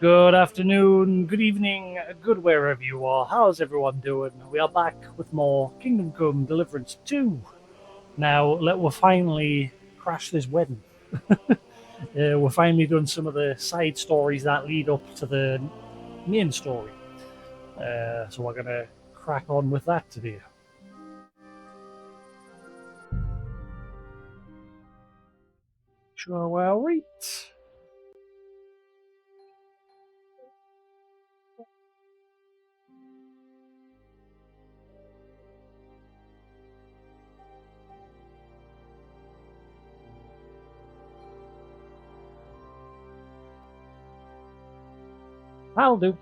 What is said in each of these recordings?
Good afternoon, good evening, good wherever you are. How's everyone doing? We are back with more Kingdom Come Deliverance 2. Now, we're finally crash this wedding. We're finally done some of the side stories that lead up to the main story. So we're going to crack on with that today. Sure, well, right. I'll do.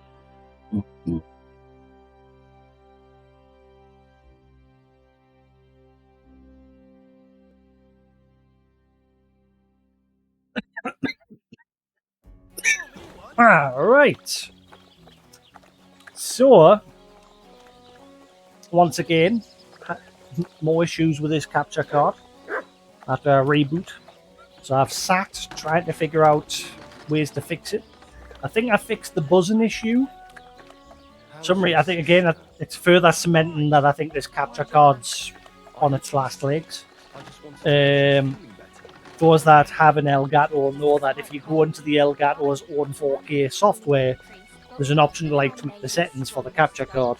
Alright. So, once again, more issues with this capture card after a reboot. So I've sat trying to figure out ways to fix it. I think I fixed the buzzing issue. I think again it's further cementing that I think this capture card's on its last legs. Those that have an Elgato know that if you go into the Elgato's own 4K software, there's an option to like tweak the settings for the capture card,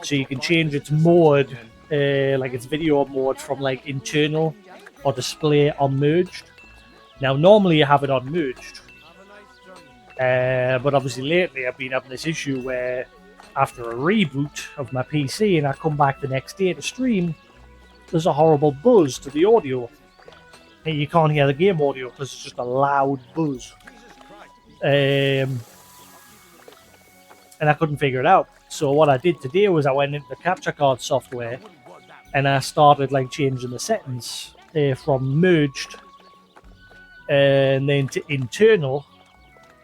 so you can change its mode, like its video mode, from like internal or display or merged. Now, normally you have it on merged, but obviously lately I've been having this issue where after a reboot of my PC and I come back the next day to stream, there's a horrible buzz to the audio. And you can't hear the game audio because it's just a loud buzz. And I couldn't figure it out. So what I did today was I went into the capture card software and I started like changing the settings from merged and then to internal.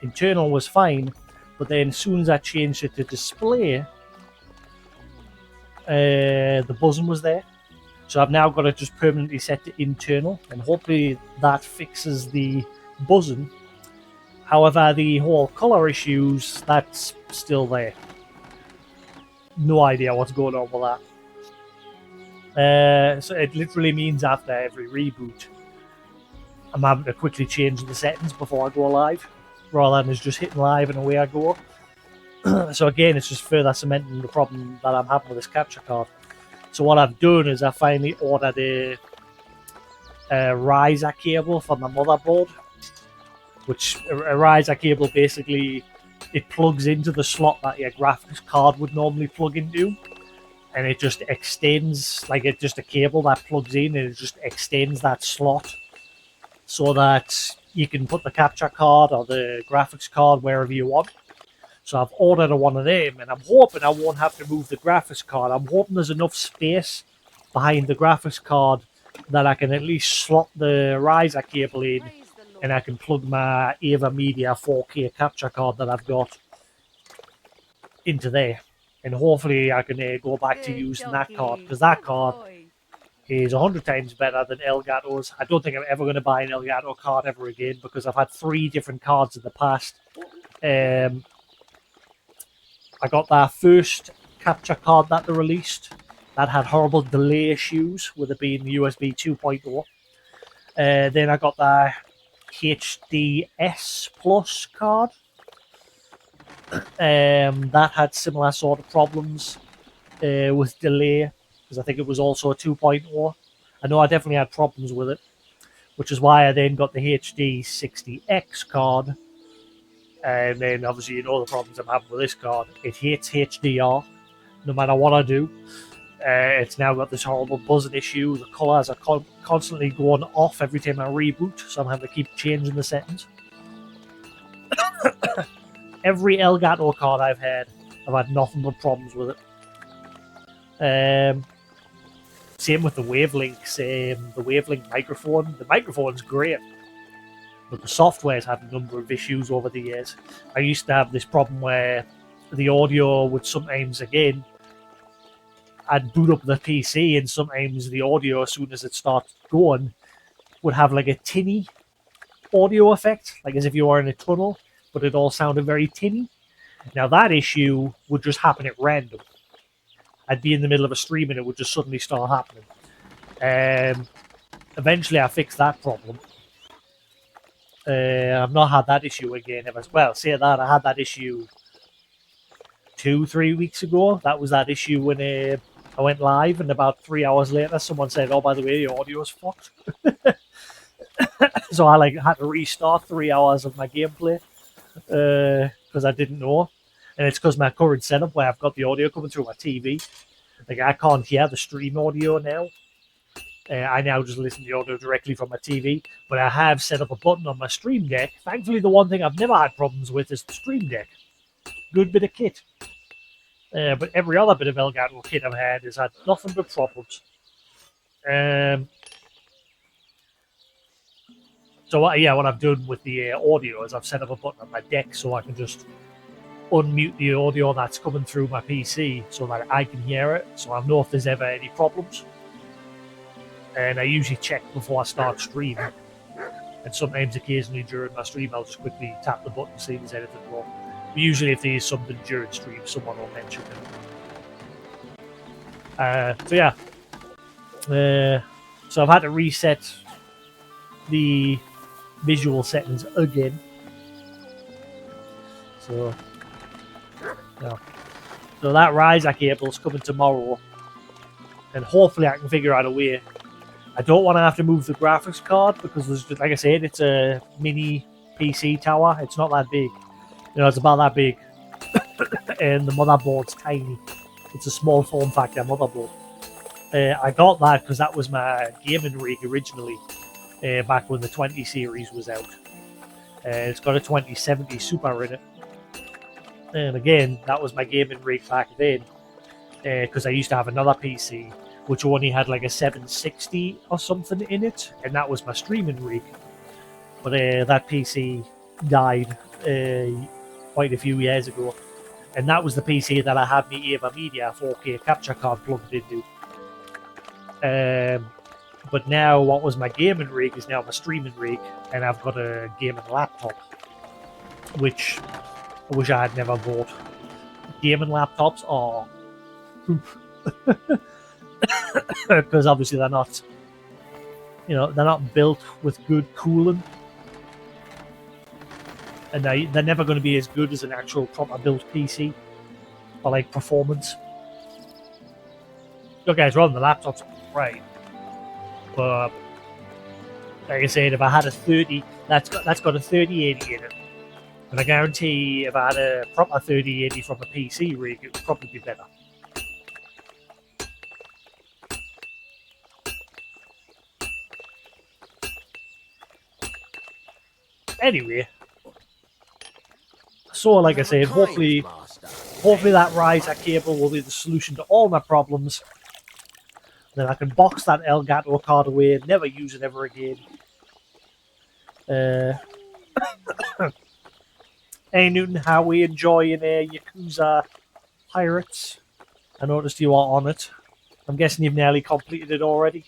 Internal was fine, but then as soon as I changed it to display, the buzzing was there. So I've now got it just permanently set to internal, and hopefully that fixes the buzzing. However, the whole color issues, that's still there. No idea what's going on with that. So it literally means after every reboot, I'm having to quickly change the settings before I go live, rather than just hitting live and away I go. So again, it's just further cementing the problem that I'm having with this capture card. So what I've done is I finally ordered a riser cable for my motherboard, which a riser cable basically, it plugs into the slot that your graphics card would normally plug into, and it just extends, like it's just a cable that plugs in and it just extends that slot so that you can put the capture card or the graphics card wherever you want. So I've ordered one of them, and I'm hoping I won't have to move the graphics card. I'm hoping there's enough space behind the graphics card that I can at least slot the riser cable in, and I can plug my Ava Media 4K capture card that I've got into there. And hopefully I can go back to using that card, because that card is 100 times better than Elgato's. I don't think I'm ever going to buy an Elgato card ever again, because I've had 3 different cards in the past. I got their first capture card that they released that had horrible delay issues with it being USB 2.0. Then I got the HDS Plus card that had similar sort of problems with delay, because I think it was also a 2.0. I know I definitely had problems with it, which is why I then got the HD60X card. And then obviously you know the problems I'm having with this card. It hates HDR no matter what I do. It's now got this horrible buzzing issue. The colours are constantly going off every time I reboot, so I'm having to keep changing the settings. Every Elgato card I've had nothing but problems with it. Same with the wavelengths. The wavelength microphone. The microphone's great, but the software's had a number of issues over the years. I used to have this problem where the audio would sometimes, again, I'd boot up the PC and sometimes the audio, as soon as it starts going, would have like a tinny audio effect, like as if you were in a tunnel. but it all sounded very tinny. Now that issue would just happen at random. I'd be in the middle of a stream and it would just suddenly start happening. Eventually, I fixed that problem. I've not had that issue again ever. Well, say that I had that issue 2-3 weeks ago. That was that issue when I went live, and about 3 hours later, someone said, "Oh, by the way, the audio's fucked." So I had to restart 3 hours of my gameplay because I didn't know, and it's because my current setup where I've got the audio coming through my TV. Like I can't hear the stream audio now. I now just listen to the audio directly from my TV, but I have set up a button on my Stream Deck. Thankfully, the one thing I've never had problems with is the Stream Deck. Good bit of kit. But every other bit of Elgato kit I've had has had nothing but problems. So what I've done with the audio is I've set up a button on my deck so I can just unmute the audio that's coming through my PC so that I can hear it, so I know if there's ever any problems. And I usually check before I start streaming. And sometimes, occasionally during my stream, I'll just quickly tap the button, see if there's anything wrong. But usually, if there is something during stream, someone will mention it. So I've had to reset the visual settings again. So that riser cable is coming tomorrow, and hopefully I can figure out a way. I don't want to have to move the graphics card because there's just, like I said, it's a mini PC tower. It's not that big. It's about that big, and the motherboard's tiny. It's a small form factor motherboard. I got that because that was my gaming rig originally, back when the 20 series was out. It's got a 2070 Super in it. And again, that was my gaming rig back then, because I used to have another PC which only had like a 760 or something in it, and that was my streaming rig. But that PC died quite a few years ago, and that was the PC that I had my Ava Media 4K capture card plugged into. But now what was my gaming rig is now my streaming rig, and I've got a gaming laptop, which I wish I had never bought. Gaming laptops are poop. Because obviously they're not built with good cooling, and they're never going to be as good as an actual proper built PC for like performance. Don't get us wrong, the laptop's great, but like I said, if I had a 30, that's got a 3080 in it, and I guarantee if I had a proper 3080 from a PC rig, it would probably be better. Anyway, so like I said, hopefully that riser cable will be the solution to all my problems. Then I can box that Elgato card away and never use it ever again. Hey Newton, how we enjoying Yakuza Pirates? I noticed you are on it. I'm guessing you've nearly completed it already.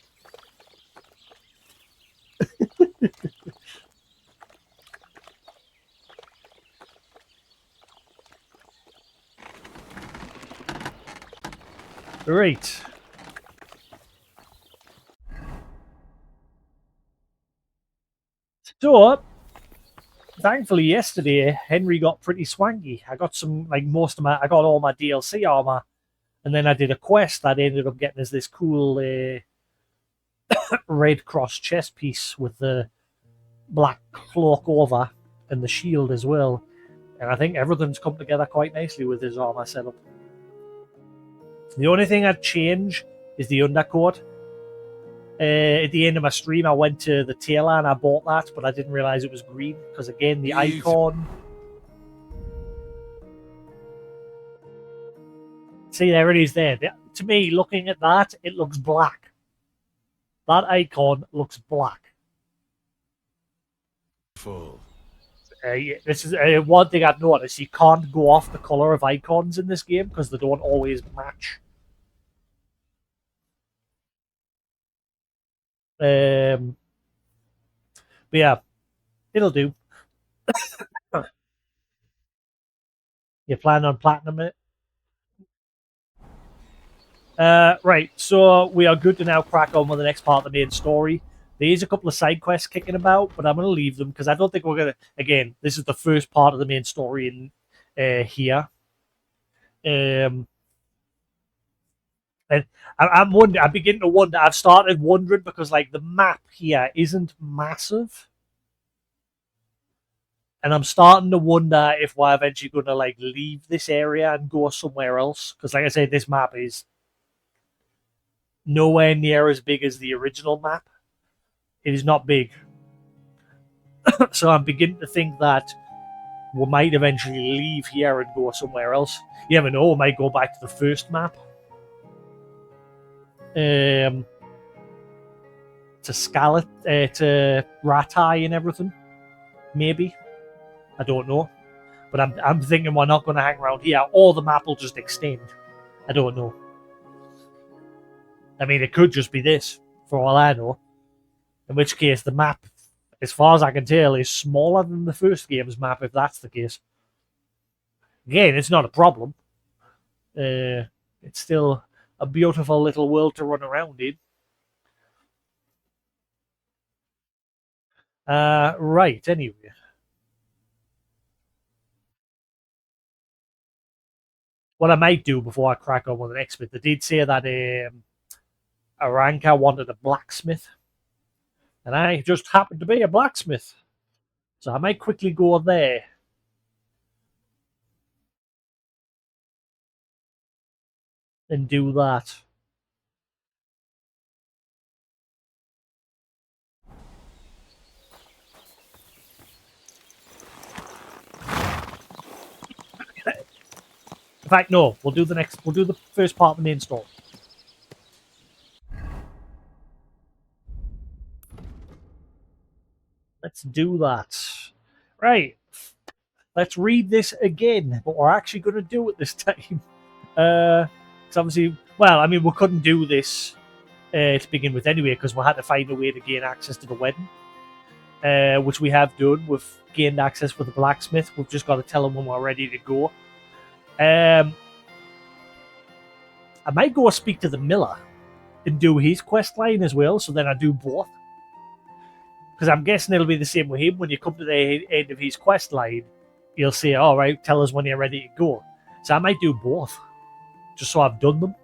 Right. So, thankfully yesterday, Henry got pretty swanky. I got I got all my DLC armor, and then I did a quest that ended up getting us this cool Red Cross chest piece with the black cloak over and the shield as well. And I think everything's come together quite nicely with his armor setup. The only thing I'd change is the undercoat. At the end of my stream, I went to the tailor and I bought that, but I didn't realize it was green because, again, the icon. See, there it is there. To me, looking at that, it looks black. That icon looks black. Full. This is one thing I've noticed. You can't go off the color of icons in this game because they don't always match. But yeah, it'll do. You plan on platinum it? Right, so we are good to now crack on with the next part of the main story. There's a couple of side quests kicking about, but I'm going to leave them because I don't think we're going to. Again, this is the first part of the main story in here. Um, and I'm wondering. I'm beginning to wonder. I've started wondering because like the map here isn't massive, and I'm starting to wonder if we're eventually going to like leave this area and go somewhere else. Because like I said, this map is nowhere near as big as the original map. It is not big. So I'm beginning to think that we might eventually leave here and go somewhere else. You never know, we might go back to the first map. To Scarlet, to Ratai and everything. Maybe. I don't know. But I'm thinking we're not going to hang around here, or the map will just extend. I don't know. I mean, it could just be this, for all I know. In which case, the map, as far as I can tell, is smaller than the first game's map, if that's the case. Again, it's not a problem. It's still a beautiful little world to run around in. Right, anyway. What I might do before I crack on with the next bit, they did say that Aranka wanted a blacksmith, and I just happened to be a blacksmith. So I might quickly go there and do that. In fact, no, we'll do the first part of the main story. Let's do that. Right. Let's read this again, but we're actually going to do it this time. Because obviously, well, I mean, we couldn't do this to begin with anyway, because we had to find a way to gain access to the wedding, which we have done. We've gained access with the blacksmith. We've just got to tell him when we're ready to go. I might go speak to the miller and do his quest line as well, so then I do both. Because I'm guessing it'll be the same with him. When you come to the end of his quest line, he'll say, all right, tell us when you're ready to go. So I might do both, just so I've done them.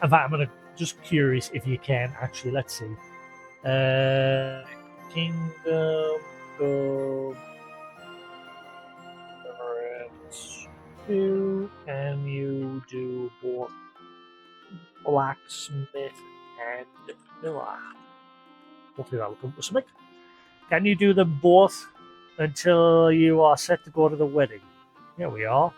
I'm gonna just curious if you can actually. Let's see. Kingdom of Deliverance 2. Can you do both blacksmith and miller? Hopefully that'll come to something. Can you do them both until you are set to go to the wedding? Here we are.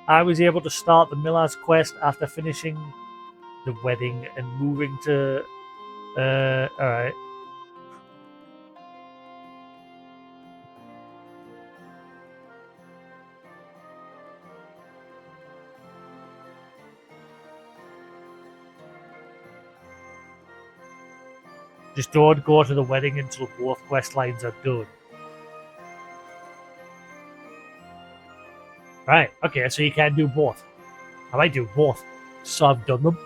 I was able to start the Miller's quest after finishing the wedding and moving to. Alright. Just don't go to the wedding until both quest lines are done. Right, okay, so you can do both. I might do both, so I've done them.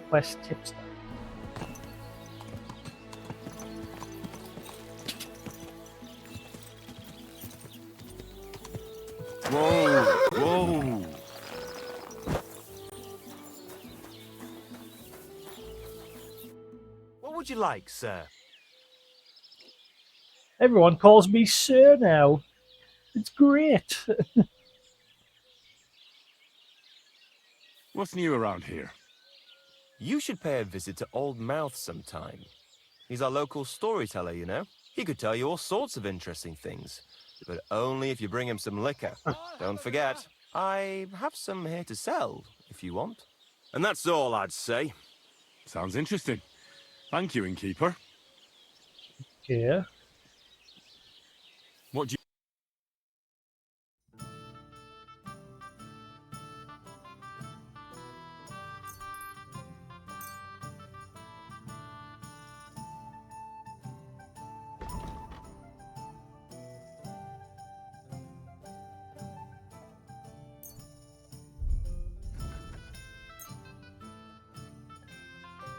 Quest tipster. Whoa. would you like, sir? Everyone calls me Sir now. It's great. What's new around here? You should pay a visit to Old Mouth sometime. He's our local storyteller, you know. He could tell you all sorts of interesting things, but only if you bring him some liquor. Don't forget, I have some here to sell, if you want. And that's all I'd say. Sounds interesting. Thank you, innkeeper. Yeah. What do you...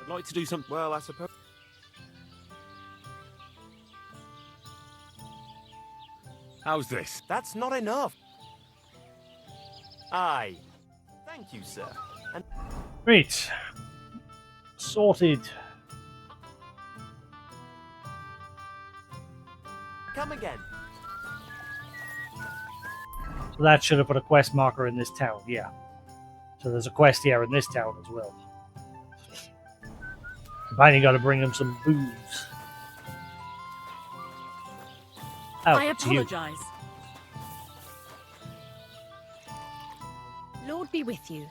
I'd like to do some... Well, I suppose... How's this? That's not enough. Aye. Thank you, sir. And Great. Sorted. come again. So that should have put a quest marker in this town, yeah. So there's a quest here in this town as well. I've only got to bring him some booze. Oh, I it's you. apologize. Lord be with you.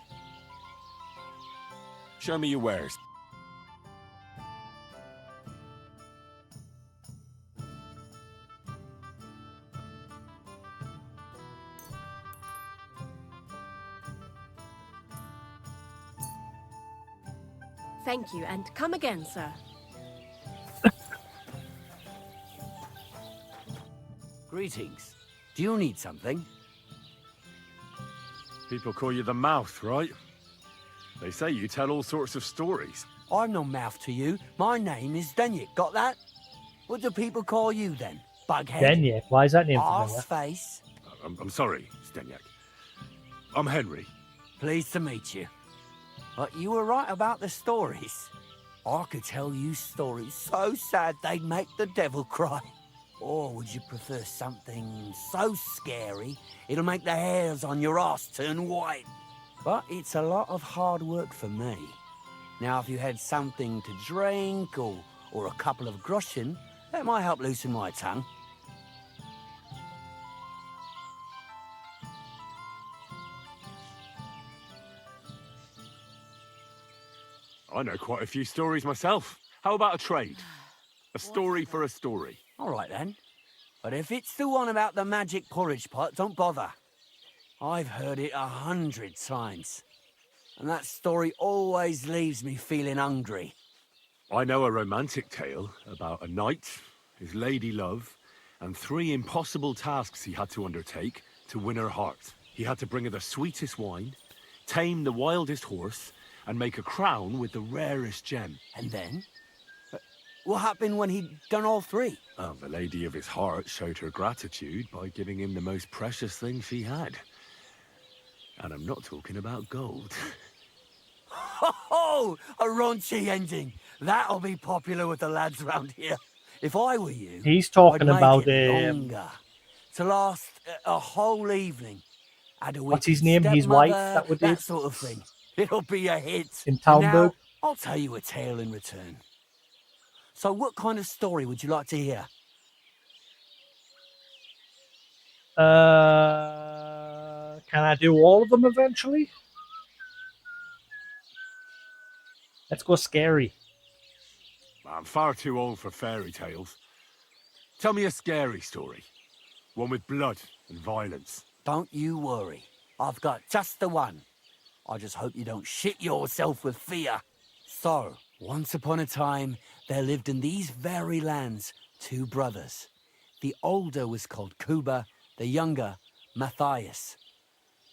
Show me your wares. Thank you, and come again, sir. Greetings. Do you need something? People call you the Mouth, right? They say you tell all sorts of stories. I'm no mouth to you. My name is Denyek. Got that? What do people call you then? Bughead? Denyek. Why is that name familiar? Arse face? I'm sorry, Stenyak. I'm Henry. Pleased to meet you. But you were right about the stories. I could tell you stories so sad they'd make the devil cry. Or would you prefer something so scary it'll make the hairs on your ass turn white? But it's a lot of hard work for me. Now, if you had something to drink or a couple of groschen, that might help loosen my tongue. I know quite a few stories myself. How about a trade? A story for a story. All right, then. But if it's the one about the magic porridge pot, don't bother. I've heard it 100 times. And that story always leaves me feeling hungry. I know a romantic tale about a knight, his lady love, and 3 impossible tasks he had to undertake to win her heart. He had to bring her the sweetest wine, tame the wildest horse, and make a crown with the rarest gem. And then? What happened when he'd done all 3? Well, the lady of his heart showed her gratitude by giving him the most precious thing she had. And I'm not talking about gold. Ho! A raunchy ending. That'll be popular with the lads round here. If I were you, He's talking I'd make about it longer, to last a whole evening. Add a what's wicked his name? His wife? stepmother, That would do. that sort of thing. It'll be a hit. In And Talmud. now, I'll tell you a tale in return. So what kind of story would you like to hear? Can I do all of them eventually? Let's go scary. I'm far too old for fairy tales. Tell me a scary story. One with blood and violence. Don't you worry. I've got just the one. I just hope you don't shit yourself with fear. So, once upon a time, there lived in these very lands 2 brothers. The older was called Kuba, the younger, Matthias.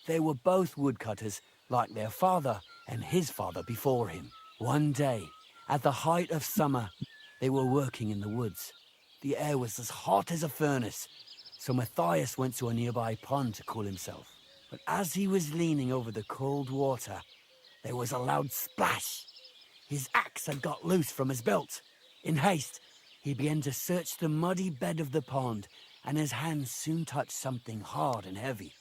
They were both woodcutters, like their father and his father before him. One day, at the height of summer, they were working in the woods. The air was as hot as a furnace, so Matthias went to a nearby pond to cool himself. But as he was leaning over the cold water, there was a loud splash. His axe had got loose from his belt. In haste, he began to search the muddy bed of the pond, and his hands soon touched something hard and heavy.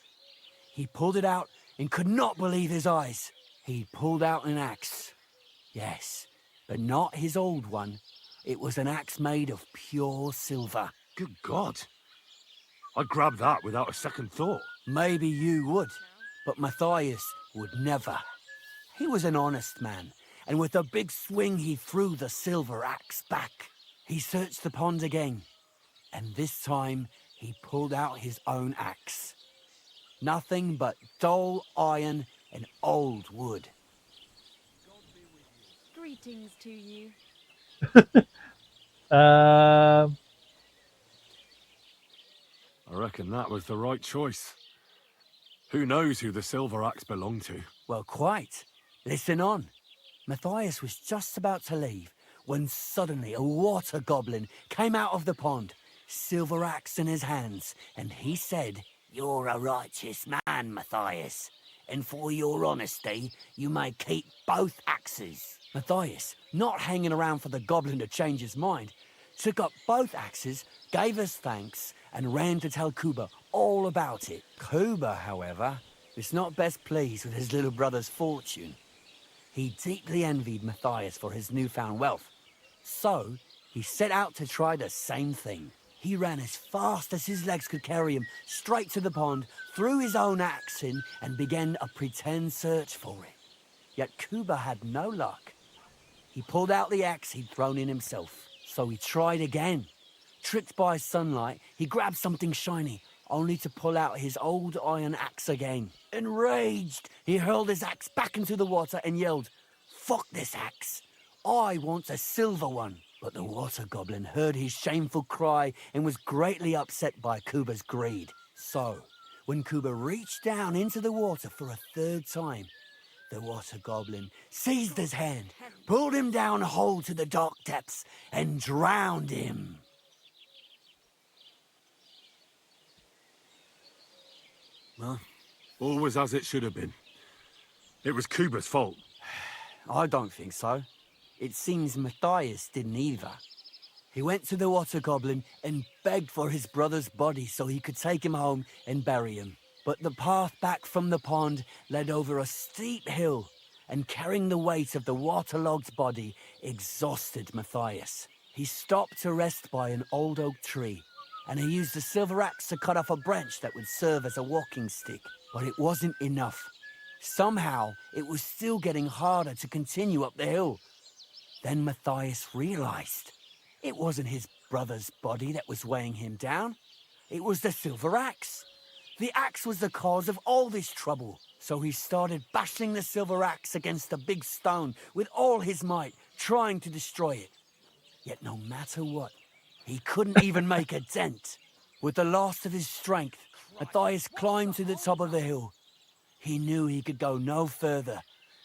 He pulled it out and could not believe his eyes. He pulled out an axe. Yes, but not his old one. It was an axe made of pure silver. Good God. I'd grab that without a second thought. Maybe you would, but Matthias would never. He was an honest man, and with a big swing he threw the silver axe back. He searched the pond again, and this time he pulled out his own axe. Nothing but dull iron and old wood. Greetings to you. I reckon that was the right choice. Who knows who the silver axe belonged to? Well, quite. Listen on. Matthias was just about to leave when suddenly a water goblin came out of the pond, silver axe in his hands, and he said, "You're a righteous man, Matthias, and for your honesty, you may keep both axes." Matthias, not hanging around for the goblin to change his mind, took up both axes, gave us thanks, and ran to tell Kuba all about it. Kuba, however, was not best pleased with his little brother's fortune. He deeply envied Matthias for his newfound wealth. So, he set out to try the same thing. He ran as fast as his legs could carry him straight to the pond, threw his own axe in, and began a pretend search for it. Yet Kuba had no luck. He pulled out the axe he'd thrown in himself. So he tried again. Tricked by sunlight, he grabbed something shiny, only to pull out his old iron axe again. Enraged, he hurled his axe back into the water and yelled, "Fuck this axe! I want a silver one." But the water goblin heard his shameful cry and was greatly upset by Kuba's greed. So, when Kuba reached down into the water for a third time, the water goblin seized his hand, pulled him down whole to the dark depths, and drowned him. Well, all was as it should have been. It was Kuba's fault. I don't think so. It seems Matthias didn't either. He went to the water goblin and begged for his brother's body so he could take him home and bury him. But the path back from the pond led over a steep hill, and carrying the weight of the waterlogged body exhausted Matthias. He stopped to rest by an old oak tree, and he used the silver axe to cut off a branch that would serve as a walking stick. But it wasn't enough. Somehow, it was still getting harder to continue up the hill. Then Matthias realized it wasn't his brother's body that was weighing him down. It was the silver axe. The axe was the cause of all this trouble. So he started bashing the silver axe against a big stone with all his might, trying to destroy it. Yet no matter what, he couldn't even make a dent. With the last of his strength, Matthias climbed to the top of the hill. He knew he could go no further,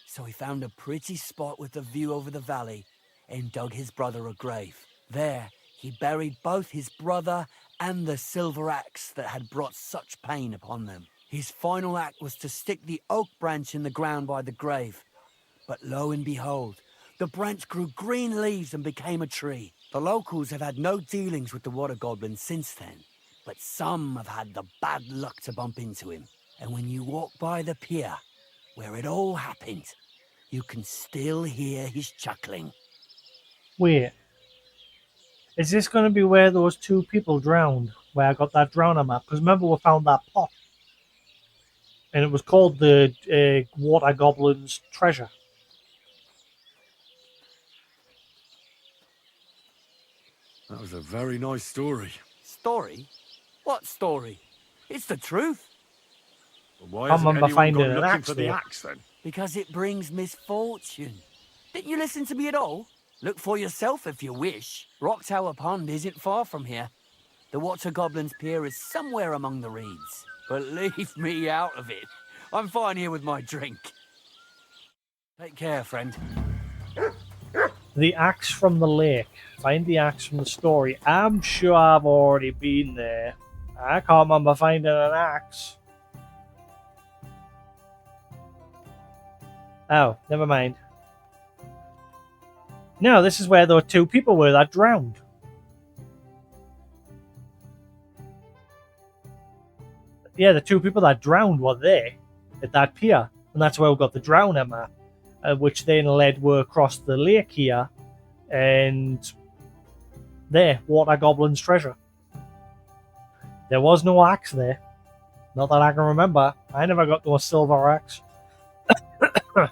so he found a pretty spot with a view over the valley and dug his brother a grave. There, he buried both his brother and the silver axe that had brought such pain upon them. His final act was to stick the oak branch in the ground by the grave. But lo and behold, the branch grew green leaves and became a tree. The locals have had no dealings with the water goblin since then, but some have had the bad luck to bump into him. And when you walk by the pier, where it all happened, you can still hear his chuckling. Wait. Is this going to be where those two people drowned? Where I got that drowner map? Because remember we found that pot. And it was called the Water Goblin's Treasure. That was a very nice story. Story? What story? It's the truth. But why I hasn't remember anyone finding gone an looking axe for the there. axe then? Because it brings misfortune. Didn't you listen to me at all? Look for yourself if you wish. Rock Tower Pond isn't far from here. The Water Goblin's Pier is somewhere among the reeds. But leave me out of it. I'm fine here with my drink. Take care, friend. The axe from the lake. Find the axe from the story. I'm sure I've already been there. I can't remember finding an axe. Oh, never mind. No, this is where there were two people were that drowned. Yeah, the two people that drowned were there at that pier, and that's where we got the drowner map, which then led we across the lake here, and there, Water Goblin's treasure. There was no axe there, not that I can remember. I never got no silver axe. What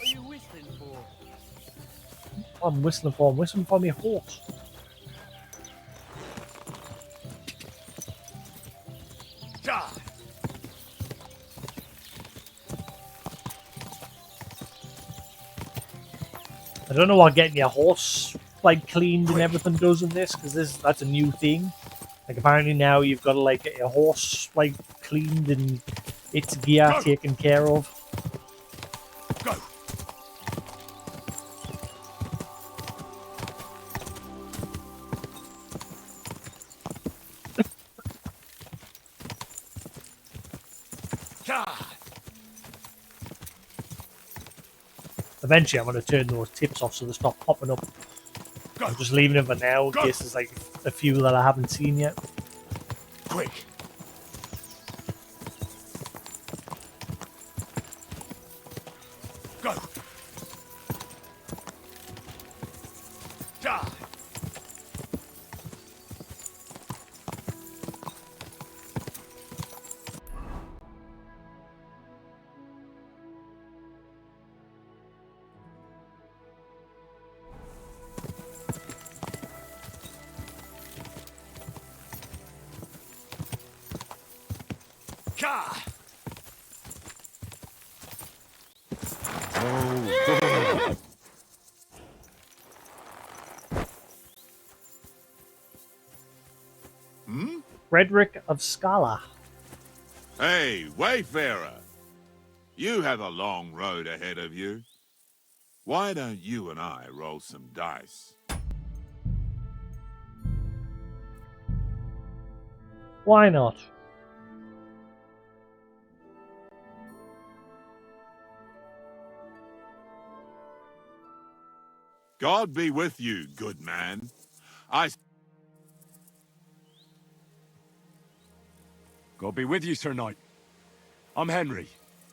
are you whistling for? I'm whistling for my horse. Ah! I don't know what getting your horse like cleaned and everything does in this, because that's a new thing. Like apparently now you've got to like get your horse like cleaned and its gear taken care of. Go! Eventually I'm going to turn those tips off so they stop popping up. I'm just leaving them for now in case there's like a few that I haven't seen yet. Quick! Go! Ah! Ah! Frederick of Scala. Hey, Wayfarer! You have a long road ahead of you. Why don't you and I roll some dice? Why not? God be with you, good man. God be with you, Sir Knight. I'm Henry,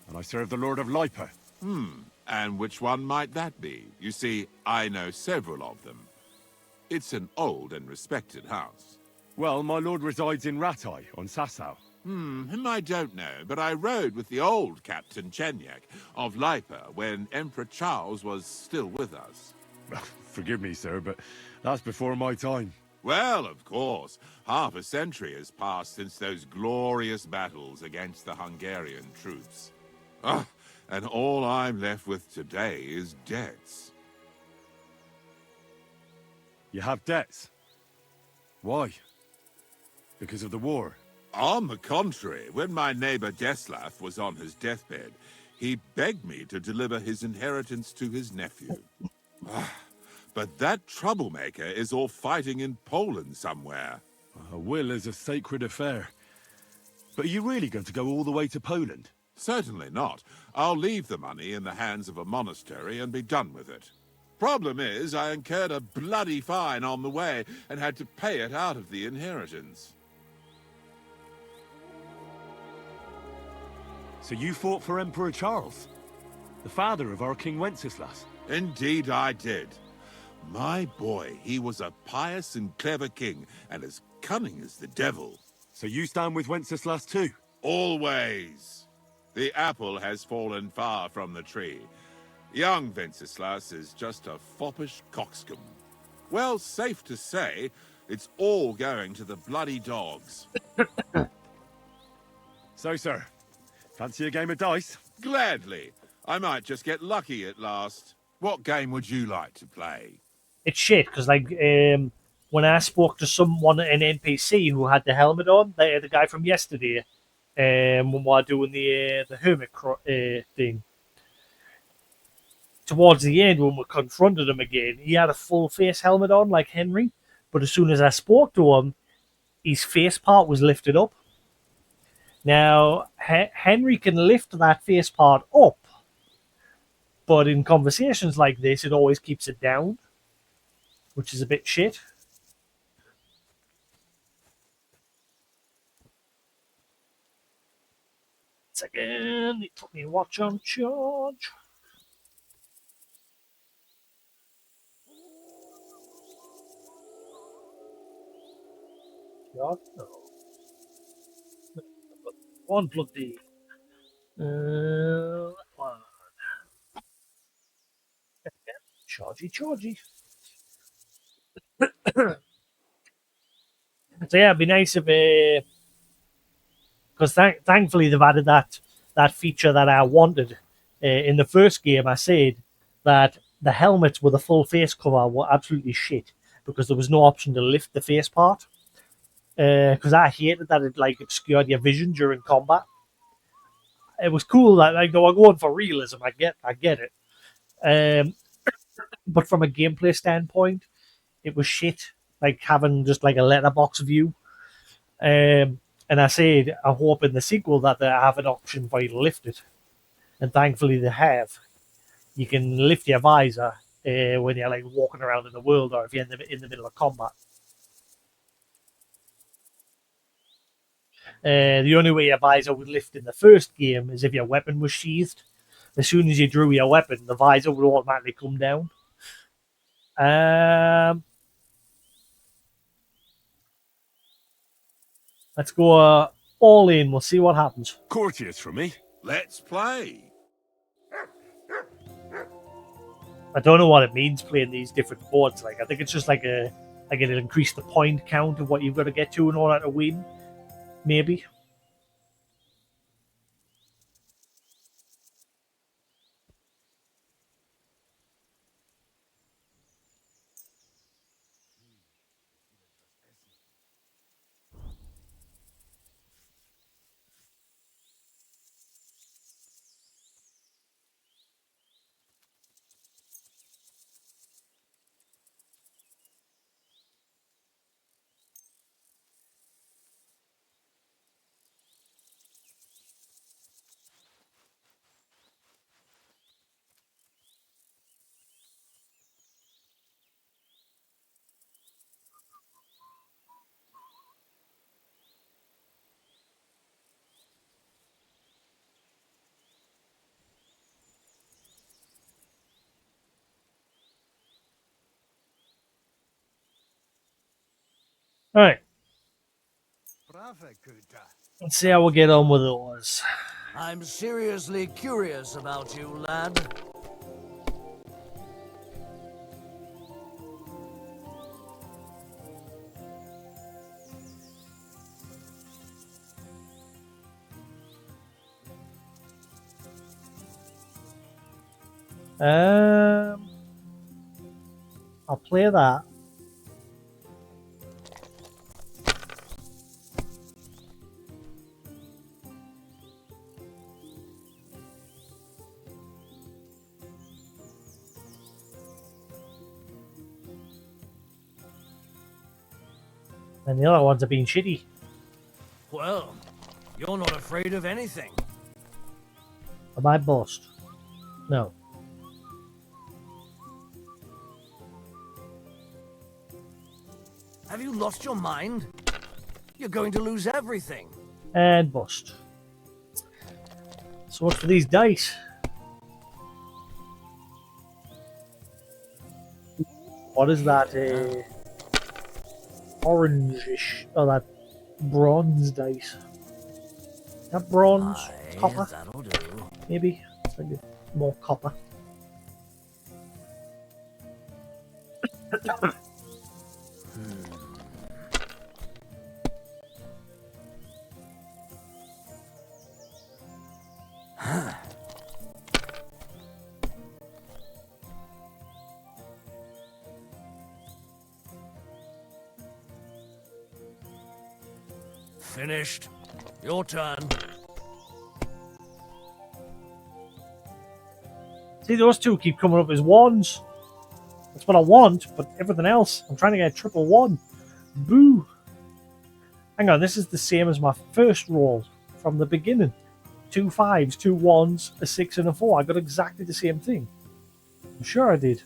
and I serve the Lord of Lipa. And which one might that be? You see, I know several of them. It's an old and respected house. Well, my lord resides in Ratai, on Sasau. Him I don't know, but I rode with the old Captain Chenyak of Lipa when Emperor Charles was still with us. Forgive me, sir, but that's before my time. Well, of course. Half a century has passed since those glorious battles against the Hungarian troops. And all I'm left with today is debts. You have debts? Why? Because of the war? On the contrary, when my neighbor Deslav was on his deathbed, he begged me to deliver his inheritance to his nephew. But that troublemaker is all fighting in Poland somewhere. A will is a sacred affair. But are you really going to go all the way to Poland? Certainly not. I'll leave the money in the hands of a monastery and be done with it. Problem is, I incurred a bloody fine on the way and had to pay it out of the inheritance. So you fought for Emperor Charles, the father of our King Wenceslas? Indeed I did. My boy, he was a pious and clever king, and as cunning as the devil. So you stand with Wenceslas too? Always. The apple has fallen far from the tree. Young Wenceslas is just a foppish coxcomb. Well, safe to say, it's all going to the bloody dogs. So, sir, fancy a game of dice? Gladly. I might just get lucky at last. What game would you like to play? It's shit because like when I spoke to someone, an NPC who had the helmet on, the guy from yesterday, when we were doing the hermit thing. Towards the end, when we confronted him again, he had a full face helmet on, like Henry. But as soon as I spoke to him, his face part was lifted up. Now, Henry can lift that face part up, but in conversations like this, it always keeps it down, which is a bit shit. Second, they put me watch on charge. God, no. One plug D. One. Chargy, chargy. So yeah, it'd be nice if, because thankfully they've added that feature that I wanted. In the first game, I said that the helmets with a full face cover were absolutely shit because there was no option to lift the face part. Because I hated that it like obscured your vision during combat. It was cool that like they were going for realism. I get it. Um, but from a gameplay standpoint, it was shit. Like having just like a letterbox view. And I said I hope in the sequel that they have an option for you to lift it, and thankfully they have. You can lift your visor when you're like walking around in the world, or if you're in the middle of combat. The only way your visor would lift in the first game is if your weapon was sheathed. As soon as you drew your weapon, the visor would automatically come down. Let's go all in. We'll see what happens. Courteous from me. Let's play. I don't know what it means playing these different boards. Like I think it's just like it'll increase the point count of what you've got to get to in order to win. Maybe. All right. Let's see how we get on with those. I'm seriously curious about you, lad. I'll play that. And the other ones are being shitty. Well, you're not afraid of anything. Am I bossed? No. Have you lost your mind? You're going to lose everything. And bust. So what's for these dice? What is that? Orange-ish. Oh, that bronze dice. Is that bronze? Copper? That'll do. Maybe. It's like more copper. Finished. Your turn. See, those two keep coming up as ones. That's what I want, but everything else, I'm trying to get a triple one. Boo. Hang on, this is the same as my first roll from the beginning. 2 5s, 2 1s, a 6 and a 4. I got exactly the same thing. I'm sure I did.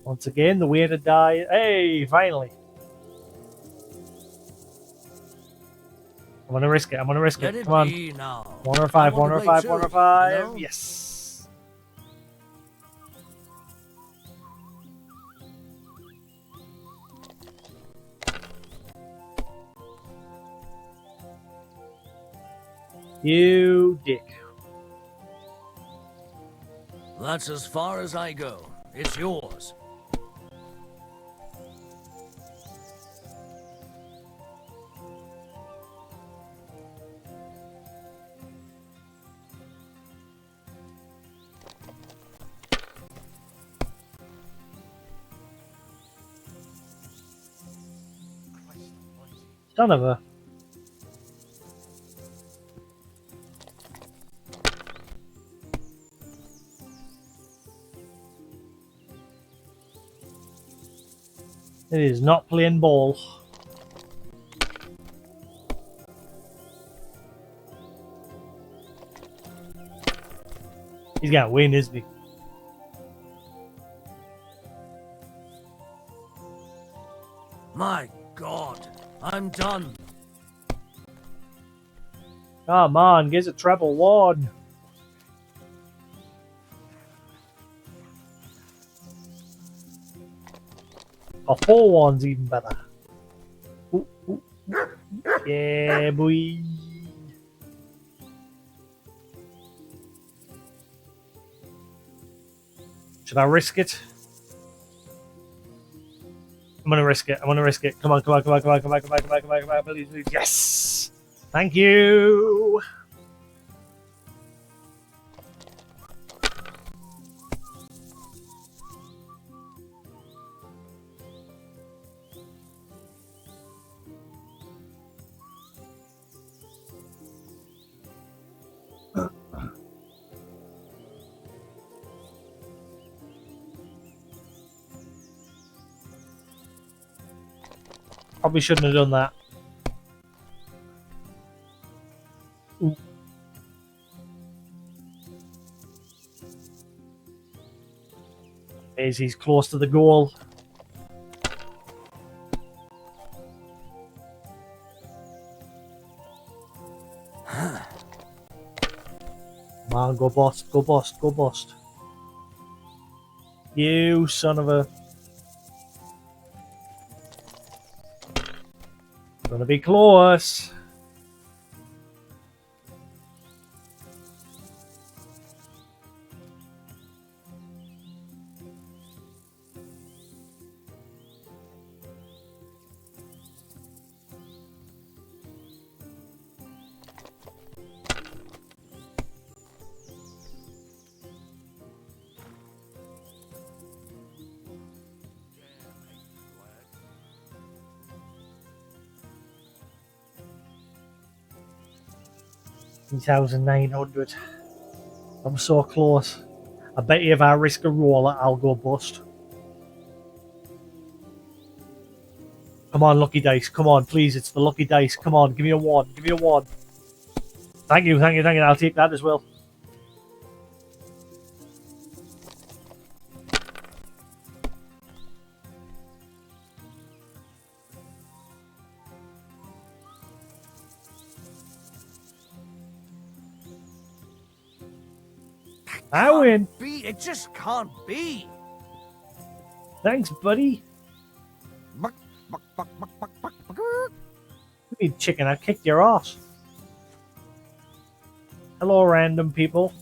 Once again, the way to die. Hey, finally. I'm gonna risk it. I'm gonna risk Let it. it Come on. be now. 1 or 5, I want 1 to or play 5, too, 1 or 5. you know? Yes. You dick. That's as far as I go. It's yours. Son of a. It is not playing ball. He's got to win, isn't he? My God, I'm done. Come on, get a treble 1. A 4 1's even better. Ooh, ooh, ooh. Yeah, boy. Should I risk it? I'm gonna risk it. I'm gonna risk it. Come on, come on, come on, come on, come on, come on, come on, come on, come on, please, please. Yes! Thank you! Probably shouldn't have done that. Ooh. He's close to the goal. Come on, go bust, go bust, go bust. You son of a... Gonna be close. $3,900. I'm so close. I bet you if I risk a roll, I'll go bust. Come on, lucky dice. Come on, please. It's the lucky dice. Come on, give me a 1. Give me a 1. Thank you, thank you, thank you. I'll take that as well. I win. It just can't be. Thanks, buddy. You mean chicken? I kicked your ass. Hello, random people.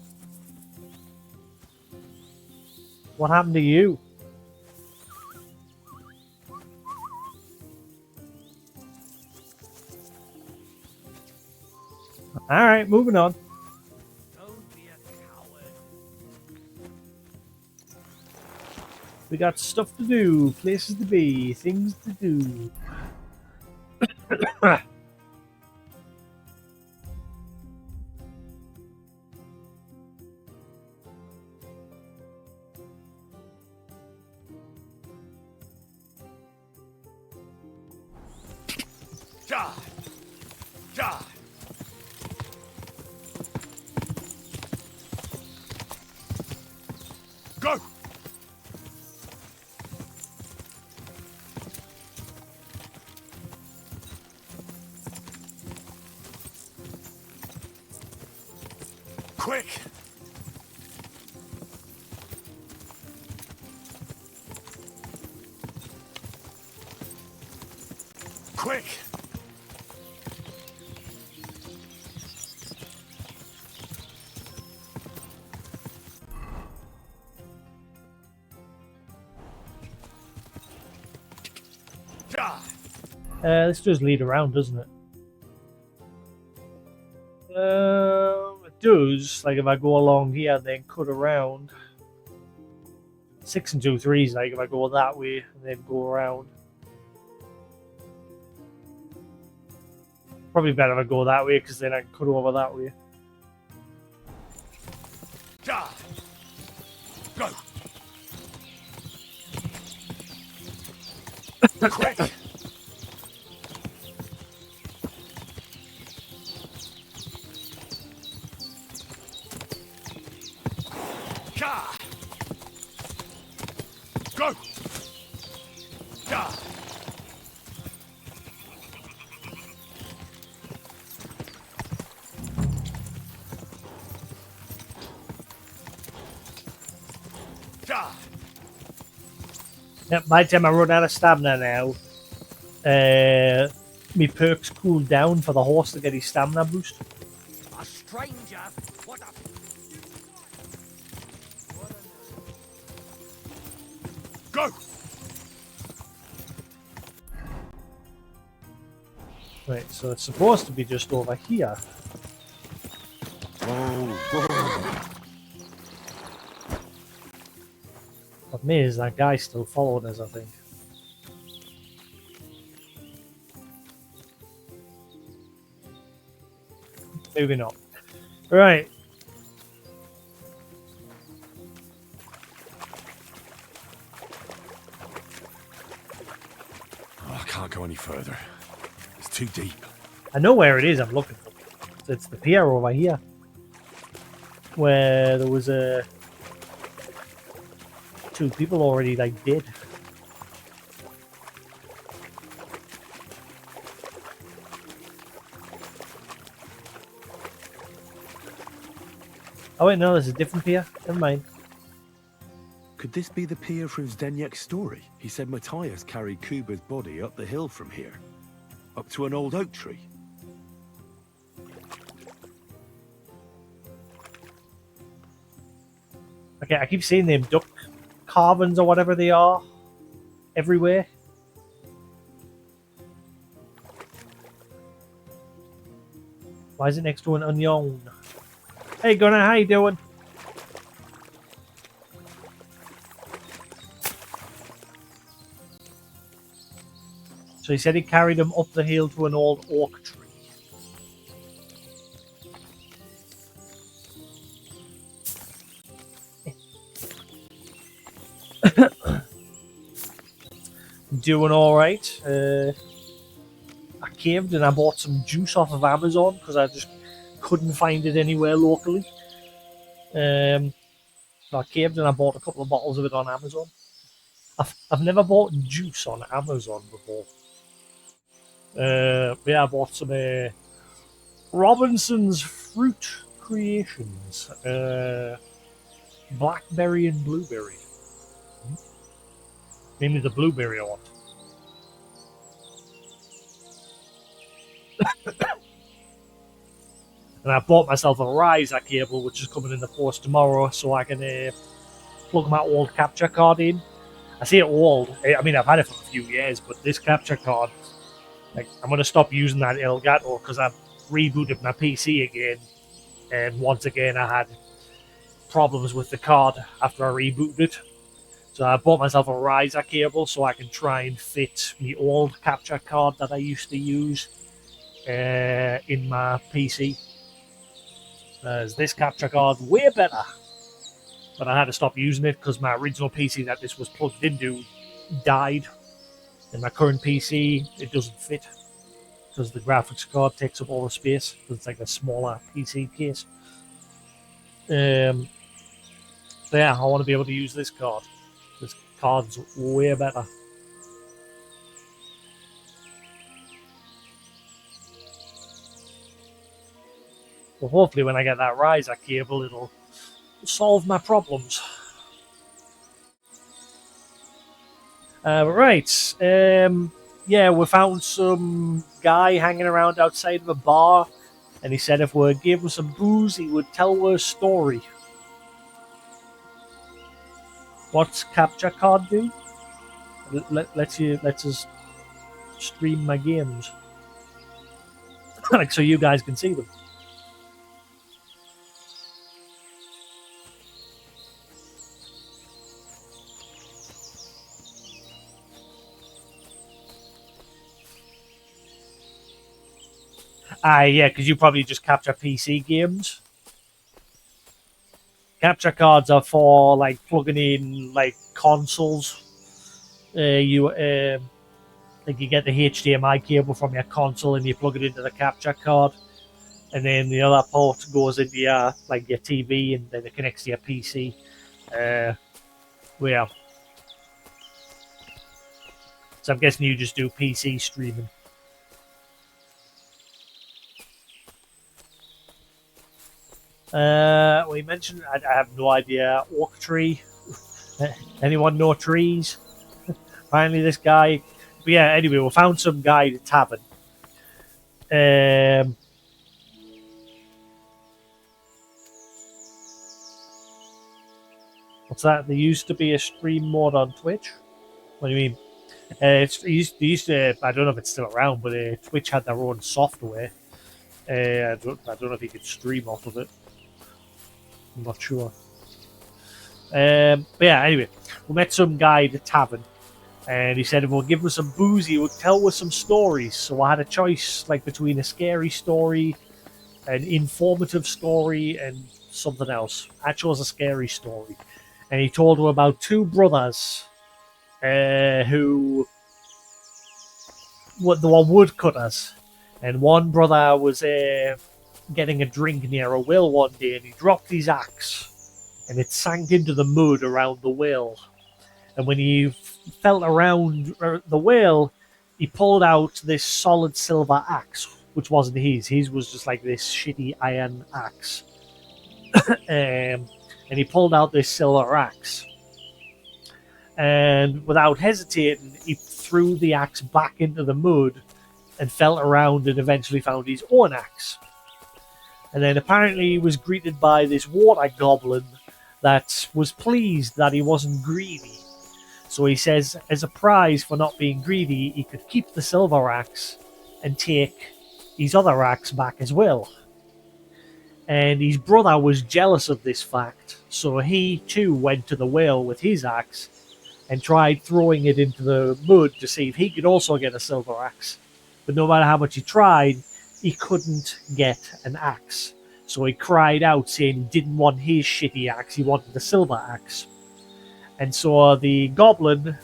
What happened to you? Alright, moving on. Don't be a coward. We got stuff to do, places to be, things to do. Die! Die! Go! Quick! Quick! Die! This does lead around, doesn't it? It does. Like if I go along here, then cut around. 6 and 2 3s. Like if I go that way and then go around. Probably better if I go that way because then I can cut over that way. Die! Go! Quick! Die! Go! Die! Die! Yep, by the time I run out of stamina now, me perks cool down for the horse to get his stamina boost. A stranger? What a... Go! Right, so it's supposed to be just over here. But me is that guy still following us, I think. Maybe not. Right. Oh, I can't go any further. It's too deep. I know where it is I'm looking for. It's the pier over here. Where there was two people already like dead. Oh wait, no, there's a different pier. Never mind. Could this be the pier from Zdeněk's story? He said Matthias carried Kuba's body up the hill from here. Up to an old oak tree. Okay, I keep seeing them duck carvings or whatever they are everywhere. Why is it next to an onion? Hey Gunnar, how you doing? So he said he carried him up the hill to an old oak tree. Doing alright. I caved and I bought some juice off of Amazon because I just couldn't find it anywhere locally. So I caved and I bought a couple of bottles of it on Amazon. I've never bought juice on Amazon before. Yeah, I bought some Robinson's Fruit Creations. Blackberry and blueberry. Mainly the blueberry I want. And I bought myself a riser cable, which is coming in the post tomorrow, so I can plug my old capture card in. I say old. I mean, I've had it for a few years, but this capture card, like, I'm going to stop using that Elgato because I've rebooted my PC again, and once again I had problems with the card after I rebooted it. So I bought myself a riser cable so I can try and fit the old capture card that I used to use in my PC. As this capture card way better, but I had to stop using it because my original PC that this was plugged into died. In my current PC, it doesn't fit. because the graphics card takes up all the space. It's like a smaller PC case. So yeah, I want to be able to use this card. This card's way better. Well, hopefully when I get that riser cable, it'll solve my problems. Right. Yeah, we found some guy hanging around outside of a bar, and he said if we gave him some booze, he would tell us a story. What's capture card do? Lets us stream my games, like so you guys can see them. Yeah, because you probably just capture PC games. Capture cards are for like plugging in like consoles. Like you get the HDMI cable from your console and you plug it into the capture card, and then the other port goes into your like your TV, and then it connects to your PC. Yeah. So I'm guessing you just do PC streaming. We mentioned I have no idea. Oak tree. Anyone know trees? Finally, this guy. But yeah. Anyway, we found some guy at a tavern. What's that? There used to be a stream mode on Twitch. What do you mean? They used to. I don't know if it's still around, but Twitch had their own software. I don't know if you could stream off of it. I'm not sure. But yeah, anyway, we met some guy at the tavern, and he said if we'll give us some booze, he would tell us some stories. So I had a choice like between a scary story, an informative story, and something else. I chose a scary story, and he told her about two brothers who they were woodcutters, and one brother was getting a drink near a well one day, and he dropped his axe, and it sank into the mud around the well. And when he felt around the well, he pulled out this solid silver axe, which wasn't his. His was just like this shitty iron axe. And he pulled out this silver axe. And without hesitating, he threw the axe back into the mud and felt around and eventually found his own axe. And then apparently he was greeted by this water goblin that was pleased that he wasn't greedy. So he says, as a prize for not being greedy, he could keep the silver axe and take his other axe back as well. And his brother was jealous of this fact, so he too went to the well with his axe and tried throwing it into the mud to see if he could also get a silver axe. But no matter how much he tried, he couldn't get an axe. So he cried out saying he didn't want his shitty axe, he wanted the silver axe. And so the goblin,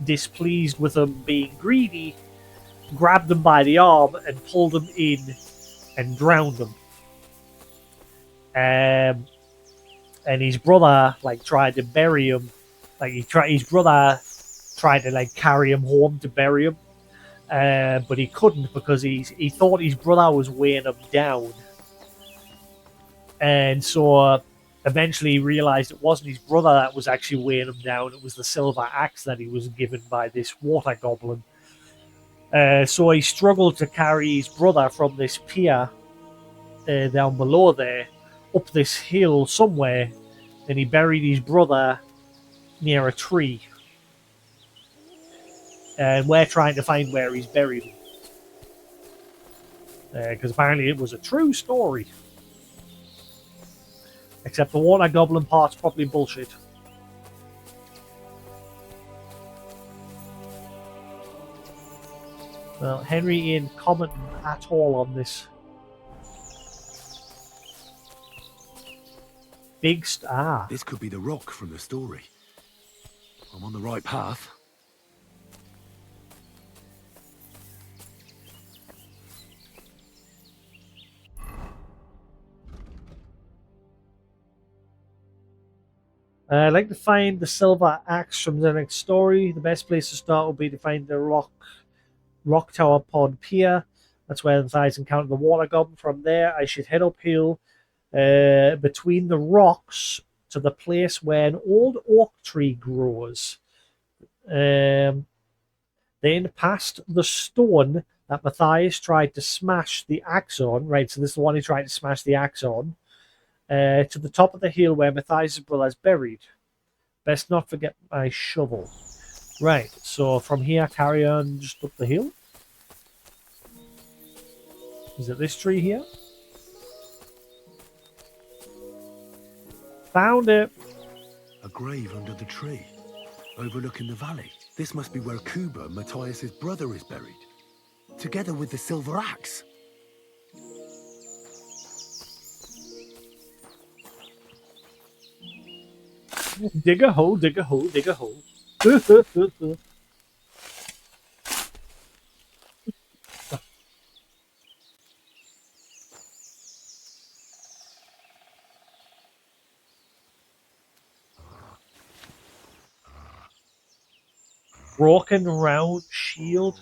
displeased with him being greedy, grabbed him by the arm and pulled him in and drowned him. And his brother tried to bury him. His brother tried to carry him home to bury him, but he couldn't because he thought his brother was weighing him down. And so eventually he realized it wasn't his brother that was actually weighing him down. It was the silver axe that he was given by this water goblin. So he struggled to carry his brother from this pier down below there up this hill somewhere, and he buried his brother near a tree. And we're trying to find where he's buried. Because apparently it was a true story. Except the water goblin part's probably bullshit. Well, Henry ain't commenting at all on this. This could be the rock from the story. I'm on the right path. I'd like to find the silver axe from the next story. The best place to start would be to find the rock tower pod pier. That's where the thighs encounter the water goblin. From there, I should head uphill between the rocks to the place where an old oak tree grows. Then past the stone that Matthias tried to smash the axe on. Right, so this is the one he tried to smash the axe on. To the top of the hill where Matthias' brother is buried. Best not forget my shovel. Right, so from here, carry on just up the hill. Is it this tree here? Found it. A grave under the tree, overlooking the valley. This must be where Kuba, Matthias's brother, is buried, together with the silver axe. Dig a hole, dig a hole, dig a hole. Broken round shield,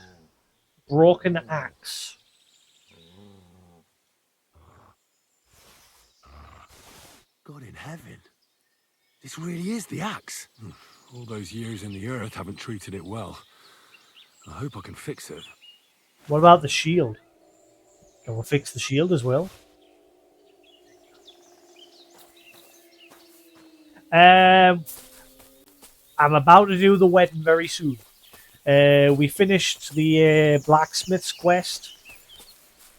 broken axe. God in heaven. This really is the axe. All those years in the earth haven't treated it well. I hope I can fix it. What about the shield? Can we fix the shield as well? I'm about to do the wedding very soon. We finished the blacksmith's quest.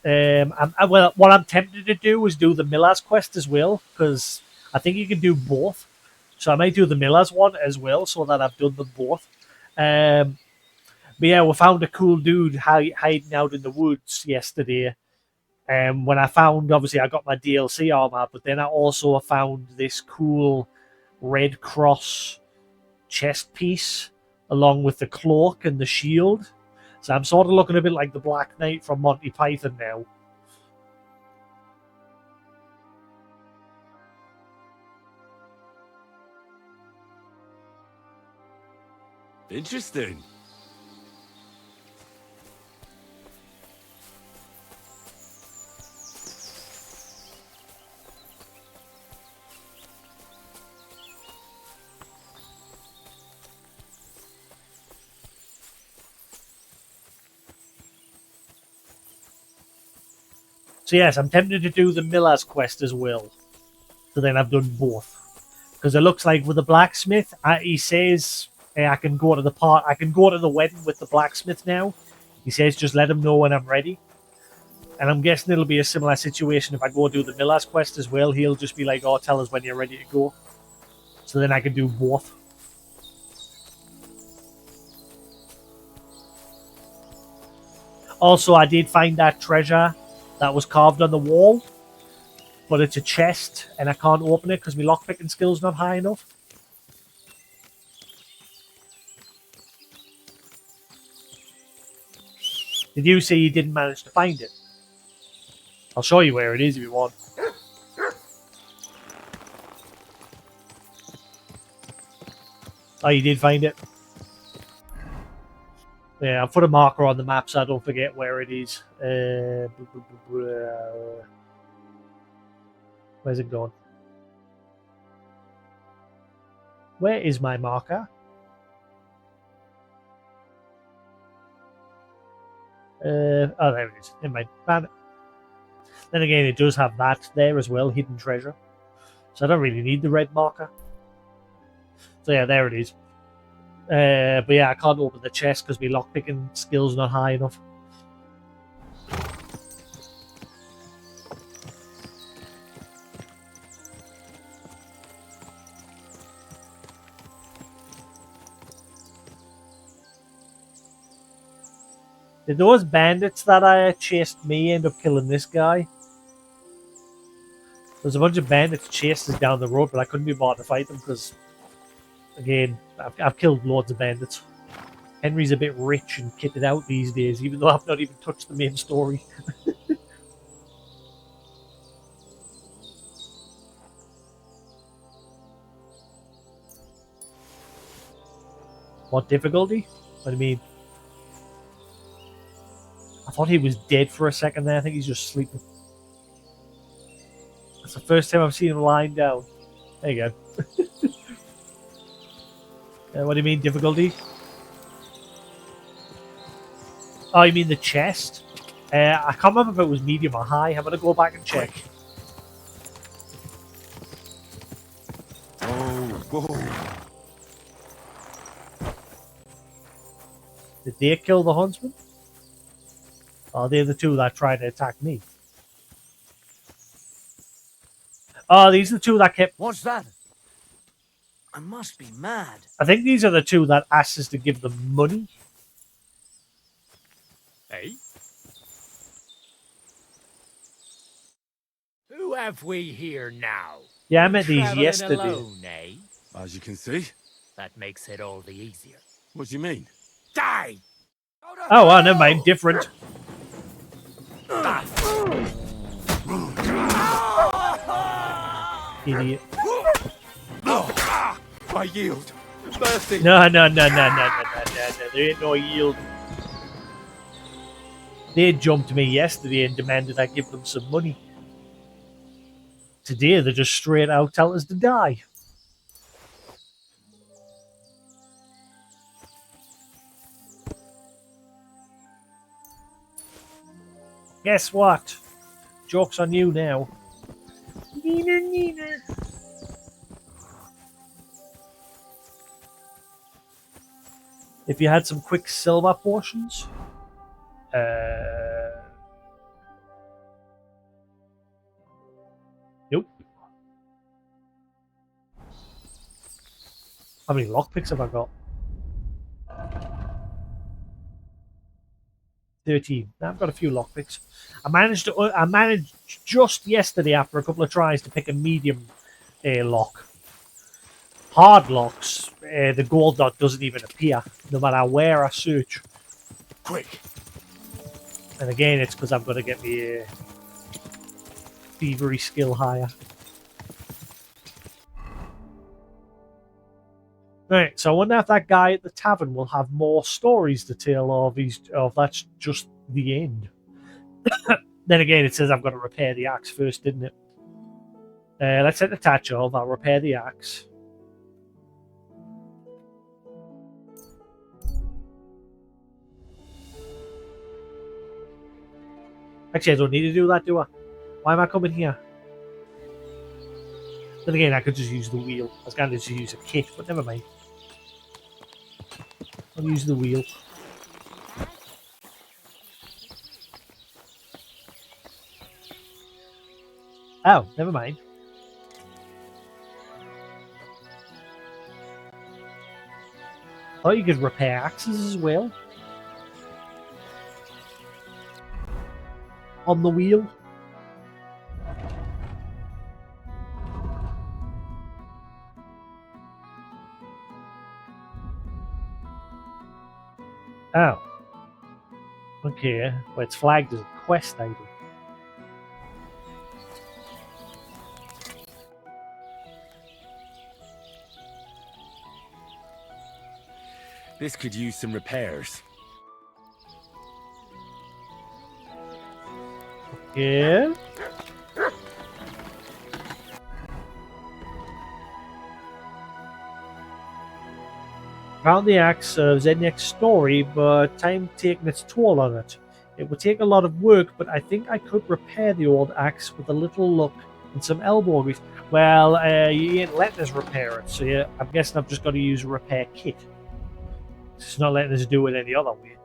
Well, what I'm tempted to do is do the miller's quest as well, because I think you can do both. So I might do the miller's one as well, so that I've done them both. But yeah, we found a cool dude hiding out in the woods yesterday. When I found, obviously, I got my DLC armor, but then I also found this cool Red Cross chest piece along with the cloak and the shield. So I'm sort of looking a bit like the Black Knight from Monty Python now. Interesting. So yes, I'm tempted to do the miller's quest as well. So then I've done both. Because it looks like with the blacksmith, he says I can go to the wedding with the blacksmith now. He says just let him know when I'm ready. And I'm guessing it'll be a similar situation if I go do the miller's quest as well. He'll just be like, oh, tell us when you're ready to go. So then I can do both. Also, I did find that treasure that was carved on the wall, but it's a chest and I can't open it because my lockpicking skill's not high enough. Did you say you didn't manage to find it? I'll show you where it is if you want. Oh, you did find it? Yeah, I'll put a marker on the map so I don't forget where it is. Where's it gone? Where is my marker? Oh, there it is. Never mind. Man. Then again, it does have that there as well, hidden treasure. So I don't really need the red marker. So yeah, there it is. But yeah, I can't open the chest because my lockpicking skill's not high enough. Did those bandits that I chased me end up killing this guy? There's a bunch of bandits chasing us down the road, but I couldn't be bothered to fight them because, again, I've killed loads of bandits. Henry's a bit rich and kitted out these days, even though I've not even touched the main story. What difficulty? What do you mean? I thought he was dead for a second there. I think he's just sleeping. That's the first time I've seen him lying down. There you go. What do you mean, difficulty? Oh, you mean the chest? I can't remember if it was medium or high. I'm going to go back and check. Whoa. Did they kill the huntsman? Or they're the two that tried to attack me? Oh, these are the two that kept... What's that? I must be mad. I think these are the two that asked us to give them money. Hey? Who have we here now? Yeah, I met these Traveling yesterday. alone, eh? As you can see. That makes it all the easier. What do you mean? Die! Oh, well, never mind. Different. Idiot. I yield. Mercy. No. There ain't no yield. They jumped me yesterday and demanded I give them some money. Today, they're just straight out telling us to die. Guess what? Joke's on you now. Nina. If you had some quick silver portions, nope. How many lockpicks have I got? 13. Now I've got a few lockpicks. I managed just yesterday after a couple of tries to pick a medium lock. Hard locks, the gold dot doesn't even appear, no matter where I search. Quick. And again, it's because I've got to get my thievery skill higher. Right, so I wonder if that guy at the tavern will have more stories to tell, or if that's just the end. Then again, it says I've got to repair the axe first, didn't it? Let's set the touch off. I'll repair the axe. Actually, I don't need to do that, do I? Why am I coming here? Then again, I could just use the wheel. I was going to just use a kit, but never mind. I'll use the wheel. Oh, never mind. Oh, you could repair axes as well. On the wheel. Oh. Okay, well, it's flagged as a quest item. This could use some repairs. Yeah. Found the axe serves Eniac's story, but time taking its toll on it. It would take a lot of work, but I think I could repair the old axe with a little luck and some elbow grease. Well, you ain't letting us repair it, so yeah, I'm guessing I've just got to use a repair kit. It's not letting us do it any other way.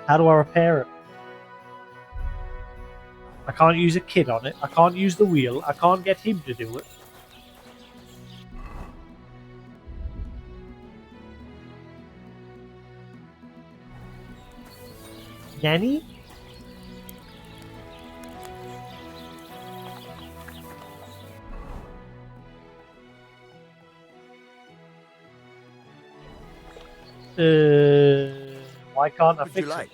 How do I repair it? I can't use a kit on it. I can't use the wheel. I can't get him to do it. Nanny? Why can't I Would fix you like? it?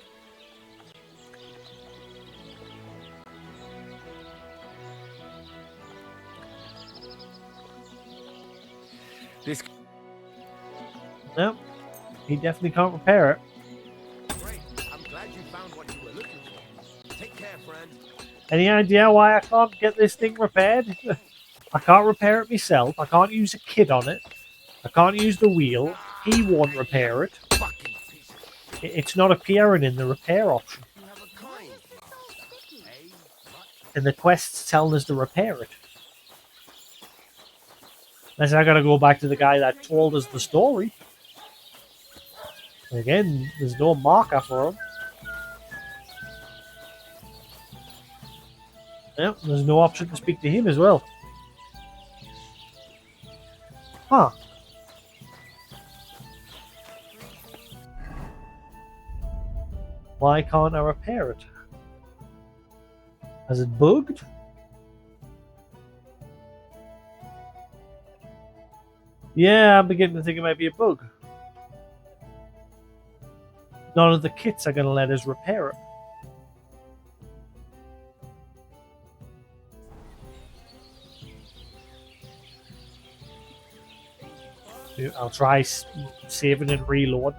This No, he definitely can't repair it. Great. I'm glad you found what you were looking for. Take care, friend. Any idea why I can't get this thing repaired? I can't repair it myself. I can't use a kit on it. I can't use the wheel. He won't repair it. Fucking piece of It's not appearing in the repair option. you have a kind. Hey, And the quest's telling us to repair it. Unless I gotta go back to the guy that told us the story. Again, there's no marker for him. Yep, there's no option to speak to him as well. Huh. Why can't I repair it? Has it bugged? Yeah, I'm beginning to think it might be a bug. None of the kits are going to let us repair it. I'll try saving and reload.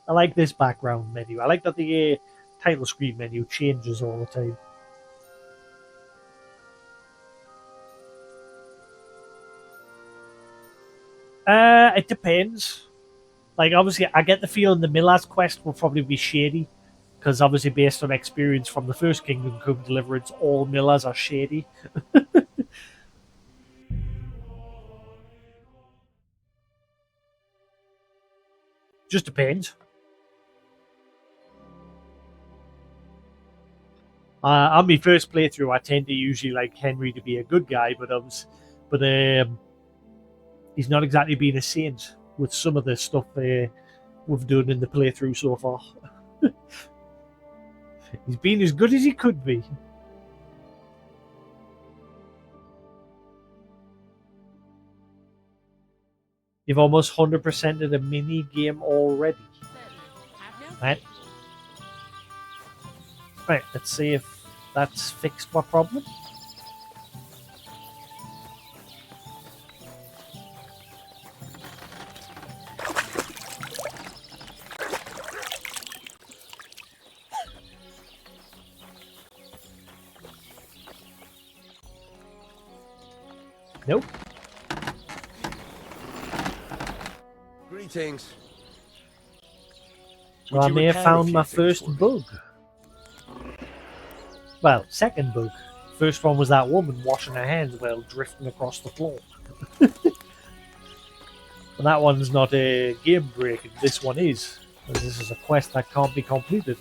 I like this background menu. I like that the title screen menu changes all the time. It depends. Like, obviously, I get the feeling the Miller's quest will probably be shady. Because, obviously, based on experience from the first Kingdom Come Deliverance, all Millers are shady. Just depends. On my first playthrough, I tend to usually like Henry to be a good guy, but he's not exactly been a saint with some of the stuff we've done in the playthrough so far. He's been as good as he could be. You've almost 100%ed a mini game already. Right. Right, let's see if that's fixed my problem. Nope. Greetings. So I may have found my first bug. Well, second bug. First one was that woman washing her hands while drifting across the floor. And that one's not a game breaking. This one is. This is a quest that can't be completed.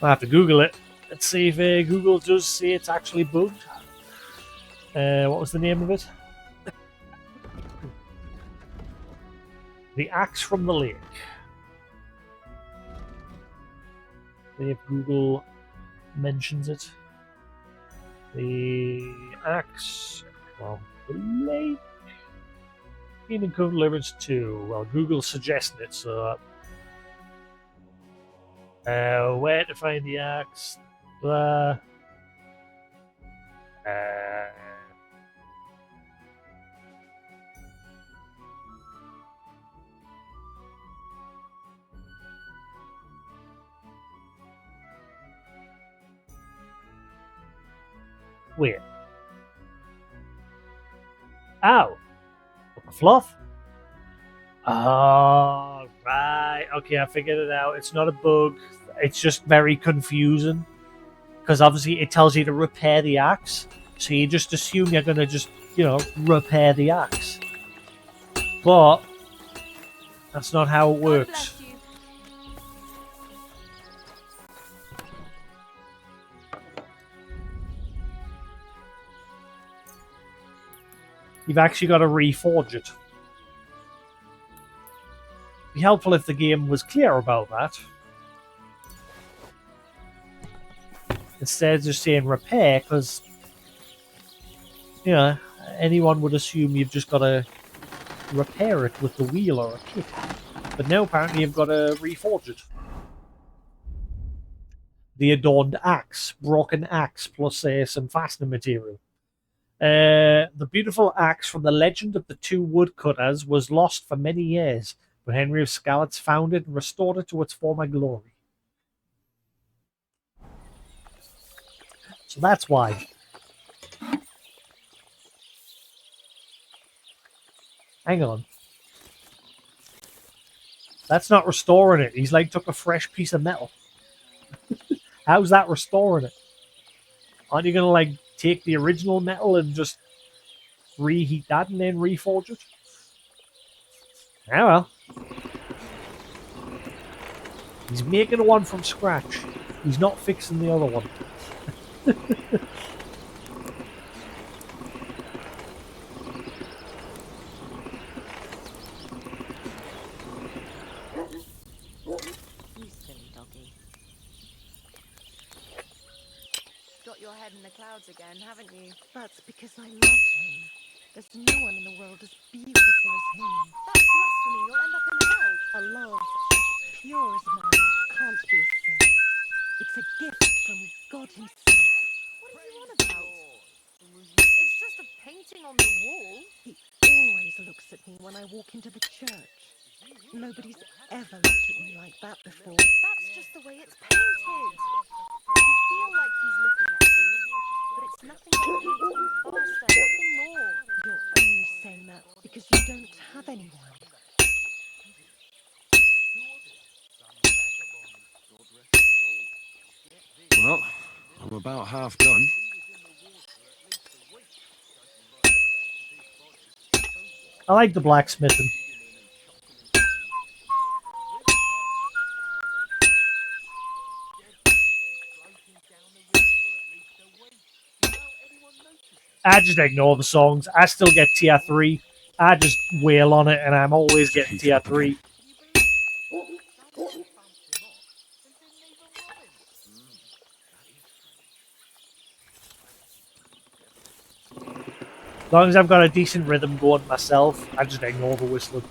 I have to Google it. Let's see if Google does say it's actually bugged. What was the name of it? The Axe from the Lake. See if Google mentions it. The Axe from the Lake. Kingdom Come Deliverance 2. Well, Google's suggesting it, so. Where to find the axe? Wait. Ow! Fluff? Oh, right. Okay, I figured it out. It's not a bug. It's just very confusing. Because obviously it tells you to repair the axe. So you just assume you're going to just, repair the axe. But That's not how it God works. bless you. You've actually got to reforge it. Be helpful if the game was clear about that. Instead of just saying repair, because, you know, anyone would assume you've just got to repair it with the wheel or a kit. But now apparently you've got to reforge it. The adorned axe, broken axe, plus some fastening material. The beautiful axe from the legend of the two woodcutters was lost for many years, but Henry of Scarlet's found it and restored it to its former glory. So that's why. Hang on. That's not restoring it. He's like took a fresh piece of metal. How's that restoring it? Aren't you gonna like take the original metal and just reheat that and then reforge it? Ah well. He's making one from scratch. He's not fixing the other one. You silly doggy. Got your head in the clouds again, haven't you? That's because I love him. There's no one in the world as beautiful as him. That's blasphemy. You'll end up in hell. A love as pure as mine can't be a sin. It's a gift from God himself. What are you on about? It's just a painting on the wall. He always looks at me when I walk into the church. Nobody's ever looked at me like that before. That's just the way it's painted. You feel like he's looking at you, but it's nothing but painting faster, nothing more. You're only saying that because you don't have anyone. Well, I'm about half done. I like the blacksmithing. I just ignore the songs. I still get tier 3. I just wail on it and I'm always getting tier 3. As long as I've got a decent rhythm going myself, I just ignore the whistling.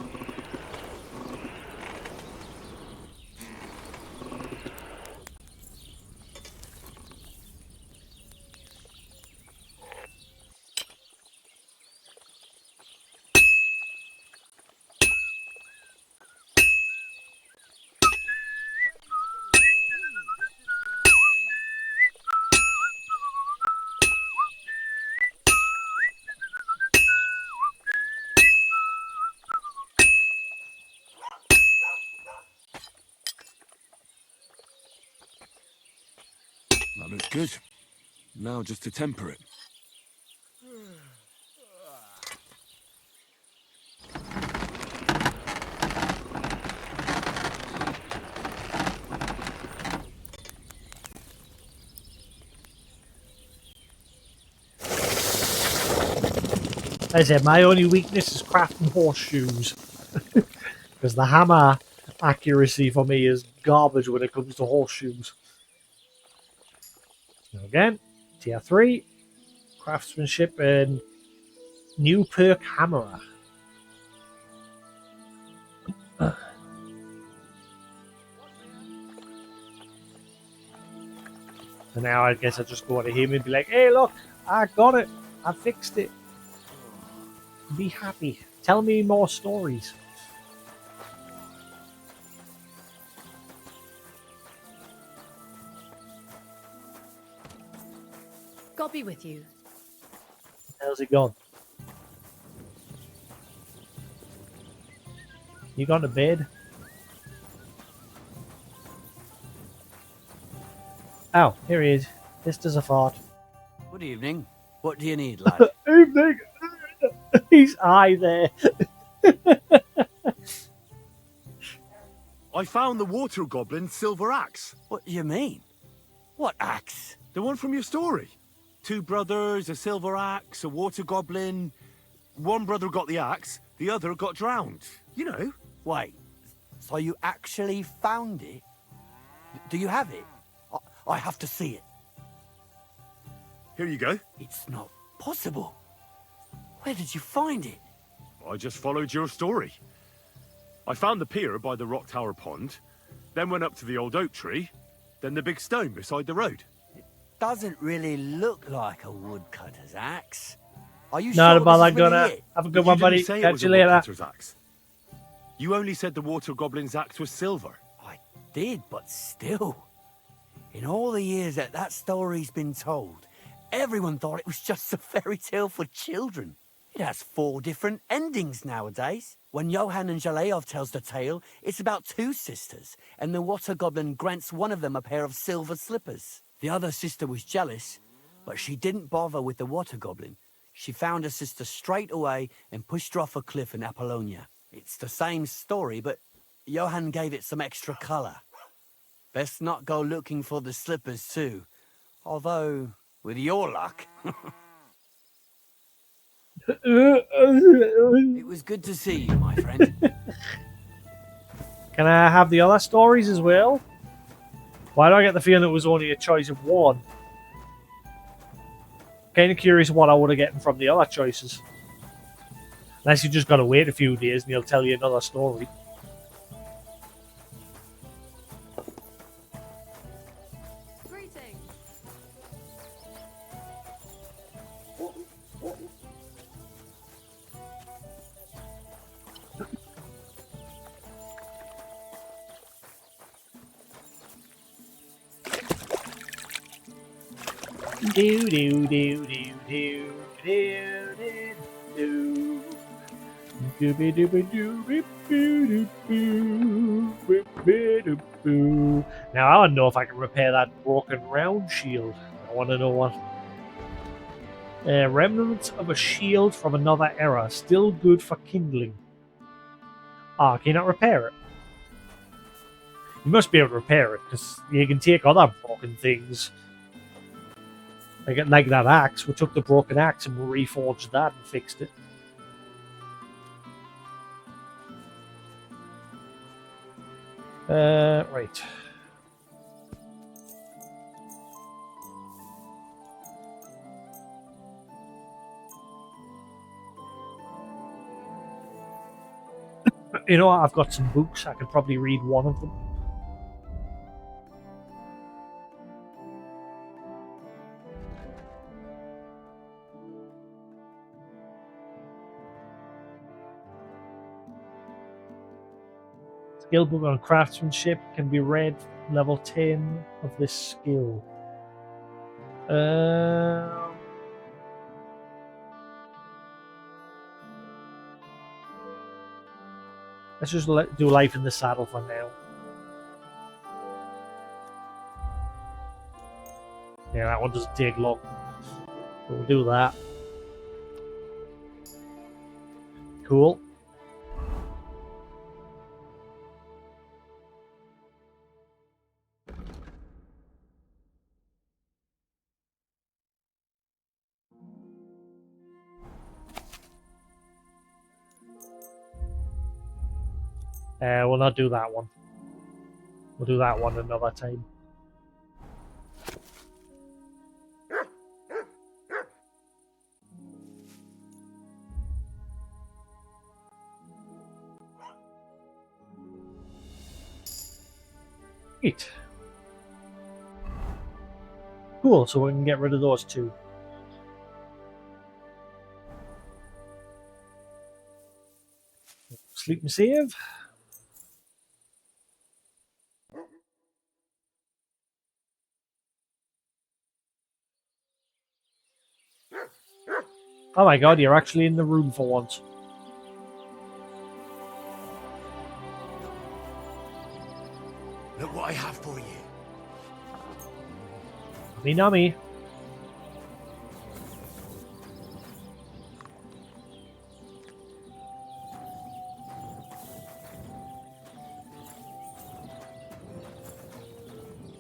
That looks good. Now just to temper it. As I said, my only weakness is crafting horseshoes. Because the hammer accuracy for me is garbage when it comes to horseshoes. So again, tier 3, craftsmanship, and new perk hammerer. So now I guess I just go to him and be like, hey look, I got it. I fixed it. Be happy. Tell me more stories. God be with you. How's it going? You gone to bed? Oh, here he is. This does a fart. Good evening. What do you need, lad? Evening. He's eye there. I found the water goblin's silver axe. What do you mean? What axe? The one from your story. 2 brothers, a silver axe, a water goblin. One brother got the axe, the other got drowned. You know. Wait, so you actually found it? Do you have it? I have to see it. Here you go. It's not possible. Where did you find it? I just followed your story. I found the pier by the rock tower pond, then went up to the old oak tree, then the big stone beside the road. Doesn't really look like a woodcutter's axe. Are you Not sure about this is that, really Gonna. it? Have a good You one, didn't buddy. say it Catch was you a later. woodcutter's axe. You only said the water goblin's axe was silver. I did, but still. In all the years that story's been told, everyone thought it was just a fairy tale for children. It has 4 different endings nowadays. When Johann and Jalejov tells the tale, it's about 2 sisters, and the water goblin grants one of them a pair of silver slippers. The other sister was jealous, but she didn't bother with the water goblin. She found her sister straight away and pushed her off a cliff in Apollonia. It's the same story, but Johann gave it some extra colour. Best not go looking for the slippers too. Although, with your luck... It was good to see you, my friend. Can I have the other stories as well? Why do I get the feeling it was only a choice of one? Kind of curious what I would have gotten from the other choices. Unless you just got to wait a few days and he'll tell you another story. Greetings. Do do do do do do do do. Dooby dooby dooby doo doo doo doo. Now I don't know if I can repair that broken round shield. I want to know what. Remnants of a shield from another era, still good for kindling. Ah, can you not repair it? You must be able to repair it because you can take other broken things. Like that axe, we took the broken axe and we reforged that and fixed it. Right. You know what? I've got some books. I could probably read one of them. Skill book on craftsmanship can be read level 10 of this skill. Let's just do life in the saddle for now. Yeah, that one doesn't take long. We'll do that. Cool. We'll not do that one. We'll do that one another time. Right. Cool, so we can get rid of those 2. Sleep and save. Oh my god, you're actually in the room for once. Look what I have for you. Me nummy.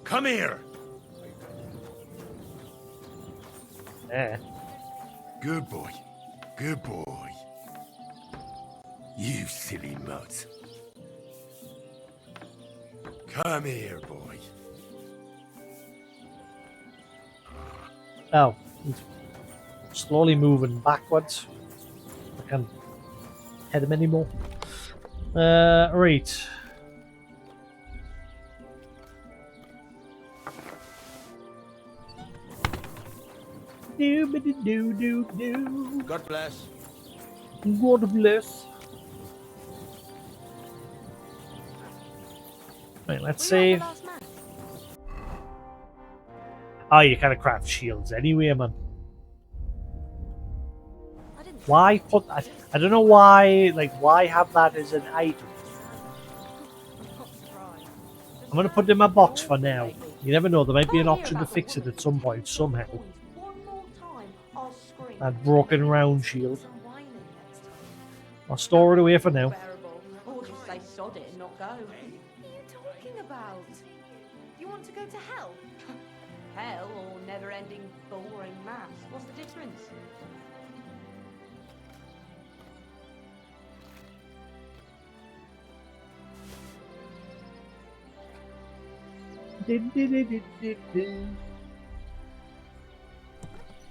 Come here. Yeah. Good boy. Good boy. You silly mutt. Come here, boy. Oh, he's slowly moving backwards. I can't hit him anymore. Right. Do. God bless. God bless. Right, let's Were you save. at the last match? Oh, you kind of craft shields anyway, man. I didn't. Why put that? I don't know why. Like, why have that as an item? I'm not surprised. I'm gonna put it in my box for now. You never know. There might be an option to fix it at some point somehow. That broken round shield. I'll store it away for now. Or just say sod it and not go. What are you talking about? You want to go to hell? Hell or never-ending boring maths. What's the difference?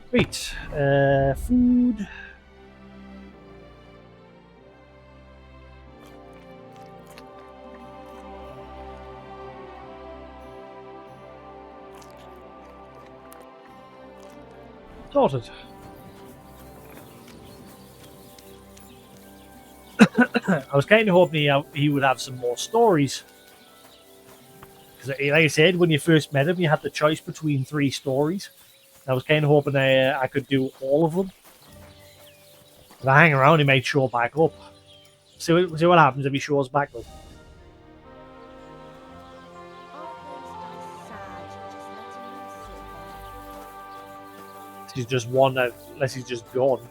Right, food. Sorted. I was kind of hoping he would have some more stories. Because, like I said, when you first met him, you had the choice between 3 stories. I was kind of hoping I could do all of them. If I hang around, he might show back up. See what happens if he shows back up. He's just one, unless he's just gone.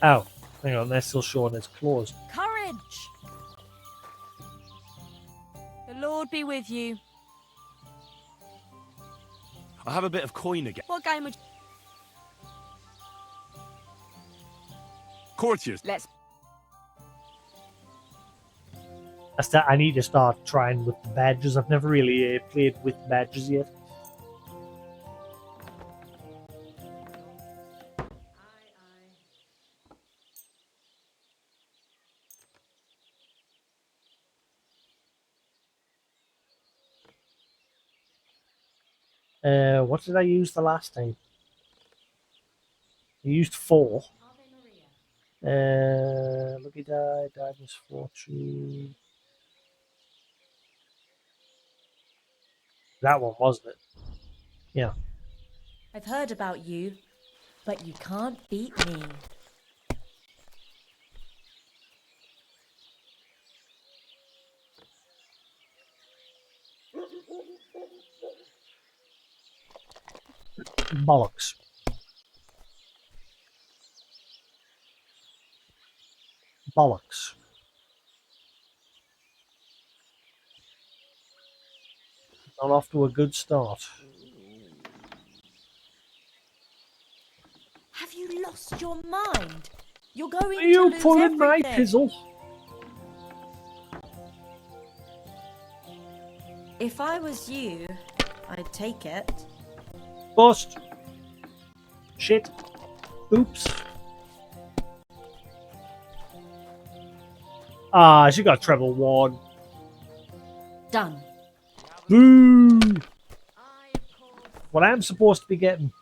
Oh, hang on, they're still showing it's closed. Courage! The Lord be with you. I have a bit of coin again. What game would Courtiers. Let's. I need to start trying with the badges. I've never really played with badges yet. What did I use the last time? I used 4. Lucky die, Diamond's Fortune. That one, wasn't it? Yeah. I've heard about you, but you can't beat me. Bollocks. Bollocks. Not off to a good start. Have you lost your mind? You're going Are you to lose pulling my everything. pizzle? If I was you, I'd take it. Bust. Shit. Oops. Ah, she got treble 1. Done. Boo! What I'm supposed to be getting.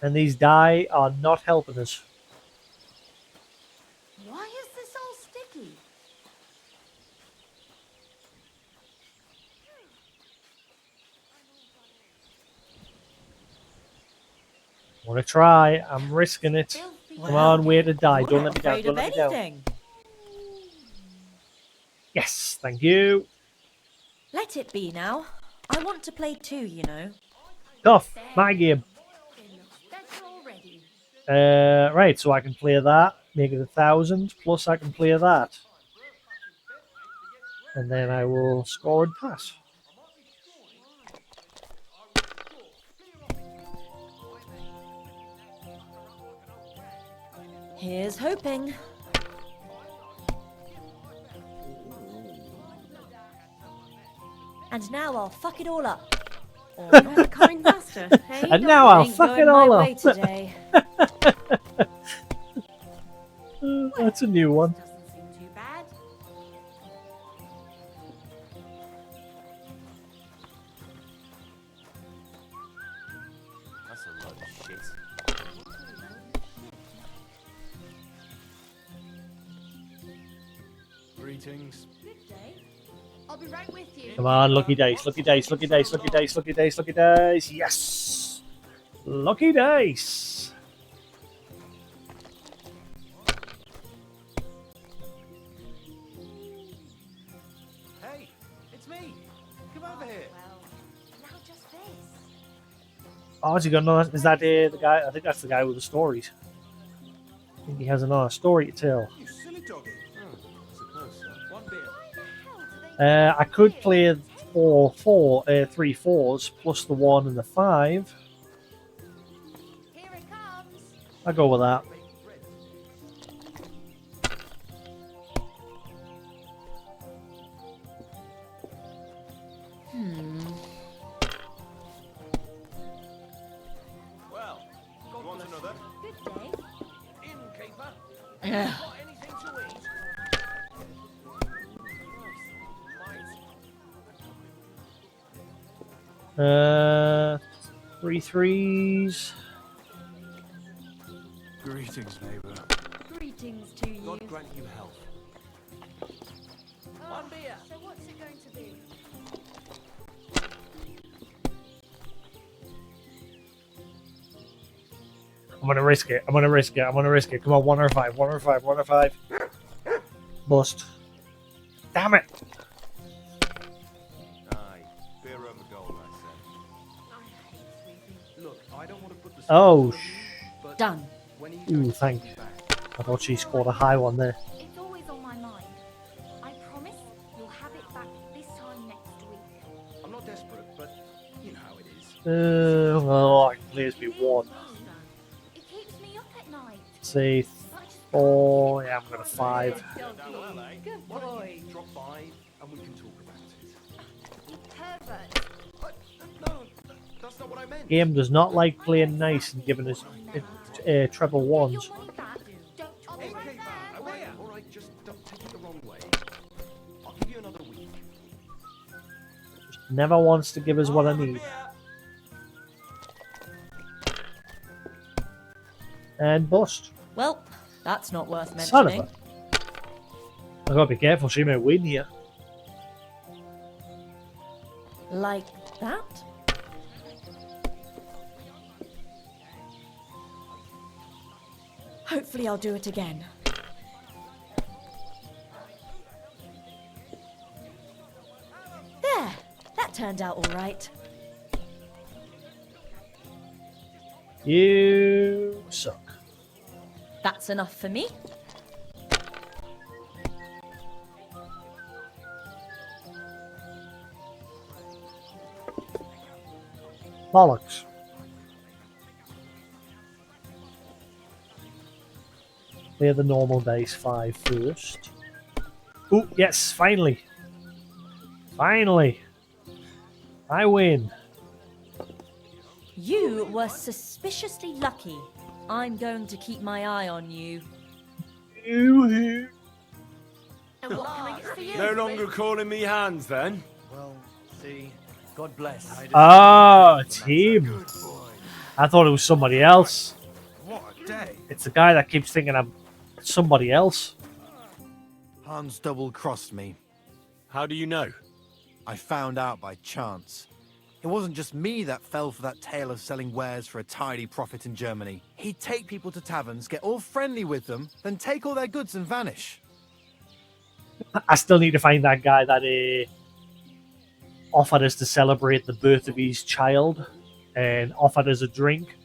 And these die are not helping us. Why is this all sticky? want to try. I'm risking it. Come on, way to die. Don't let me down. Afraid Don't of let me down. anything. Yes, thank you. Let it be now. I want to play too, you know. Tough. My game. Right, so I can play that, make it 1,000, plus I can play that. And then I will score and pass. Here's hoping. And now I'll fuck it all up. You have a kind master, hey? And now I'll Ain't fuck going it my all way up. today. That's a new one. Doesn't seem too bad. That's a load of shit. Greetings. Good day. I'll be right with you. Come on, lucky dice, lucky dice, lucky dice, lucky dice, lucky dice, lucky dice. Yes! Lucky dice! Hey, it's me. Come over here. Well, now just this. Oh, has he got another? Is that the guy? I think that's the guy with the stories. I think he has another story to tell. You silly doggy. Oh, I suppose so. One beer. I could play three fours plus the 1 and the 5. Here it comes. I'll go with that. Well, you want another? Good day. Innkeeper. Ugh. Got anything to eat? Three threes. Greetings, neighbor. Greetings to you. God grant you health. One beer. So what's it going to be? I'm gonna risk it. I'm gonna risk it. I'm gonna risk it. Come on, 1 or 5. 1 or 5. 1 or 5. Bust. Damn it! Aye. Beer over gold, I said. Look, I don't want to put the Oh, but Done. when are you Ooh, going to thank. be back? I thought she scored a high one there. It's always on my mind. I promise you'll have it back this time next week. I'm not desperate, but you know how it is. Well, I can play as me 1. It keeps me up at night. Say 4. Yeah, I'm gonna 5. Good Why don't boy. you drop by and we can talk about it? Pervert. No, that's not what I meant. Game does not like playing nice and giving us treble Your ones. money back. Don't. I'll be right Innkeeper, back. away. All right, just don't take it the wrong way. I'll give you another week. Never wants to give us what I need. And bust. Well, that's not worth Son of mentioning. I gotta be careful, she may win here. Like that? Hopefully I'll do it again. There! That turned out all right. You suck. That's enough for me. Bollocks. Play the normal dice 5 first. Oh, yes, finally. Finally. I win. You were suspiciously lucky. I'm going to keep my eye on you. You. And what can I get for you? No longer calling me hands, then? Well, see, God bless. Ah, it's him. I thought it was somebody else. what a day. It's the guy that keeps thinking I'm somebody else. Hans double-crossed me. How do you know? I found out by chance. It wasn't just me that fell for that tale of selling wares for a tidy profit in Germany. He'd take people to taverns, get all friendly with them, then take all their goods and vanish. I still need to find that guy that offered us to celebrate the birth of his child and offered us a drink.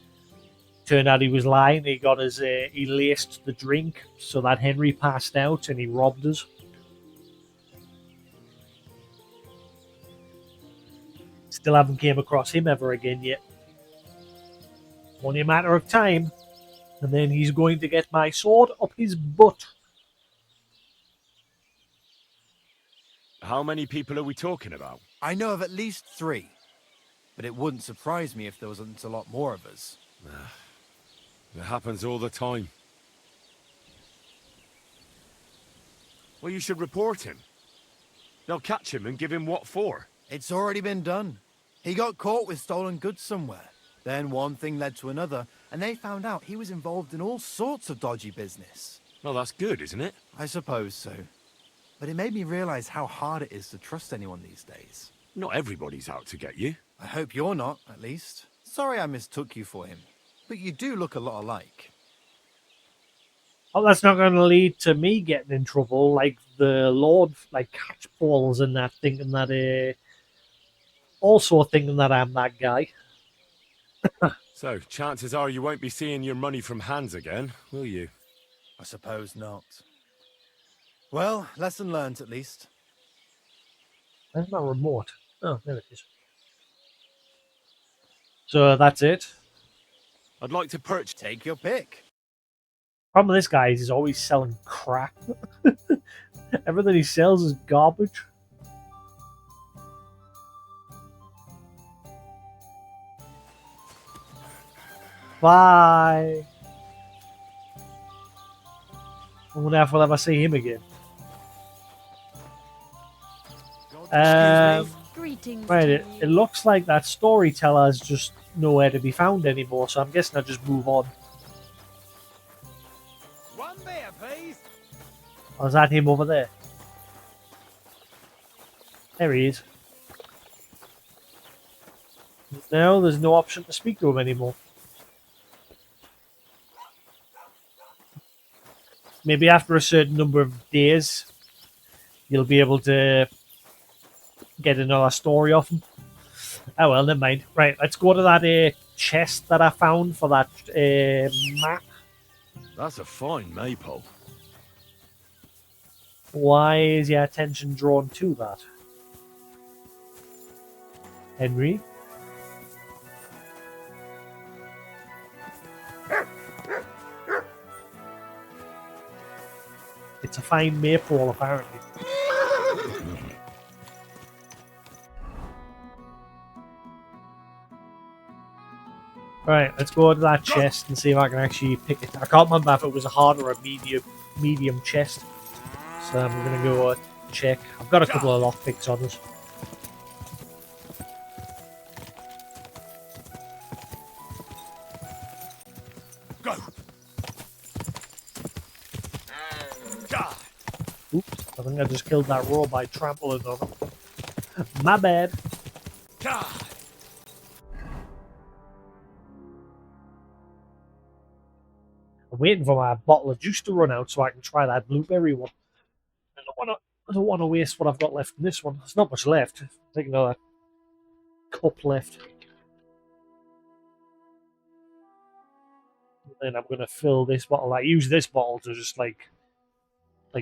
Turned out he was lying. He got us. He laced the drink so that Henry passed out, and he robbed us. Still haven't came across him ever again yet. Only a matter of time, and then he's going to get my sword up his butt. How many people are we talking about? I know of at least 3, but it wouldn't surprise me if there wasn't a lot more of us. It happens all the time. Well, you should report him. They'll catch him and give him what for. It's already been done. He got caught with stolen goods somewhere. Then one thing led to another, and they found out he was involved in all sorts of dodgy business. Well, that's good, isn't it? I suppose so. But it made me realize how hard it is to trust anyone these days. Not everybody's out to get you. I hope you're not, at least. Sorry I mistook you for him. But you do look a lot alike. Oh, that's not going to lead to me getting in trouble, like the Lord, like catchballs and that, thinking that, also thinking that I'm that guy. So, chances are you won't be seeing your money from hands again, will you? I suppose not. Well, lesson learned at least. Where's my remote? Oh, there it is. So that's it. I'd like to purchase. Take your pick. Problem with this guy is he's always selling crap. Everything he sells is garbage. Bye. I wonder if we'll ever see him again. Greetings. Right, to it you. looks like that storyteller's just nowhere to be found anymore, so I'm guessing I'll just move on. One beer, please. Or is that him over there? There he is. No, there's no option to speak to him anymore. Maybe after a certain number of days, you'll be able to get another story off him. Oh well, never mind. Right, let's go to that chest that I found for that map. That's a fine maypole. Why is your attention drawn to that? Henry? It's a fine maypole, apparently. Right, let's go to that chest and see if I can actually pick it. I can't remember if it was a hard or a medium chest. So I'm going to go check. I've got a couple of lockpicks on us. Go. Oops, I think I just killed that roar by trampling on it. My bad. I'm waiting for my bottle of juice to run out so I can try that blueberry one. I don't want to waste what I've got left in this one. There's not much left. I think another cup left. And then I'm going to fill this bottle. I use this bottle to just like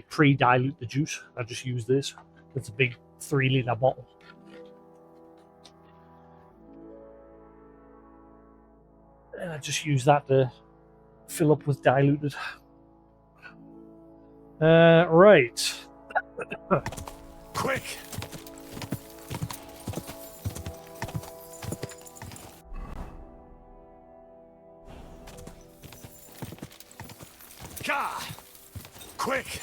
pre-dilute the juice. I just use this. It's a big 3-litre bottle. And I just use that to fill up with diluted. Right. Quick! Quick!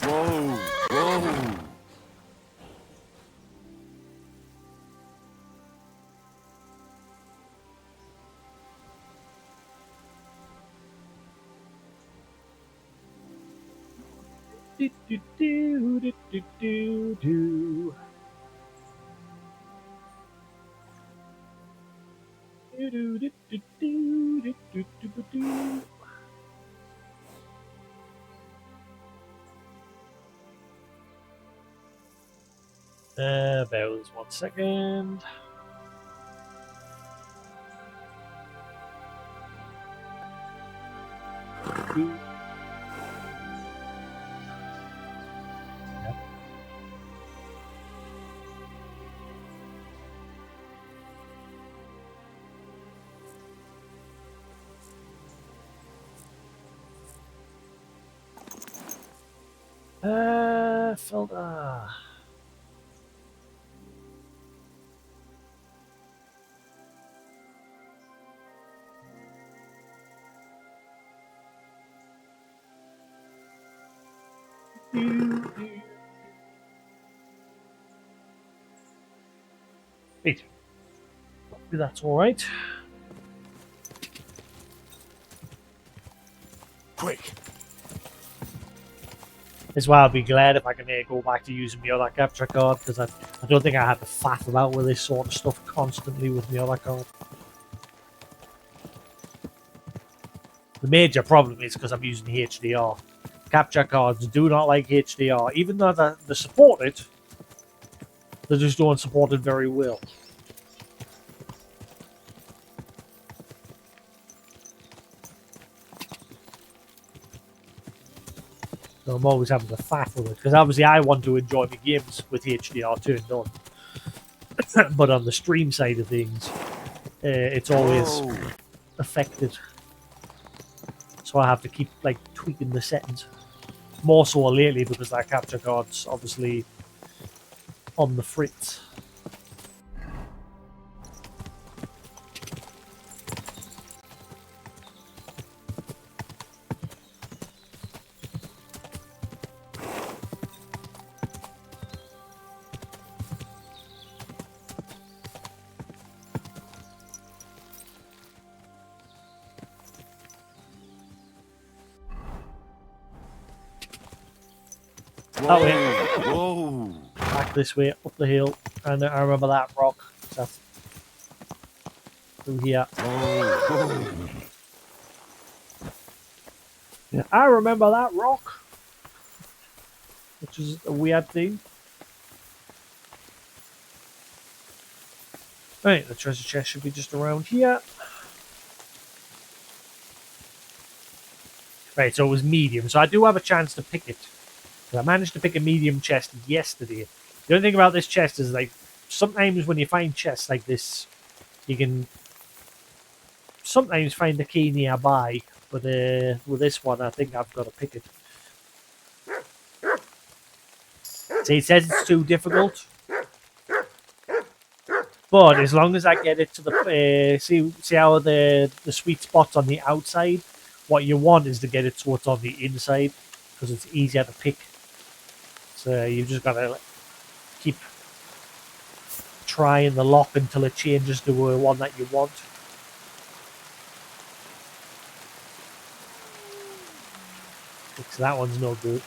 Whoa! Whoa! Do, do, do, do, do, do, do. Do, do, do, do, do, do, do, do, do. Bear with us 1 second. Filter. Wait. That's all right. Quick! As well, I'd be glad if I can go back to using my other capture card, because I don't think I have to faff about with this sort of stuff constantly with my other card. The major problem is because I'm using HDR. Capture cards do not like HDR. Even though they support it, they just don't support it very well. So I'm always having to faff with it, because obviously I want to enjoy my games with HDR turned on. But on the stream side of things, it's always affected. So I have to keep like tweaking the settings. More so lately because that capture card's obviously on the fritz. That way. Whoa! Back this way, up the hill. And I remember that rock. So through here. Yeah, I remember that rock. Which is a weird thing. Right, the treasure chest should be just around here. Right, so it was medium. So I do have a chance to pick it. I managed to pick a medium chest yesterday. The only thing about this chest is, like, sometimes when you find chests like this, you can sometimes find the key nearby. But with this one, I think I've got to pick it. See, it says it's too difficult. But as long as I get it to the... see how the sweet spot's on the outside? What you want is to get it so it's on the inside, because it's easier to pick. So you've just got to keep trying the lock until it changes to one that you want. Because that one's no good.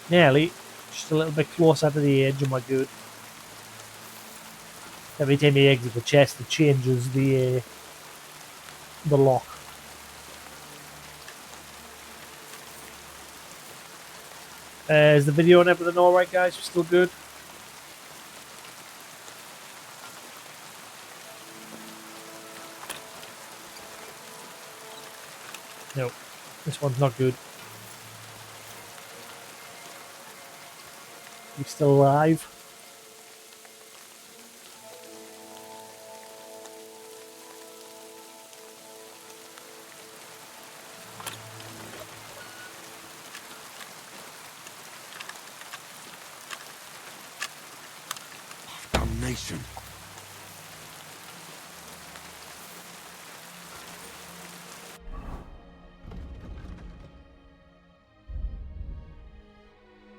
Nearly. Just a little bit closer to the edge and we're good. Every time you exit the chest, it changes the lock. Is the video and everything alright, guys? We're still good? No, this one's not good. You still alive? Damnation.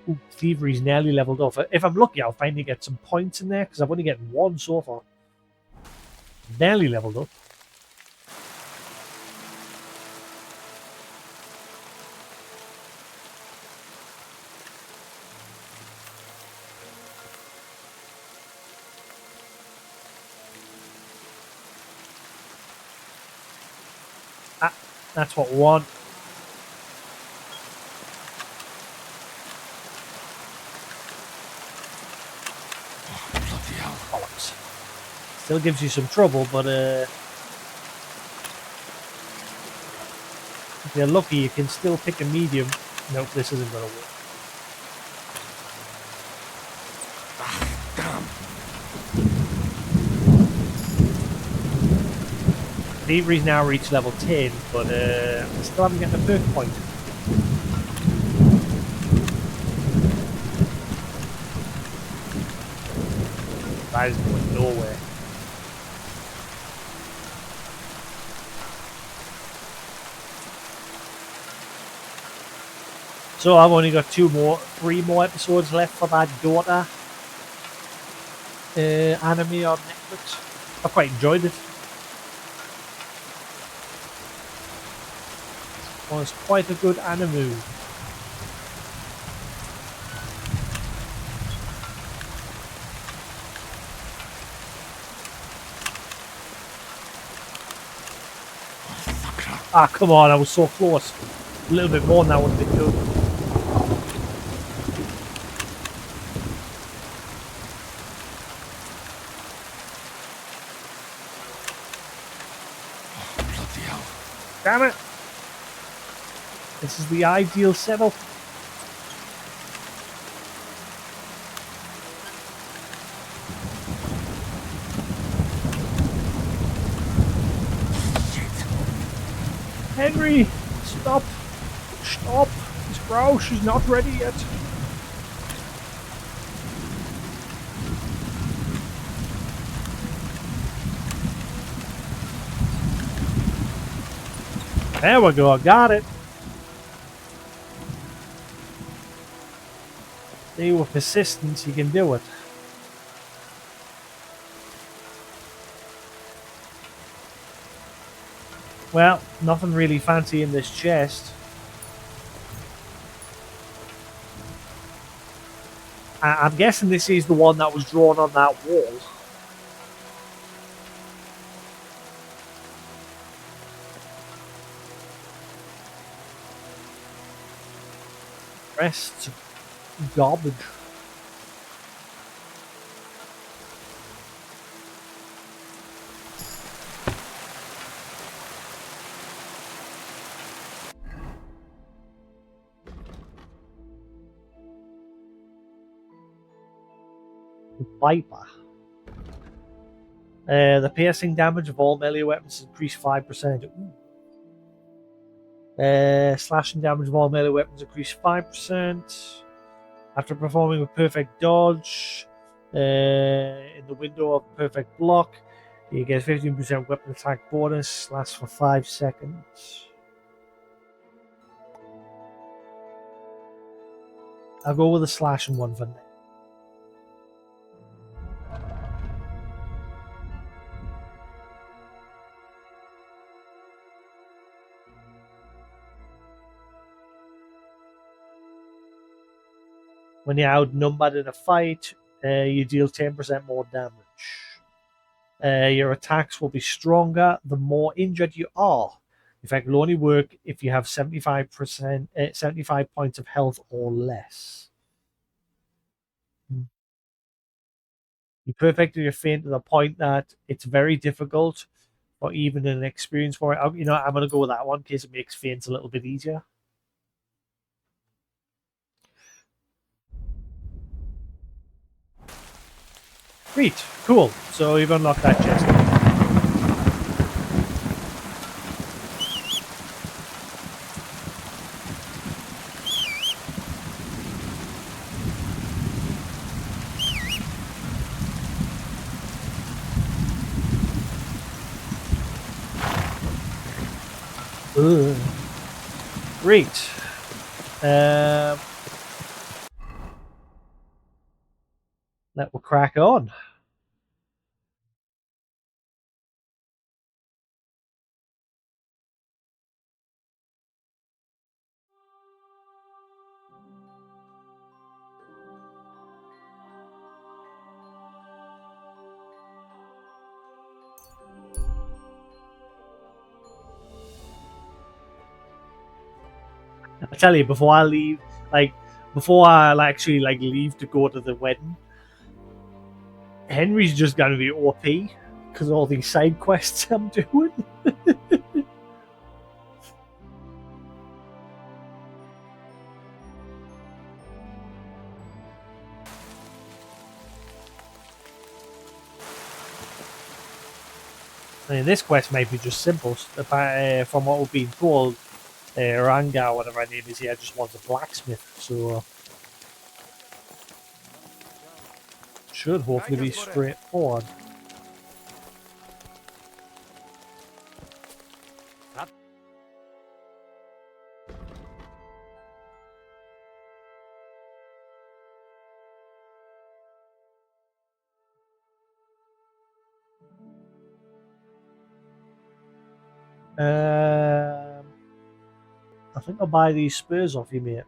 Ooh, Thievery's nearly leveled up. If I'm lucky, I'll finally get some points in there, because I've only gotten one so far. Nearly leveled up. That's what we want. Bloody hell. Bollocks. Still gives you some trouble, but if you're lucky, you can still pick a medium. Nope, this isn't going to work. Damn. Thievery's now reached level 10, but I still haven't gotten a perk point. That is going nowhere. So I've only got 3 more episodes left for that daughter anime on Netflix. I quite enjoyed it. It was quite a good anime. Ah, come on, I was so close. A little bit more than that would have been good. Bloody hell. Damn it! This is the ideal setup. Henry! Stop! Stop! This bro, she's not ready yet. There we go, I got it. See, with persistence, you can do it. Well, nothing really fancy in this chest. I'm guessing this is the one that was drawn on that wall. Rest garbage. Viper. The piercing damage of all melee weapons is increased 5%. Slashing damage of all melee weapons increased 5%. After performing a perfect dodge in the window of perfect block, you get 15% weapon attack bonus. Lasts for 5 seconds. I'll go with the slashing one for now. When you're outnumbered in a fight, you deal 10% more damage. Your attacks will be stronger the more injured you are. In fact, will only work if you have 75 points of health or less. You perfected your feint to the point that it's very difficult for even an experienced warrior. I'm going to go with that one in case it makes feints a little bit easier. Sweet, cool. So you've unlocked that chest. Ugh. Great. That will crack on. tell you, before I leave, before I actually leave to go to the wedding, Henry's just gonna be OP because all these side quests I'm doing. I mean, this quest might be just simple. From what we've been told, Ranga, whatever her name is here, just wants a blacksmith. So should hopefully be straightforward. I think I'll buy these spurs off you, mate.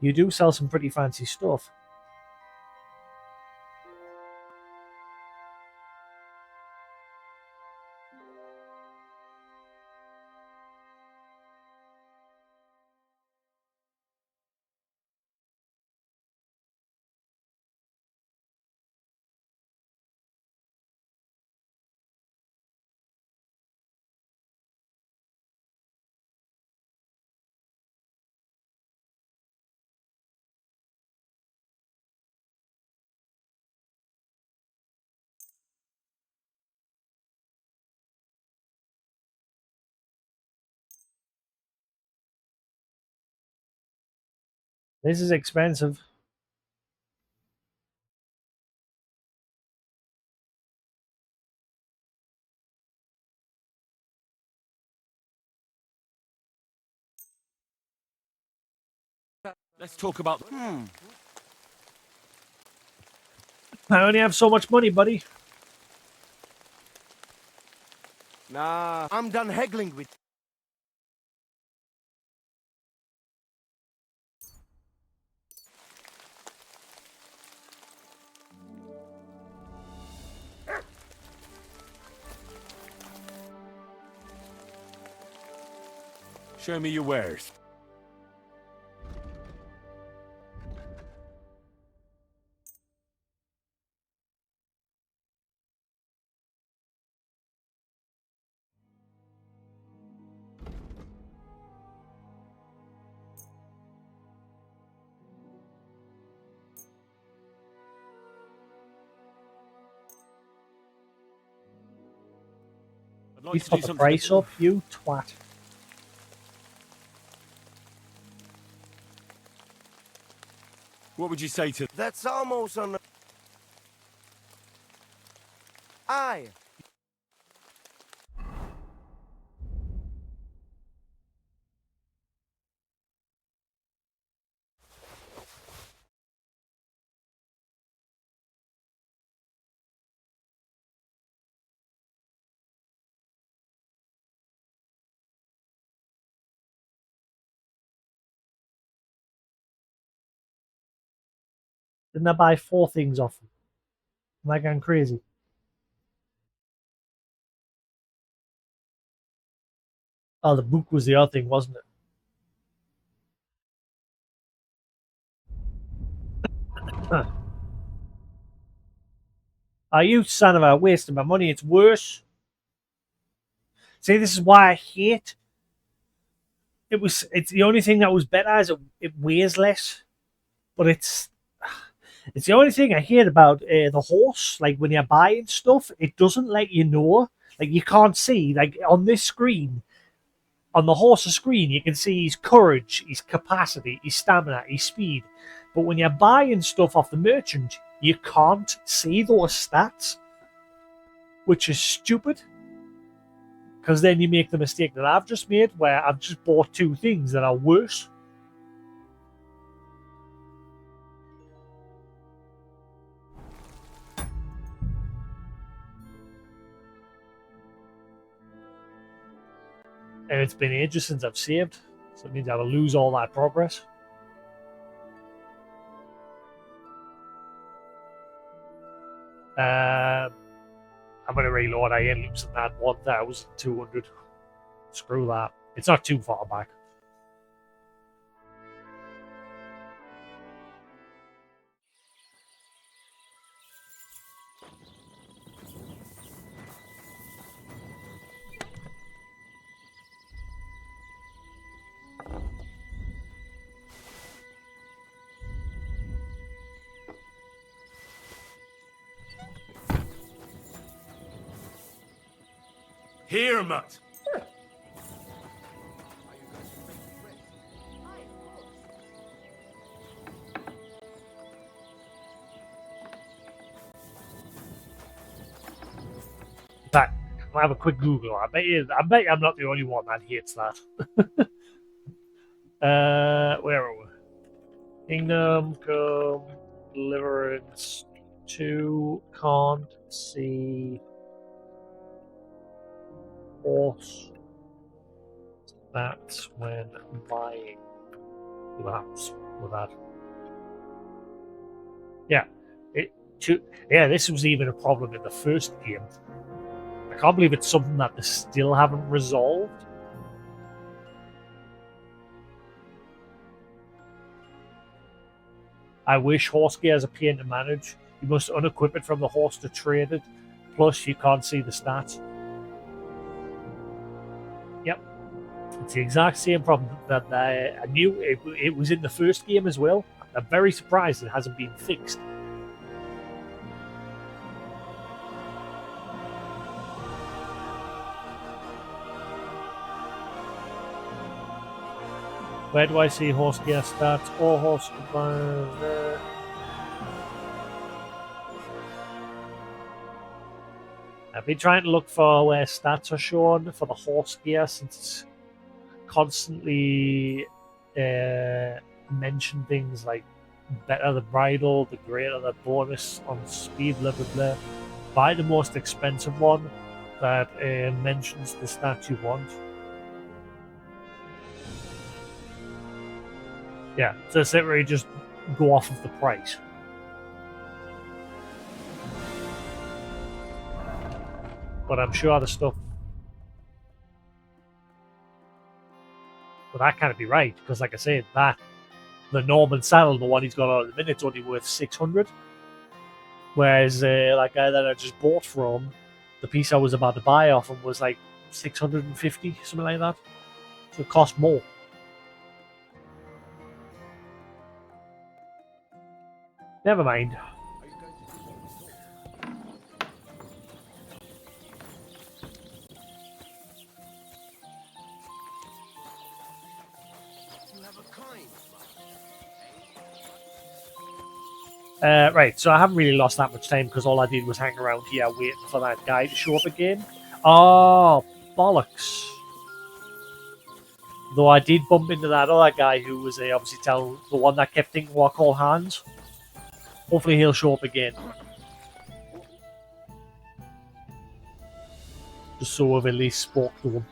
You do sell some pretty fancy stuff. This is expensive. Let's talk about... I only have so much money, buddy. Nah, I'm done haggling with... Show me your wares. He's put the price up, you twat. What would you say to... That's almost on the... Aye. Didn't I buy 4 things off him? Am I going crazy? Oh, the book was the other thing, wasn't it? Are you son of a wasting my money? It's worse. See, this is why I hate. It's the only thing that was better is it weighs less, but it's the only thing I hate about the horse. Like when you're buying stuff, it doesn't let you know. Like you can't see. Like on this screen, on the horse's screen, you can see his courage, his capacity, his stamina, his speed. But when you're buying stuff off the merchant, you can't see those stats, which is stupid. Because then you make the mistake that I've just made, where I've just bought 2 things that are worse. And it's been ages since I've saved, so it means I will lose all that progress. I'm going to reload. I ain't losing that 1,200. Screw that. It's not too far back. Here, mutt. In fact, I'll have a quick Google. I bet you I'm not the only one that hates that. Where are we? Kingdom Come, Deliverance 2, can't see horse. That's when buying. What happens with that? Yeah, this was even a problem in the first game. I can't believe it's something that they still haven't resolved. I wish horse gear is a pain to manage. You must unequip it from the horse to trade it. Plus, you can't see the stats. Yep. It's the exact same problem that I knew it was in the first game as well. I'm very surprised it hasn't been fixed. Where do I see horse gear stats? All horse combined there. I've been trying to look for where stats are shown for the horse gear since it's constantly mention things like better the bridle, the greater the bonus on speed, blah blah blah. Buy the most expensive one that mentions the stats you want. Yeah, so it's literally just go off of the price. But I'm sure the stuff... But that can't be right, because like I said, the Norman saddle, the one he's got on at the minute, is only worth 600. Whereas, like guy that I just bought from, the piece I was about to buy off him was like 650, something like that. So it cost more. Never mind. Right, so I haven't really lost that much time because all I did was hang around here waiting for that guy to show up again. Oh, bollocks. Though I did bump into that other guy who was obviously the one that kept thinking what call hands. Hopefully he'll show up again. Just so I've at least spoke to him.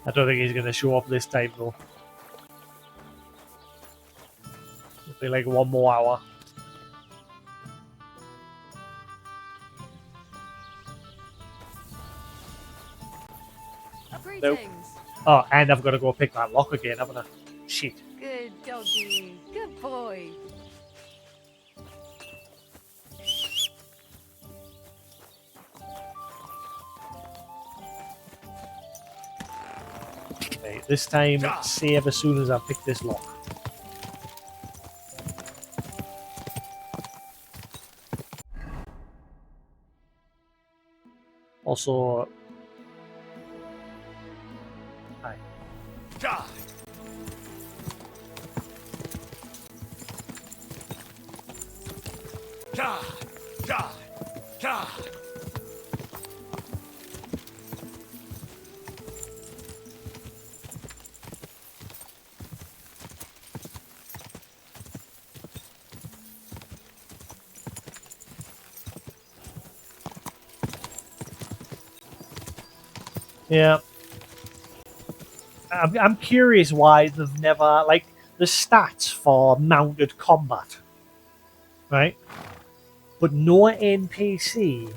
I don't think he's going to show up this time though. It'll be like 1 more hour. Nope. Oh, and I've got to go pick that lock again, haven't I? Shit. Good doggy. Good boy. Okay, this time save as soon as I pick this lock. Also, hi. Yeah. I'm curious why they've never, like, the stats for mounted combat, right? But no NPC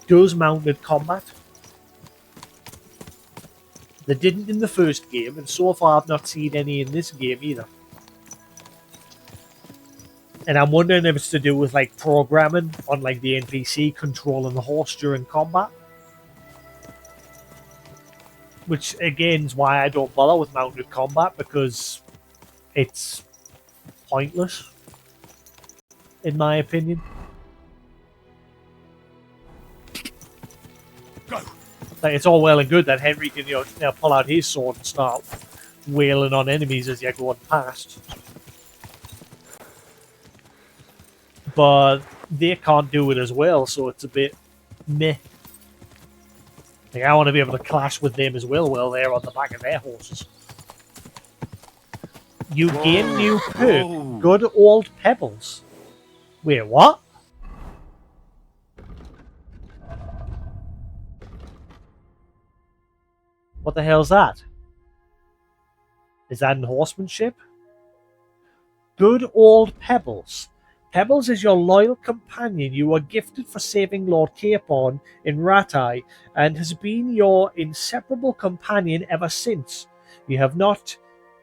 does mounted combat. They didn't in the first game, and so far I've not seen any in this game either. And I'm wondering if it's to do with, like, programming on, like, the NPC controlling the horse during combat. Which, again, is why I don't bother with mounted combat, because it's pointless, in my opinion. Like, it's all well and good that Henry can, now pull out his sword and start wailing on enemies as you're going past. But they can't do it as well, so it's a bit meh. Like, I want to be able to clash with them as well while they're on the back of their horses. You gain new perk, good old pebbles. Wait, what? What the hell's that? Is that in horsemanship? Good old Pebbles. Pebbles is your loyal companion you were gifted for saving Lord Capon in Ratai and has been your inseparable companion ever since. You have not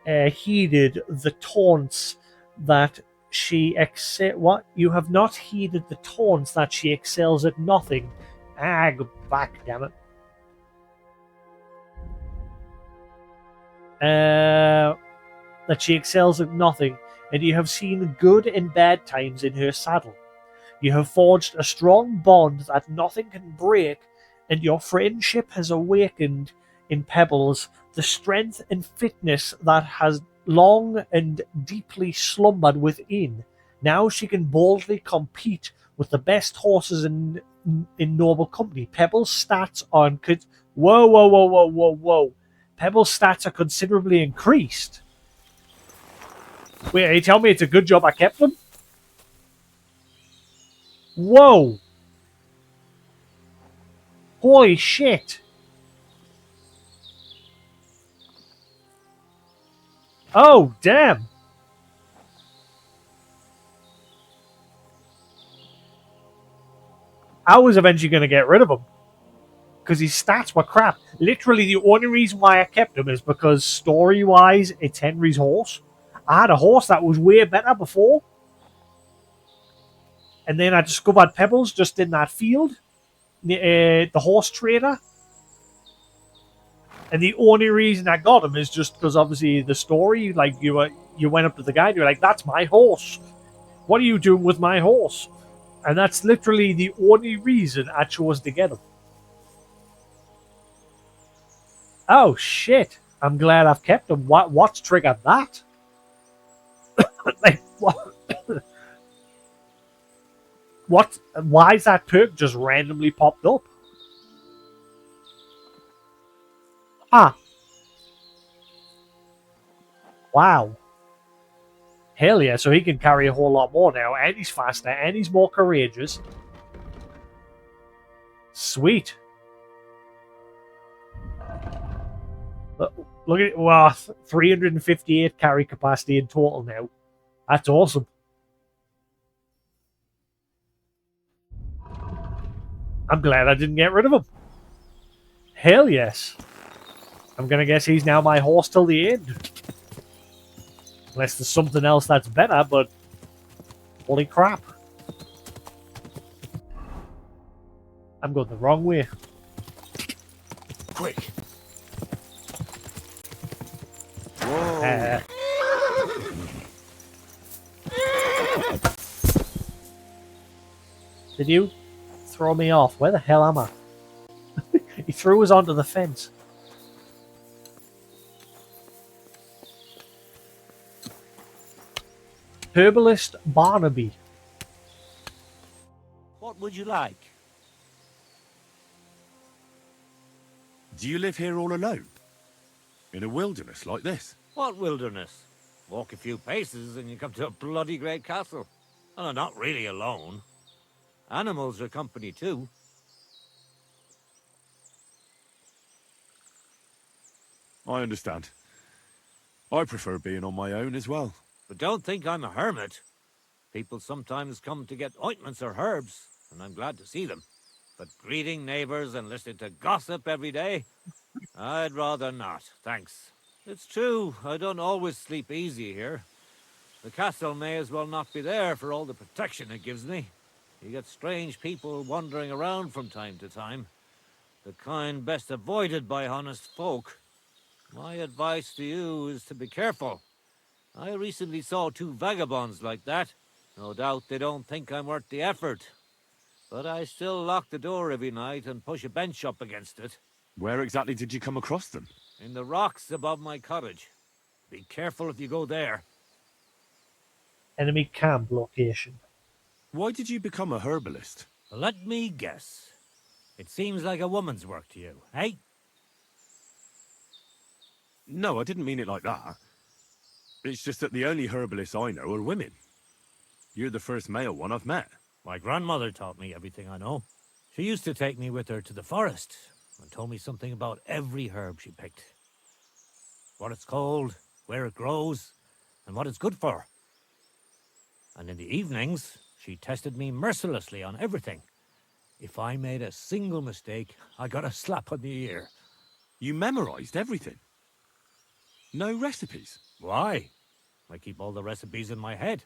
heeded the taunts that she what? You have not heeded the taunts that she excels at nothing. Ah, go back, damn it. That she excels at nothing, and you have seen good and bad times in her saddle. You have forged a strong bond that nothing can break, and your friendship has awakened in Pebbles the strength and fitness that has long and deeply slumbered within. Now she can boldly compete with the best horses in noble company. Pebbles' stats are whoa. Pebbles' stats are considerably increased. Wait, are you telling me it's a good job I kept them? Whoa! Holy shit! Oh, damn! I was eventually going to get rid of him. Because his stats were crap. Literally, the only reason why I kept him is because story-wise, it's Henry's horse. I had a horse that was way better before. And then I discovered Pebbles just in that field. The horse trader. And the only reason I got him is just because obviously the story, like you went up to the guy and you're like, that's my horse. What are you doing with my horse? And that's literally the only reason I chose to get him. Oh shit. I'm glad I've kept him. What's triggered that? Like what? Why is that perk just randomly popped up? Ah. Wow. Hell yeah, so he can carry a whole lot more now, and he's faster, and he's more courageous. Sweet. Look at it. Wow, 358 carry capacity in total now. That's awesome. I'm glad I didn't get rid of him. Hell yes. I'm going to guess he's now my horse till the end. Unless there's something else that's better, but holy crap. I'm going the wrong way. Quick. Whoa. Did you throw me off? Where the hell am I? He threw us onto the fence. Herbalist Barnaby. What would you like? Do you live here all alone? In a wilderness like this? What wilderness? Walk a few paces and you come to a bloody great castle. And I'm not really alone. Animals are company too. I understand. I prefer being on my own as well. But don't think I'm a hermit. People sometimes come to get ointments or herbs, and I'm glad to see them. But greeting neighbors and listening to gossip every day? I'd rather not, thanks. It's true, I don't always sleep easy here. The castle may as well not be there for all the protection it gives me. You get strange people wandering around from time to time. The kind best avoided by honest folk. My advice to you is to be careful. I recently saw 2 vagabonds like that. No doubt they don't think I'm worth the effort. But I still lock the door every night and push a bench up against it. Where exactly did you come across them? In the rocks above my cottage. Be careful if you go there. Enemy camp location. Why did you become a herbalist? Let me guess. It seems like a woman's work to you, eh? No, I didn't mean it like that. It's just that the only herbalists I know are women. You're the first male one I've met. My grandmother taught me everything I know. She used to take me with her to the forest and told me something about every herb she picked. What it's called, where it grows, and what it's good for. And in the evenings, she tested me mercilessly on everything. If I made a single mistake, I got a slap on the ear. You memorized everything? No recipes? Why? I keep all the recipes in my head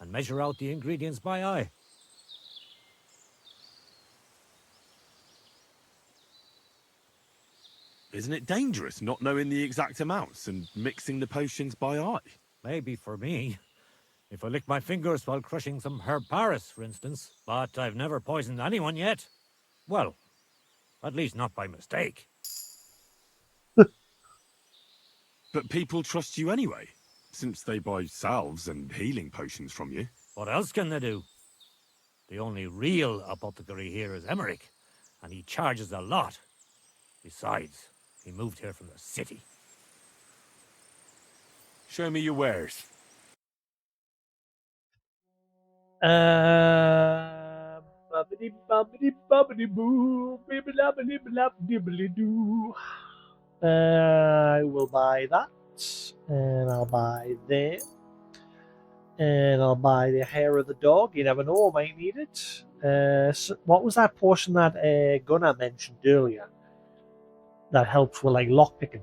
and measure out the ingredients by eye. Isn't it dangerous not knowing the exact amounts and mixing the potions by eye? Maybe for me. If I lick my fingers while crushing some herb Paris, for instance. But I've never poisoned anyone yet. Well, at least not by mistake. But people trust you anyway, since they buy salves and healing potions from you. What else can they do? The only real apothecary here is Emmerich, and he charges a lot. Besides, he moved here from the city. Show me your wares. Bubbidi bubbidi bubbidi boo, bibbidi bubbidi bubbidi doo. I will buy that, and I'll buy that, and I'll buy the hair of the dog. You never know, I might need it. So what was that portion that Gunnar mentioned earlier? That helps with like lockpicking.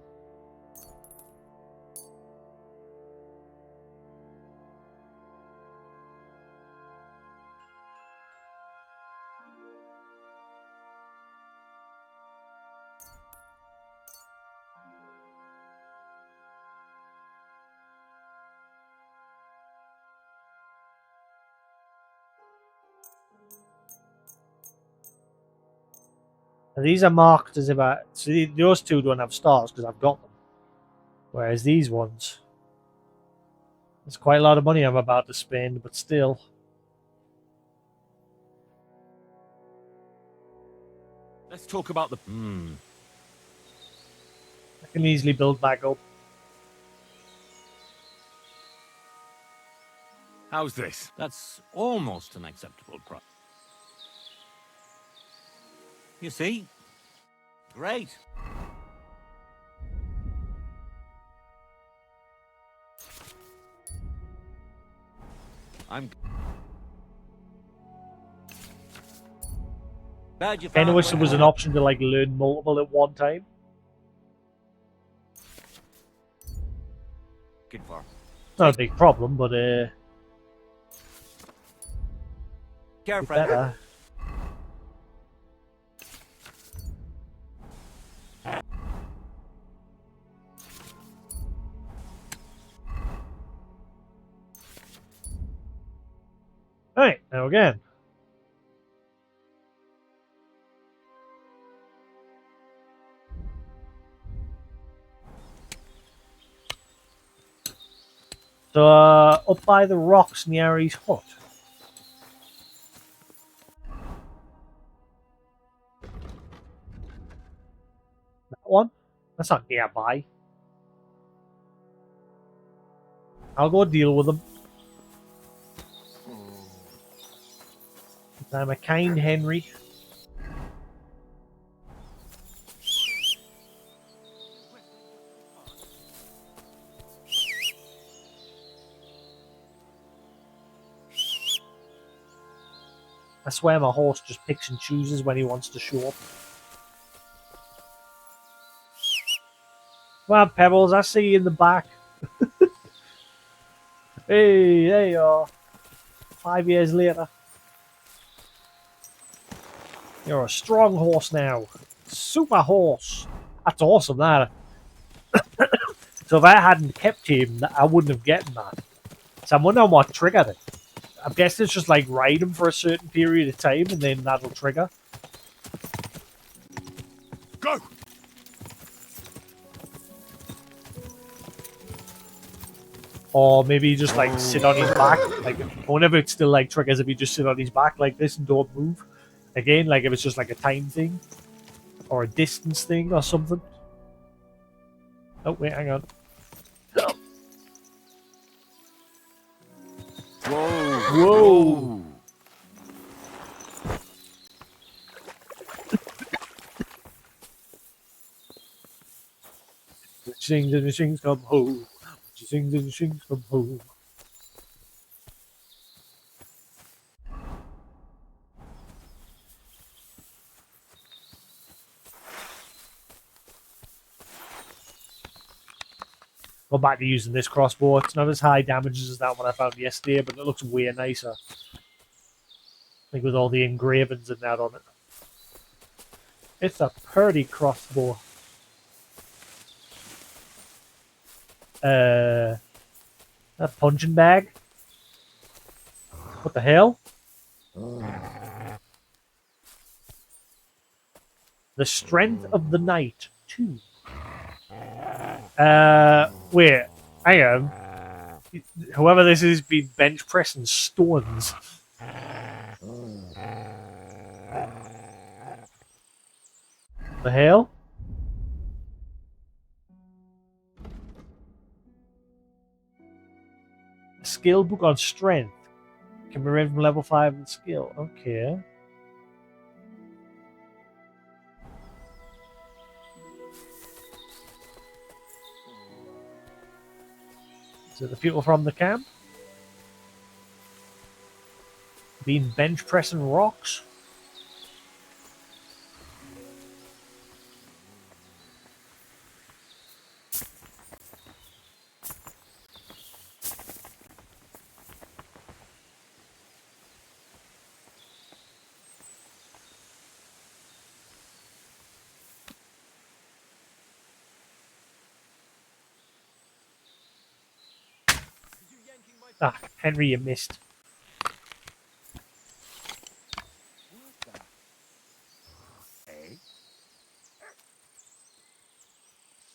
And these are marked as about. So those two don't have stars because I've got them. Whereas these ones, it's quite a lot of money I'm about to spend, but still. Let's talk about the... I can easily build back up. How's this? That's almost an acceptable price. You see? Great. I'm glad you found. I wish there was an option to like learn multiple at one time. Good for. Not a big problem, but Careful. better. Right, now again. So, up by the rocks near his hut. That one? That's not nearby. I'll go deal with them. I'm a kind Henry. I swear my horse just picks and chooses when he wants to show up. Come on, Pebbles, I see you in the back. Hey, there you are. 5 years later. You're a strong horse now. Super horse. That's awesome, that. So if I hadn't kept him, I wouldn't have gotten that. So I'm wondering what triggered it. I guess it's just like ride him for a certain period of time and then that'll trigger. Go! Or maybe just like sit on his back. Like, or whenever it still like triggers if you just sit on his back like this and don't move. Again, like if it's just like a time thing. Or a distance thing or something. Oh, wait, hang on. Whoa! Whoa! Sings and the shings come home. She sings and the shings come home. Go back to using this crossbow. It's not as high damage as that one I found yesterday, but it looks way nicer. Like with all the engravings and that on it. It's a pretty crossbow. A punching bag? What the hell? The strength of the night, 2. Wait, hang on. Whoever this is been bench pressing stones. The hell? A skill book on strength. Can be read from level 5 in skill. Okay. Is it the people from the camp? Been bench pressing rocks? Ah, Henry, you missed.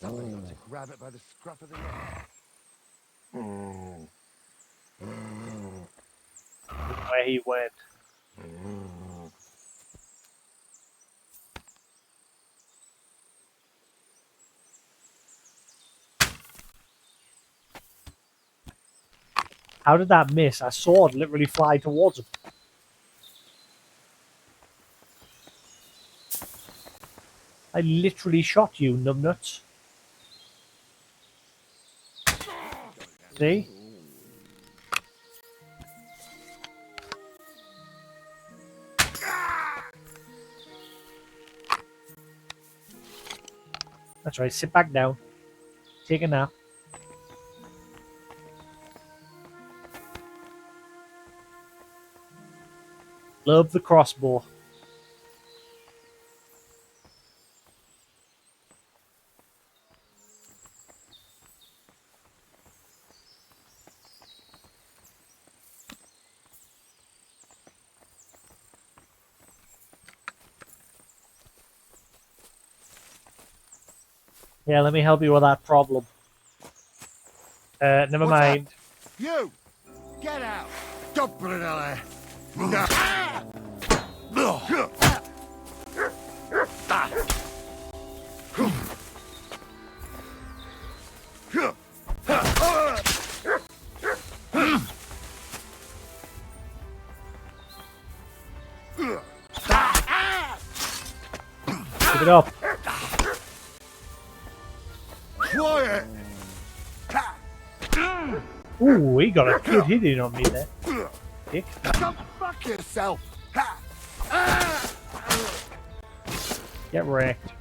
Somebody ought to grab it by the scruff of the neck. Where he went. How did that miss? I saw it literally fly towards him. I literally shot you, numbnuts. See? That's right, sit back down. Take a nap. Love the crossbow. Yeah, let me help you with that problem. Never mind. You! Get out! Stop, Brunella! Give it up. Quiet! Ooh, he got a good hit in on me there. Dick. Go fuck yourself! Get wrecked.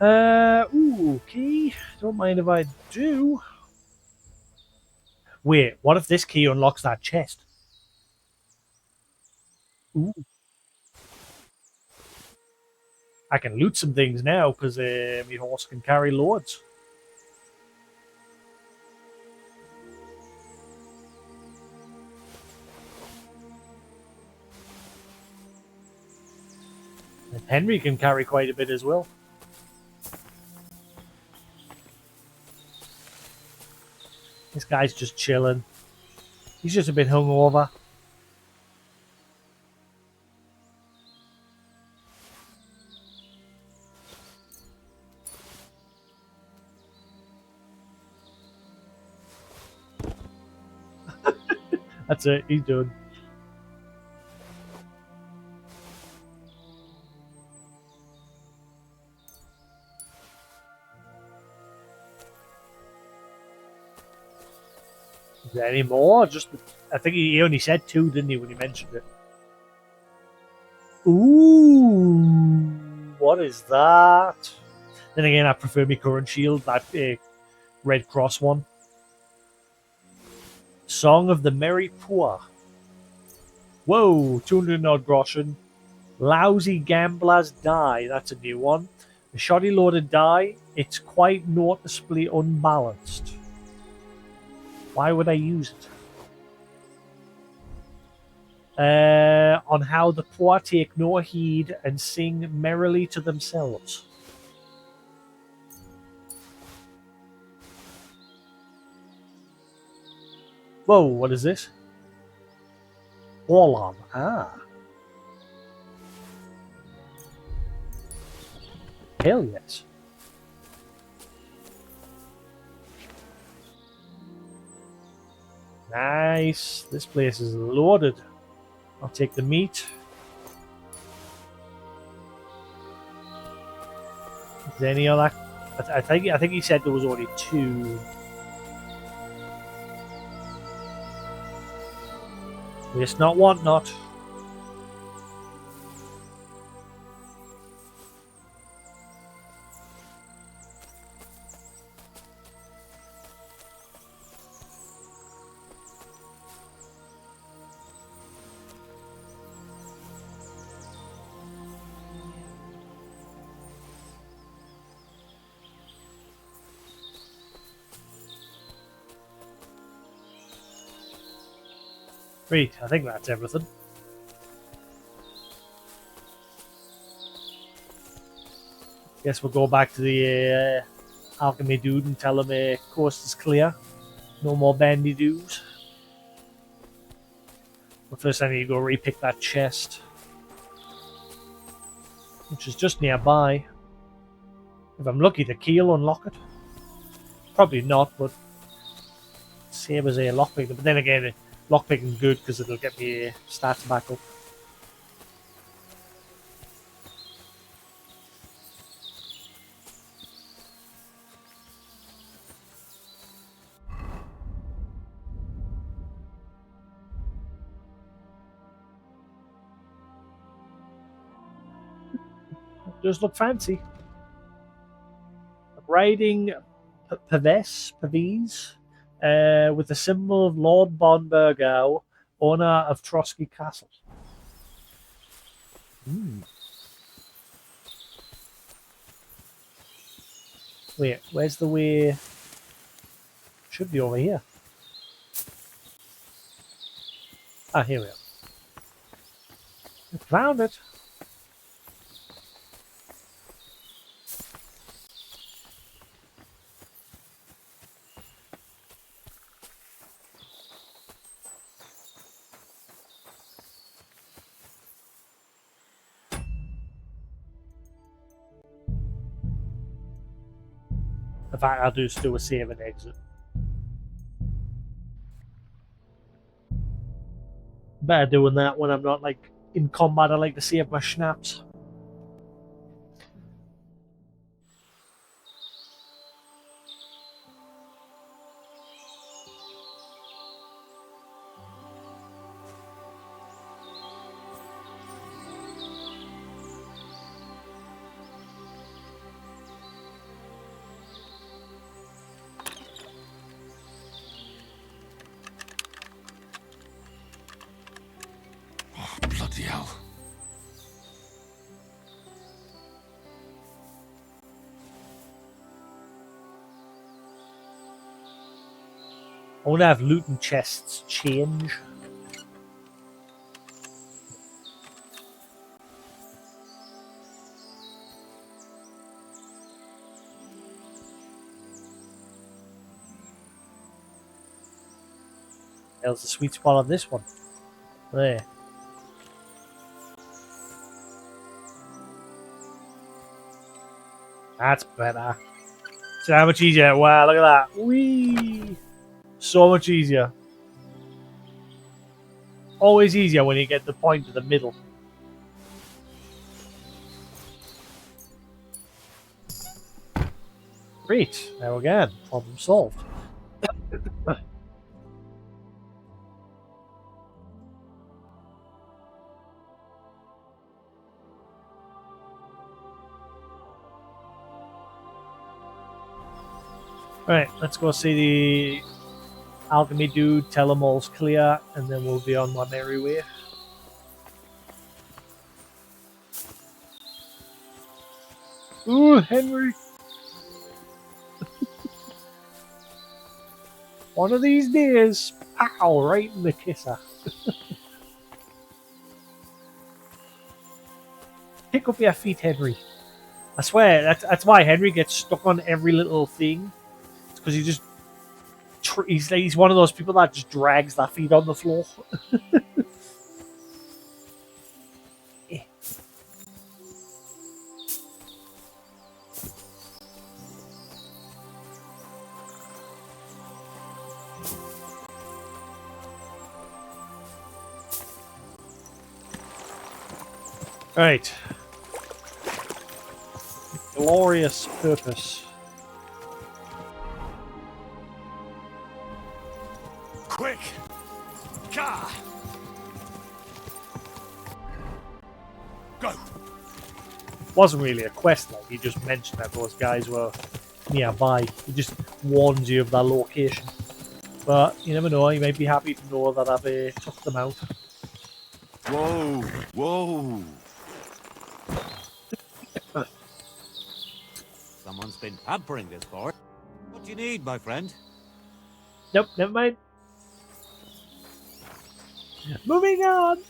Ooh, key. Don't mind if I do. Wait, what if this key unlocks that chest? Ooh. I can loot some things now because my horse can carry loads. And Henry can carry quite a bit as well. This guy's just chilling. He's just a bit hungover. That's it, he's done. Is there any more? Just, I think he only said 2, didn't he, when he mentioned it? Ooh, what is that? Then again, I prefer my current shield, that Red Cross one. Song of the Merry Poor. Whoa, 200 odd groschen. Lousy Gambler's Die, that's a new one. The shoddy loaded die, it's quite noticeably unbalanced. Why would I use it? On how the poor take no heed and sing merrily to themselves. Whoa, what is this? Orlam. Ah. Hell yes. Nice. This place is loaded. I'll take the meat. Is there any other? I think he said there was only 2. Waste not, want not. Great, I think that's everything. Guess we'll go back to the alchemy dude and tell him coast is clear. No more bandy dudes. But first I need to go repick that chest, which is just nearby. If I'm lucky, the key will unlock it. Probably not, but same as a lockpick. But then again, lockpicking good because it'll get me stats back up. Does look fancy. Riding Paves with the symbol of Lord von Burgow, owner of Trotsky Castle. Wait, where's the way? Should be over here. Ah, here we are. I found it. In fact, I'll just do a save and exit. Better doing that when I'm not like in combat. I like to save my schnapps. Bloody hell. I want to have loot and chests change. There's the sweet spot on this one. There. That's better. See how much easier? Wow, look at that. Whee! So much easier. Always easier when you get the point to the middle. Great. Now again, problem solved. Right, let's go see the alchemy dude, tell him all's clear, and then we'll be on my merry way. Ooh, Henry! One of these days, pow, right in the kisser. Pick up your feet, Henry. I swear, that's why Henry gets stuck on every little thing. It's because he just... He's one of those people that just drags their feet on the floor. Right. Glorious purpose. Quick! Gah! Go! Wasn't really a quest, like he just mentioned that those guys were nearby. He just warns you of their location. But you never know, you might be happy to know that I've took them out. Whoa! Whoa! Someone's been pampering this boy. What do you need, my friend? Nope, never mind. Moving on!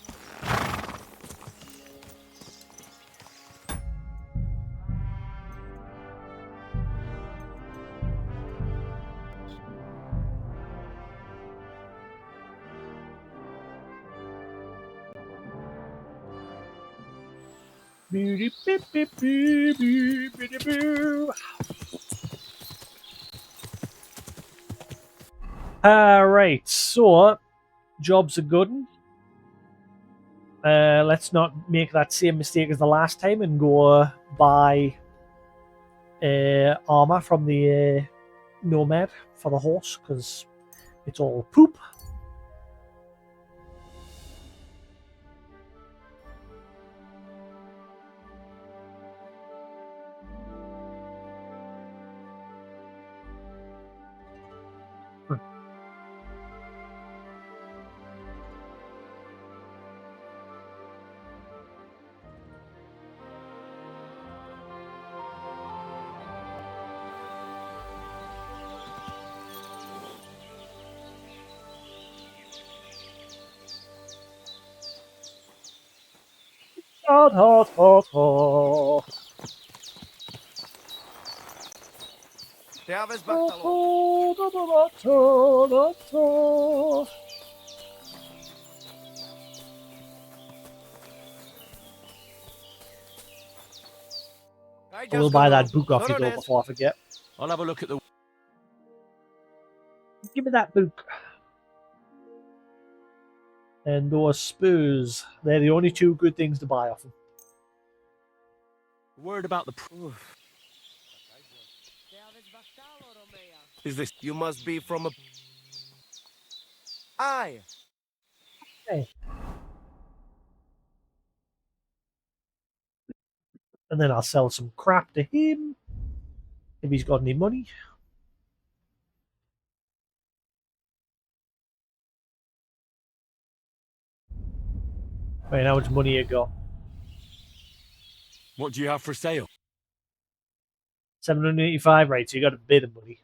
Alright, so job's a good one. Let's not make that same mistake as the last time and go buy armor from the nomad for the horse, because it's all poop. Hot, hot, hot, hot. I will buy that book off you though before I forget. I'll have a look at the... Give me that book. And those spurs. They're the only two good things to buy off them. Word about the proof. Is this... You must be from a... Aye. Hey. And then I'll sell some crap to him if he's got any money. Right, how much money you got? What do you have for sale? 785, right, so you got a bit of money.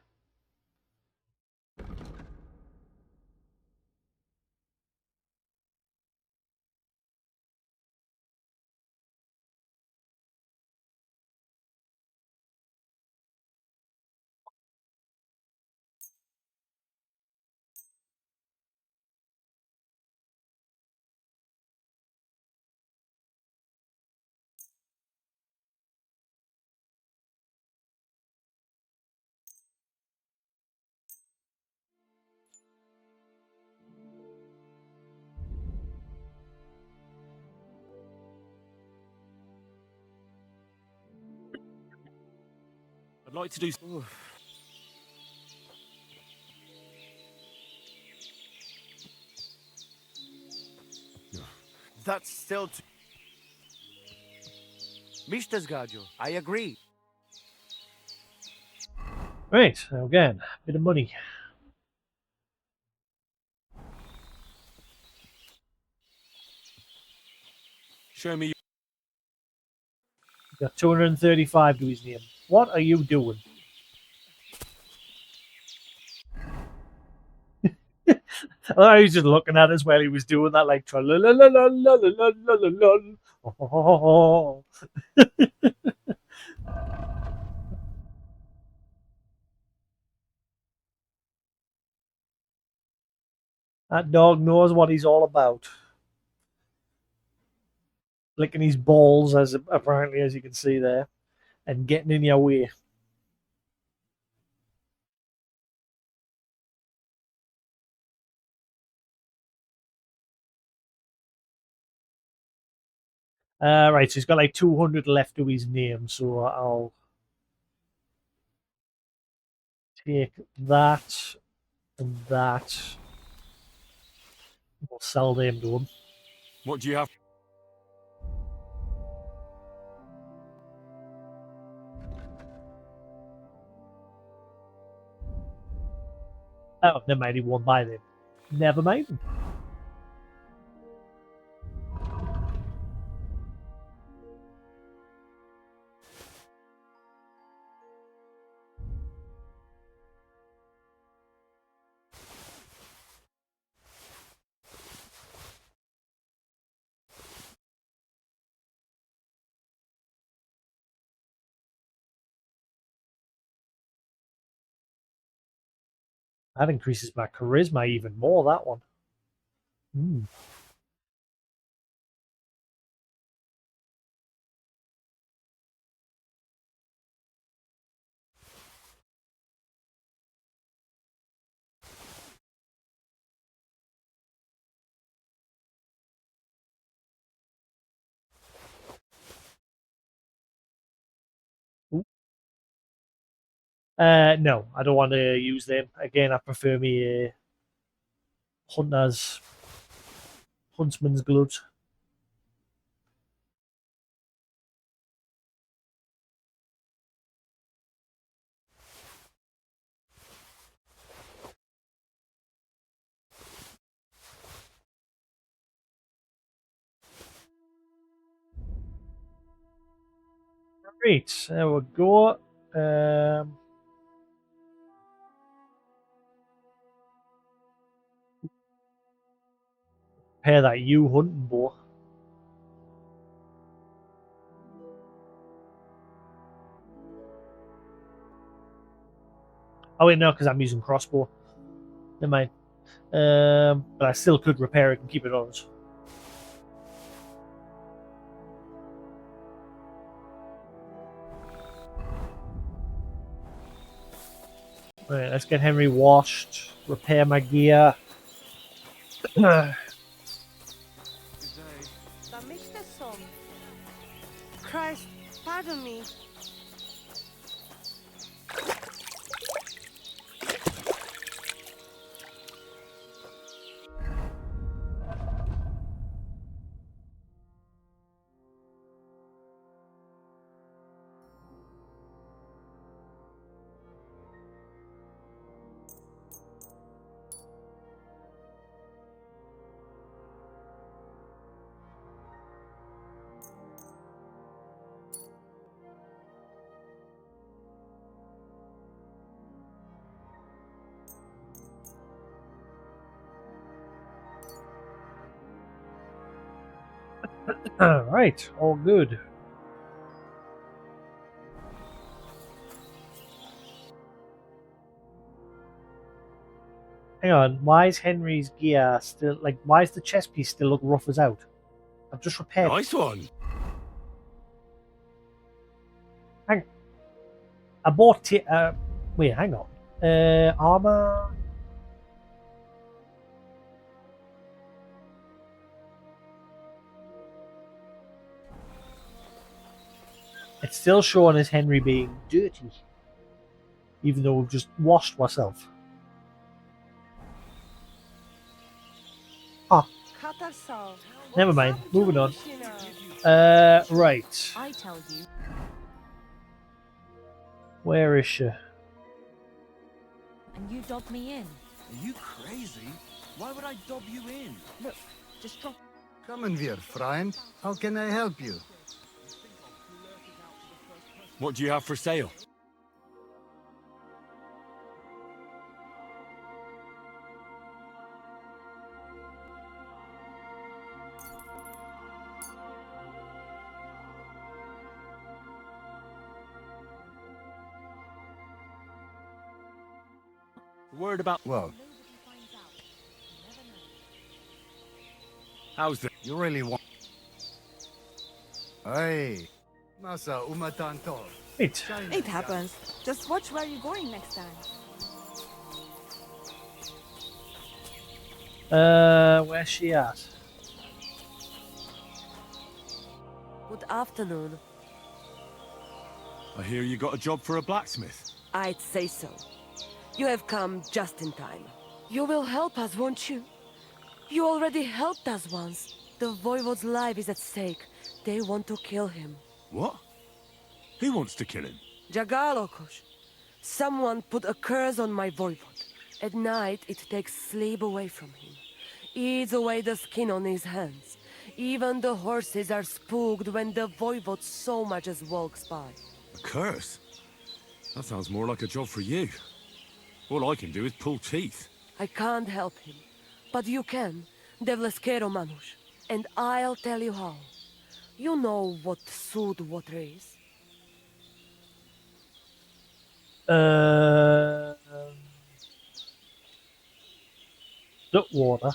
I'd like to do... That's still too... Mr. Zgadio, I agree. Right, so again, bit of money. Show me... Got 235 to his name. What are you doing? I was just looking at us while he was doing that, like tra la la la la la la la la la. That dog knows what he's all about. Licking his balls, as apparently as you can see there, and getting in your way. Right, so he's got like 200 left to his name, so I'll take that and that. We'll sell them to him. What do you have? Oh, never mind, he won't buy them. Never mind. That increases my charisma even more, that one. No, I don't want to use them. Again, I prefer me hunter's huntsman's gloves. Great, there we go. Pair that you hunting bow. Oh wait, no, because I'm using crossbow. Never mind. But I still could repair it and keep it on us. Right, let's get Henry washed. Repair my gear. Christ, pardon me. Right, all good. Hang on, why is Henry's gear still like? Why is the chest piece still look rough as out? I've just repaired. Nice one. I bought it. Wait, hang on. Armor. It's still showing as Henry being dirty. even though we've just washed ourselves. Ah, never mind. Moving on. Right. I tell you. Where is she? And you dob me in. Are you crazy? Why would I dob you in? Look, just drop. Come here, friend. How can I help you? What do you have for sale? Word about... Well, How's the... you really want... Hey. Masa umatanto. Wait. It happens. Just watch where you're going next time. Where's she at? Good afternoon. I hear you got a job for a blacksmith. I'd say so. You have come just in time. You will help us, won't you? You already helped us once. The Voivode's life is at stake. They want to kill him. What? Who wants to kill him? Jagalokos. Someone put a curse on my Voivode. At night, it takes sleep away from him. Eats away the skin on his hands. Even the horses are spooked when the Voivode so much as walks by. A curse? That sounds more like a job for you. All I can do is pull teeth. I can't help him. But you can, Devleskero Manush. And I'll tell you how. You know what sooth water is? Duck water.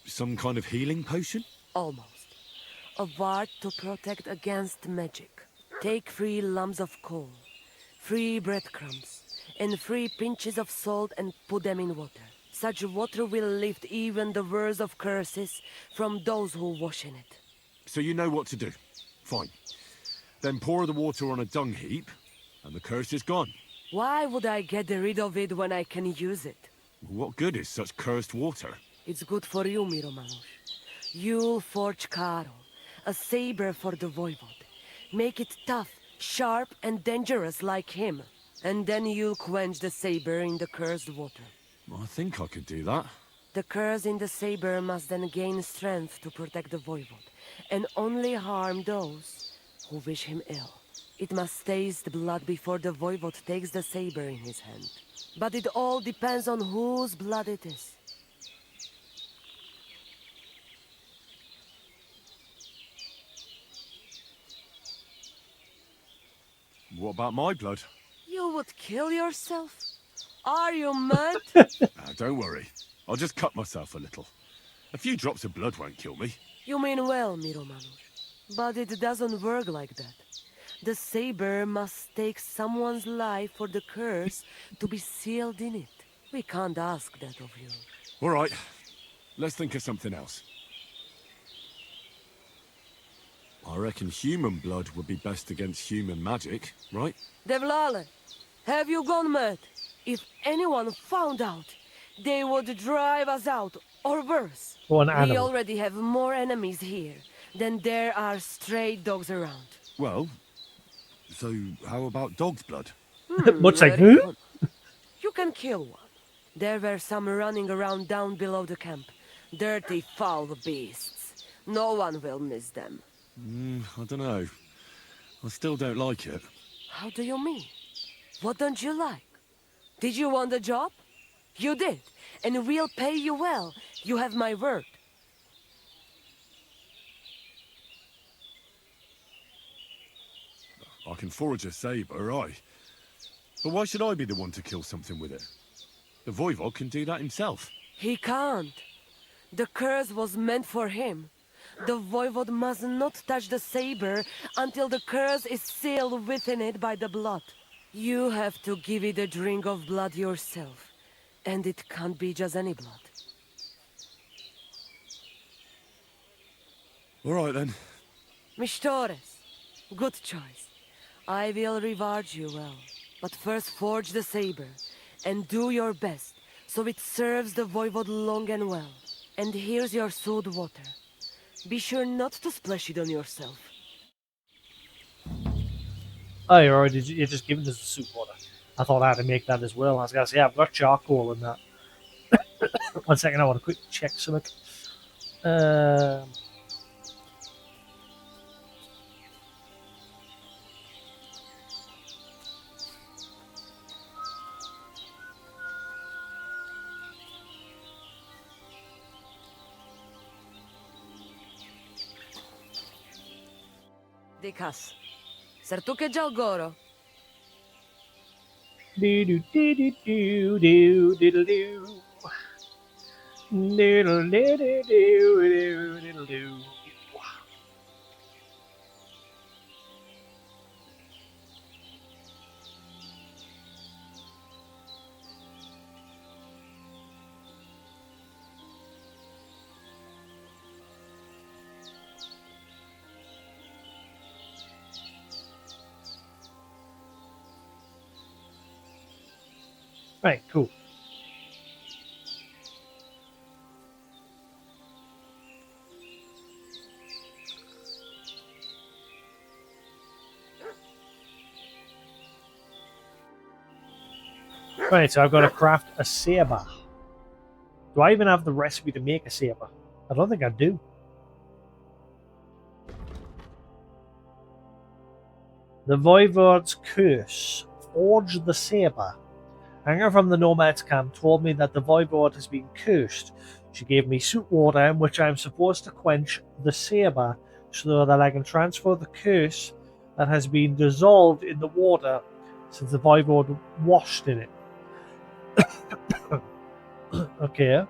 Some kind of healing potion? Almost. A ward to protect against magic. Take 3 lumps of coal, 3 breadcrumbs, and 3 pinches of salt and put them in water. Such water will lift even the worst of curses from those who wash in it. So you know what to do. Fine. Then pour the water on a dung heap, and the curse is gone. Why would I get rid of it when I can use it? What good is such cursed water? It's good for you, Miromanush. You'll forge Karo, a saber for the Voivode. Make it tough, sharp, and dangerous like him. And then you'll quench the saber in the cursed water. I think I could do that. The curse in the saber must then gain strength to protect the Voivode, and only harm those who wish him ill. It must taste blood before the Voivode takes the saber in his hand. But it all depends on whose blood it is. What about my blood? You would kill yourself? Are you mad? Don't worry. I'll just cut myself a little. A few drops of blood won't kill me. You mean well, Miromanush. But it doesn't work like that. The saber must take someone's life for the curse to be sealed in it. We can't ask that of you. All right. Let's think of something else. I reckon human blood would be best against human magic, right? Devlale, have you gone mad? If anyone found out, they would drive us out, or worse. One We animal. already have more enemies here than there are stray dogs around. Well, so how about dog's blood? Much like Very who? good. You can kill one. There were some running around down below the camp. Dirty, foul beasts. No one will miss them. I don't know. I still don't like it. How do you mean? What don't you like? Did you want the job? You did. And we'll pay you well. You have my word. I can forge a saber, aye. But why should I be the one to kill something with it? The Voivode can do that himself. He can't. The curse was meant for him. The Voivode must not touch the saber until the curse is sealed within it by the blood. You have to give it a drink of blood yourself. And it can't be just any blood. All right, then. Mistores. Good choice. I will reward you well. But first forge the saber, and do your best, so it serves the voivode long and well. And here's your salt water. Be sure not to splash it on yourself. Oh, you're just giving us the soup water. I thought I had to make that as well. I was gonna say I've got charcoal in that. 1 second, I want to quick check something. Dikas. Sartuke Jalgoro. Do do do do do do diddle do. Diddle diddle do diddle do. Right, cool. Right, so I've got to craft a saber. Do I even have the recipe to make a saber? I don't think I do. The Voivode's Curse. Forge the saber. Hanger from the Nomad's camp told me that the Voivode has been cursed. She gave me soup water in which I am supposed to quench the saber so that I can transfer the curse that has been dissolved in the water since the Voivode washed in it. Okay.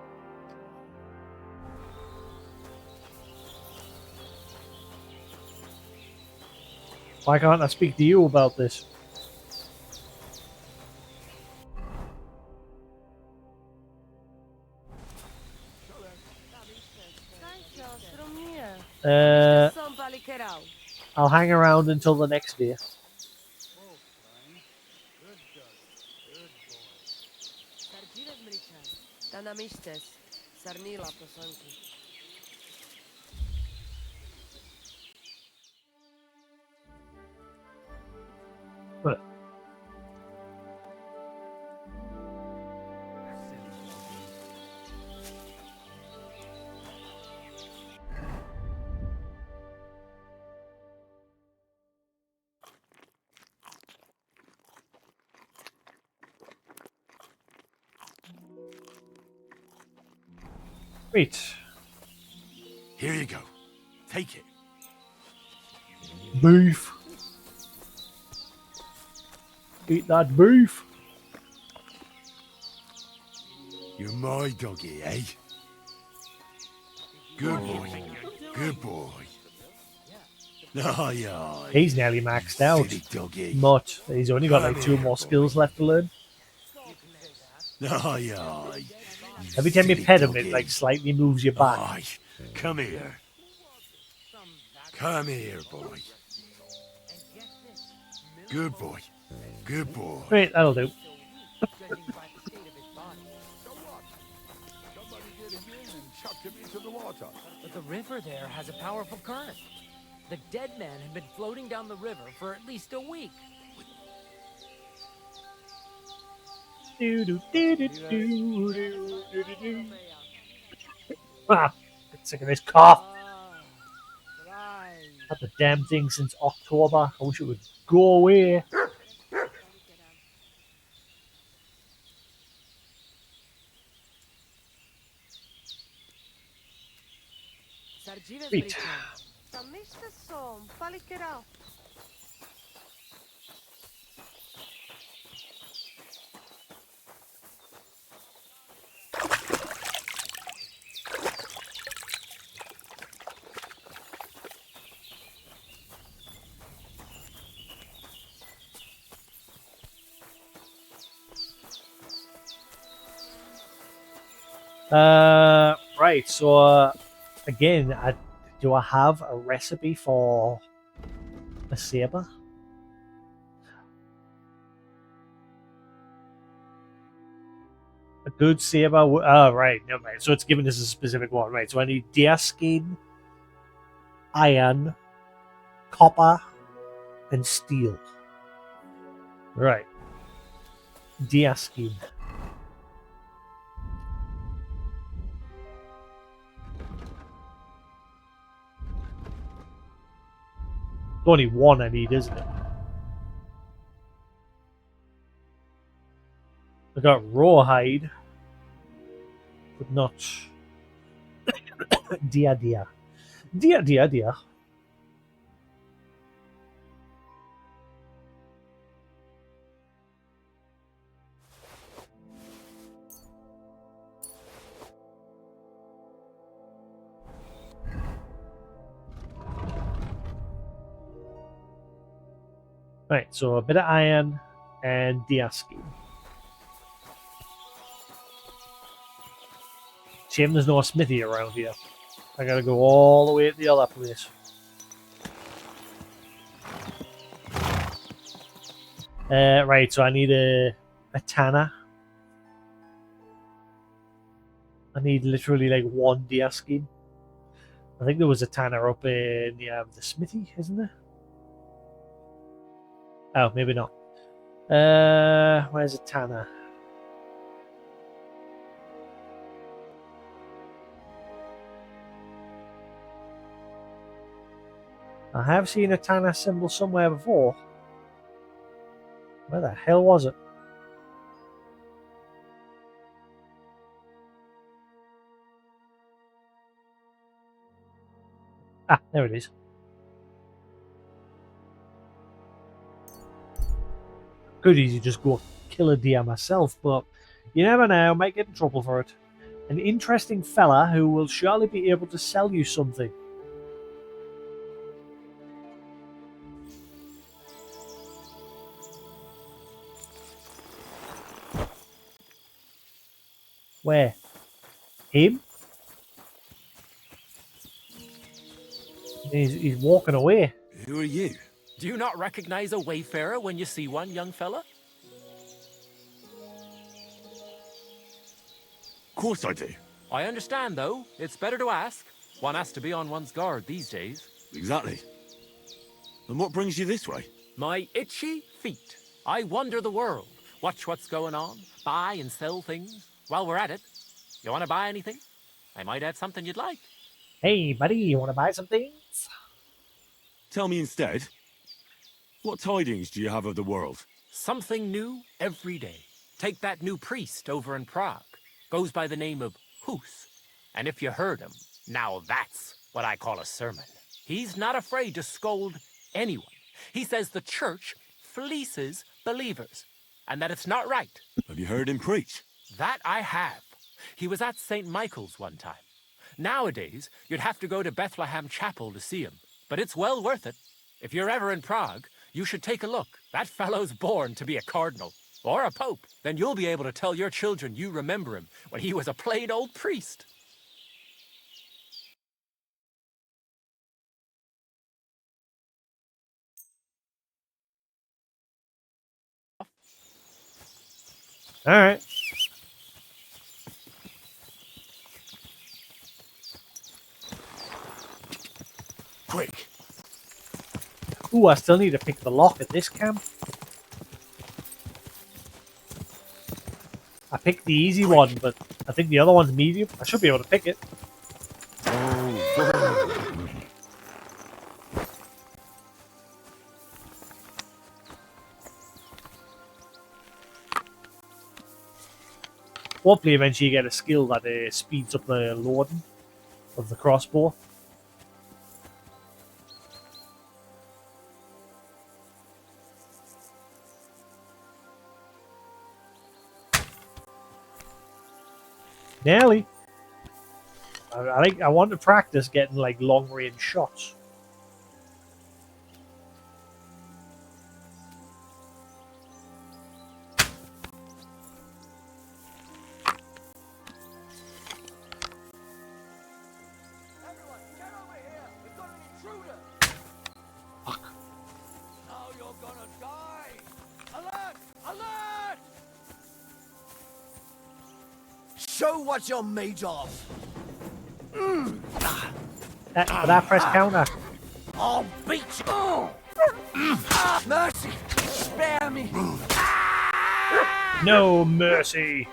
Why can't I speak to you about this? I'll hang around until the next day. But wait. Here you go. Take it. Beef. Eat that beef. You're my doggy, eh? Good boy. Good boy. Oh, yeah. He's nearly maxed out. Silly doggy. But he's only got like 2 more skills left to learn. Oh, yeah. Every time you pet him, it like slightly moves your back. Aye. Come here. Come here, boy. Good boy. Good boy. Right, that'll do. But the river there has a powerful current. The dead man had been floating down the river for at least a week. Ah, get sick of this cough. Had the damn thing since October. I wish it would go away. Sweet. Right, so again, do I have a recipe for a saber? Good saber. Oh, right. Never mind. So it's giving us a specific one, right? So I need deer skin, iron, copper, and steel. Right. Deer skin. Only one I need, isn't it? I got rawhide, but not deer. Deer. Right, so a bit of iron and deer skin. Shame there's no smithy around here. I gotta go all the way to the other place. Right, so I need a tanner. I need literally like one deer skin. I think there was a tanner up in the smithy, isn't there? Oh, maybe not. Where's a tanner? I have seen a tanner symbol somewhere before. Where the hell was it? Ah, there it is. Could easily just go kill a deer myself, but you never know, might get in trouble for it. An interesting fella who will surely be able to sell you something. Where? Him? He's walking away. Who are you? Do you not recognize a wayfarer when you see one, young fella? Of course I do. I understand, though. It's better to ask. One has to be on one's guard these days. Exactly. And what brings you this way? My itchy feet. I wander the world, watch what's going on, buy and sell things. While we're at it, you want to buy anything? I might have something you'd like. Hey, buddy, you want to buy some things? Tell me instead, what tidings do you have of the world? Something new every day. Take that new priest over in Prague. Goes by the name of Hus. And if you heard him, now that's what I call a sermon. He's not afraid to scold anyone. He says the church fleeces believers, and that it's not right. Have you heard him preach? That I have. He was at St. Michael's one time. Nowadays, you'd have to go to Bethlehem Chapel to see him, but it's well worth it. If you're ever in Prague, you should take a look. That fellow's born to be a cardinal or a pope. Then you'll be able to tell your children you remember him when he was a plain old priest. All right. Quick. Ooh, I still need to pick the lock at this camp. I picked the easy one, but I think the other one's medium. I should be able to pick it. Hopefully eventually you get a skill that speeds up the loading of the crossbow. Nearly. I want to practice getting like long range shots. Now you're gonna die! Alert! Alert! Show what you're made of. That press counter. I'll beat you. Mercy, spare me. No mercy.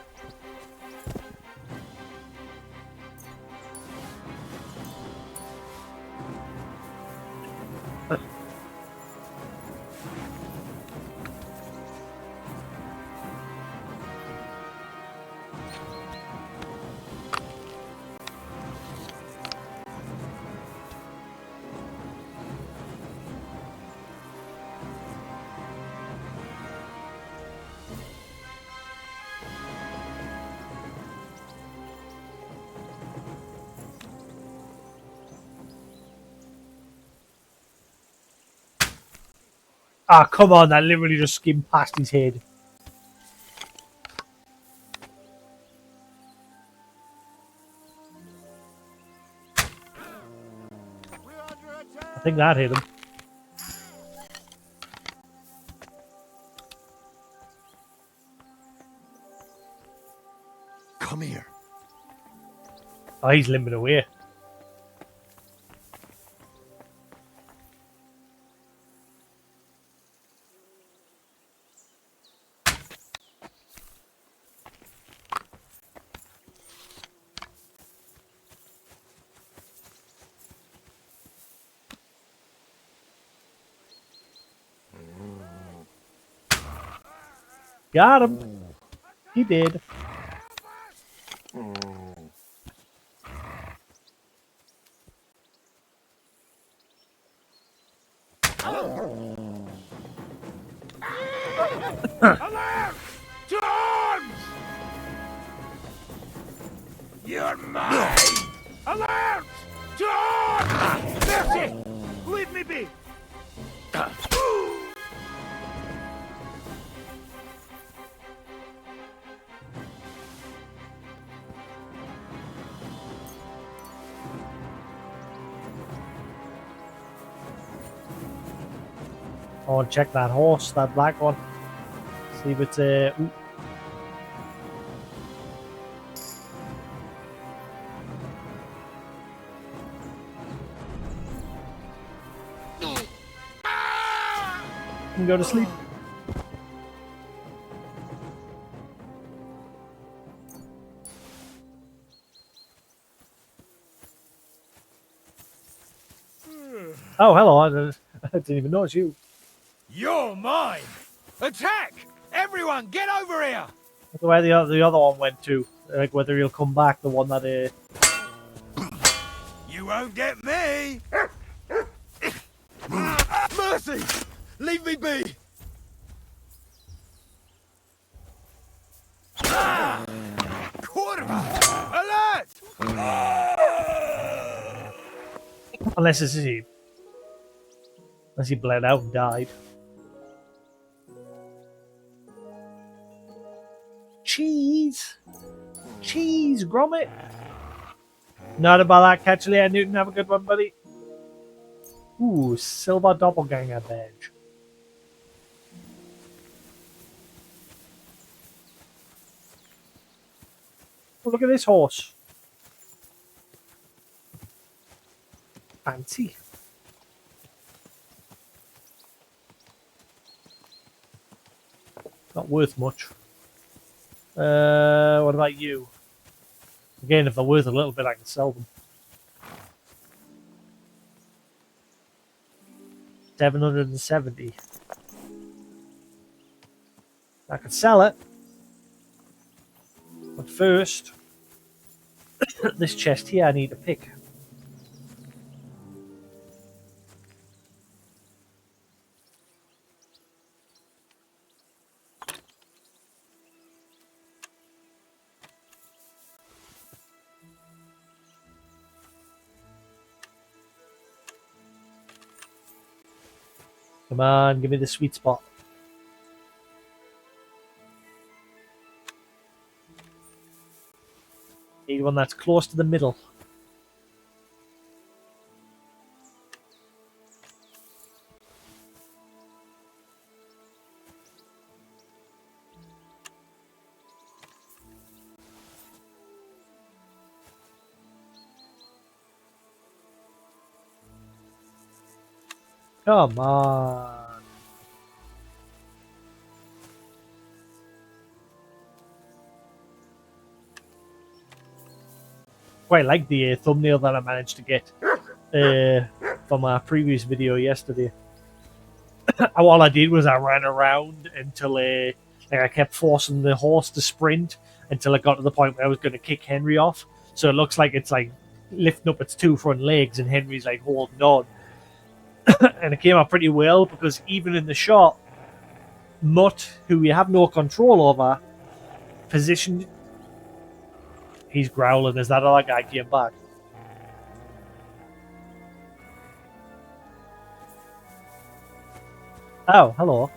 Ah, come on, that literally just skimmed past his head. I think that hit him. Come here. Oh, he's limping away. Got him. He did. Alert! To arms! You're mine! Alert! To arms! Mercy! Leave me be! I want to check that horse, that black one. See if it's ooh. You can go to sleep. Oh, hello. I didn't even notice you. You're mine! Attack! Everyone, get over here! That's where the other one went to. Like whether he'll come back, the one that You won't get me! Mercy! Leave me be! Quarterback! Alert! unless it's he. Unless he bled out and died. Cheese! Cheese, Gromit! Not about that, catch you later, Newton. Have a good one, buddy. Ooh, silver doppelganger badge. Oh, look at this horse. Fancy. Not worth much. What about you? Again, if they're worth a little bit, I can sell them. 770. I could sell it. But first, this chest here I need to pick. Come on, give me the sweet spot. Need one that's close to the middle. Come on. Quite like the thumbnail that I managed to get from our previous video yesterday. All I did was I ran around until like I kept forcing the horse to sprint until it got to the point where I was going to kick Henry off. So it looks like it's like lifting up its two front legs and Henry's like holding on. And it came out pretty well because even in the shot, Mutt, who we have no control over, positioned. He's growling as that other guy came back. Oh, hello.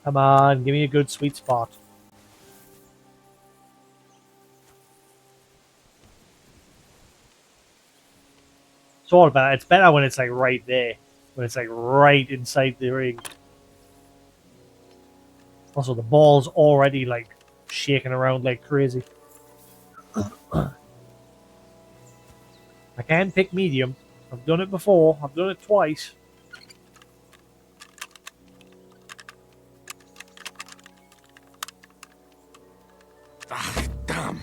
Come on, give me a good sweet spot. It's all about. It's better when it's like right there, when it's like right inside the ring. Also, the ball's already like shaking around like crazy. I can pick medium. I've done it before. I've done it twice. Ah, damn.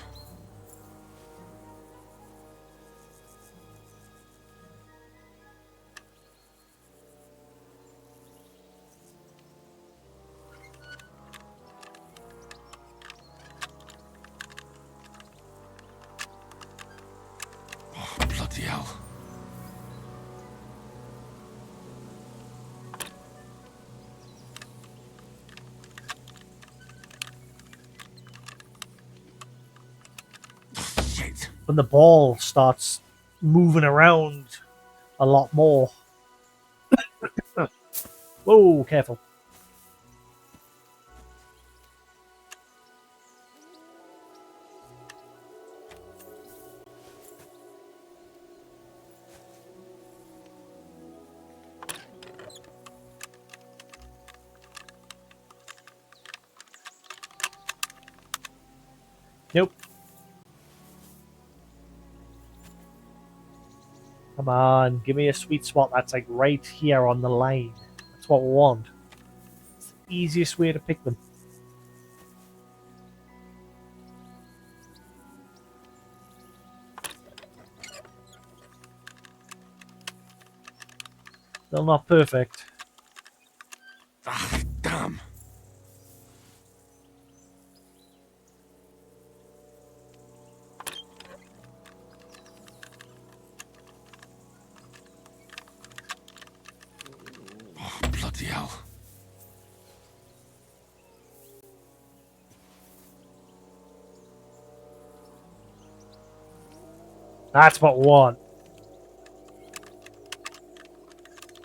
Oh, bloody hell. Shit. When the ball starts moving around a lot more. Whoa, careful. Nope. Come on, give me a sweet spot that's like right here on the line. That's what we want. It's the easiest way to pick them. Still not perfect. Ah, damn. Oh, bloody hell. That's what we want.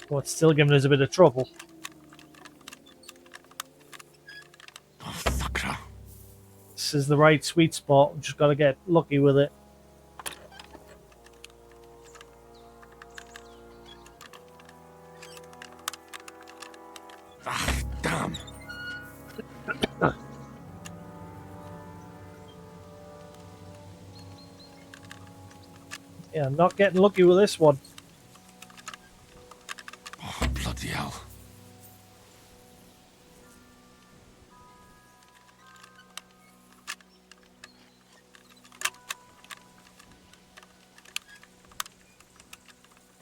Well, it's still giving us a bit of trouble. Oh, sucker. This is the right sweet spot. We just got to get lucky with it. Ah, damn. Yeah, I'm not getting lucky with this one. Oh, bloody hell.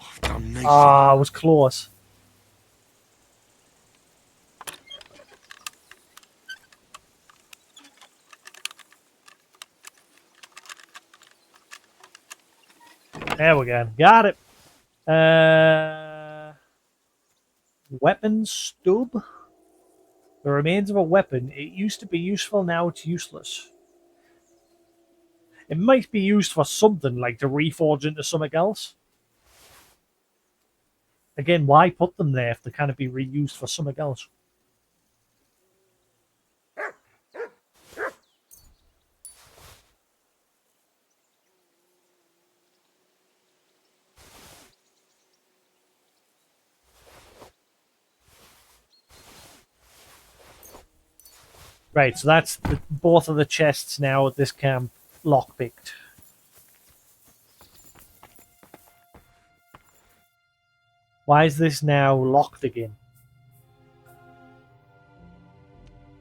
Oh, damnation. Ah, it was close. There we go. Got it. Weapon stub. The remains of a weapon. It used to be useful, now it's useless. It might be used for something, like to reforge into something else. Again, why put them there if they can't be reused for something else? Right, so that's both of the chests now at this camp lockpicked. Why is this now locked again?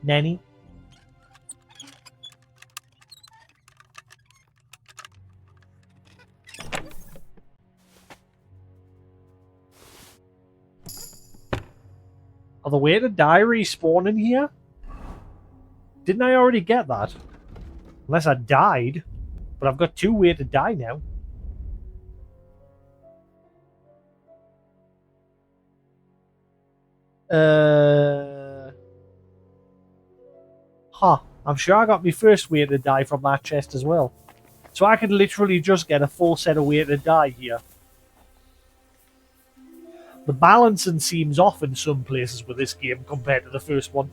Nanny? Are the way to die respawn in here? Didn't I already get that? Unless I died. But I've got 2 way to die now. Huh. I'm sure I got my first way to die from that chest as well. So I could literally just get a full set of way to die here. The balancing seems off in some places with this game compared to the first one.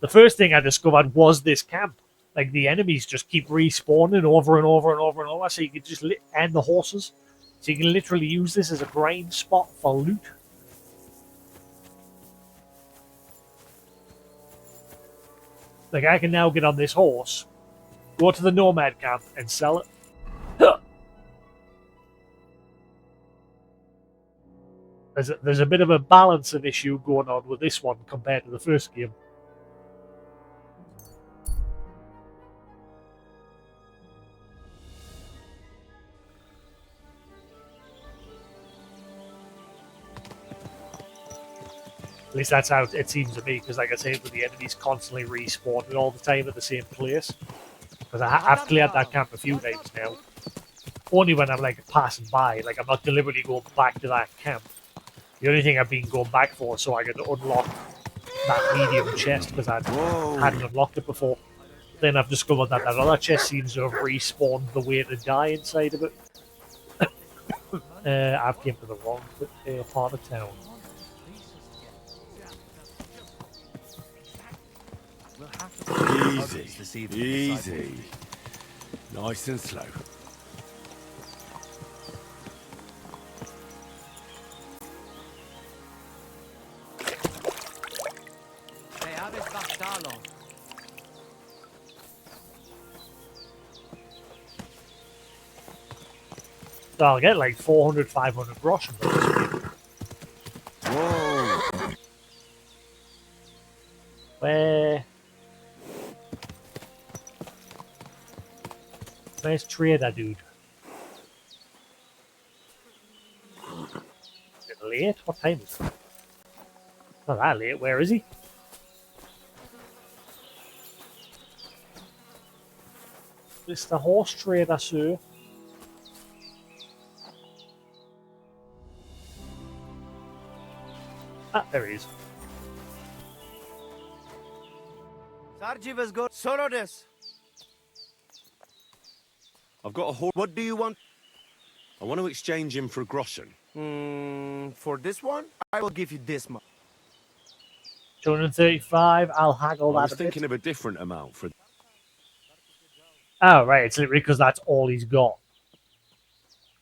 The first thing I discovered was this camp. Like, the enemies just keep respawning over and over and over and over, so you can just and the horses. So you can literally use this as a grind spot for loot. Like, I can now get on this horse, go to the nomad camp, and sell it. There's a bit of a balancing issue going on with this one compared to the first game. At least that's how it seems to me, because like I say, with the enemies constantly respawning all the time at the same place. Because I've cleared that camp a few times now. Only when I'm like passing by, like I'm not deliberately going back to that camp. The only thing I've been going back for is so I can unlock that medium chest, because I hadn't unlocked it before. Then I've discovered that that other chest seems to have respawned the way to die inside of it. I've came to the wrong part of town. Easy, easy. Nice and slow. So I'll get like 400, 500 grosh from this. Whoa! Where's trader dude? Is it late? What time is it? Not that late. Where is he? Mr. Horse Trader, sir. Ah, there he is. Sarji was good. Solo this. I've got a horse. What do you want? I want to exchange him for a groschen. For this one, I will give you this much. 235. I'll haggle that I was a thinking bit. of a different amount for. Oh, right. It's literally because that's all he's got.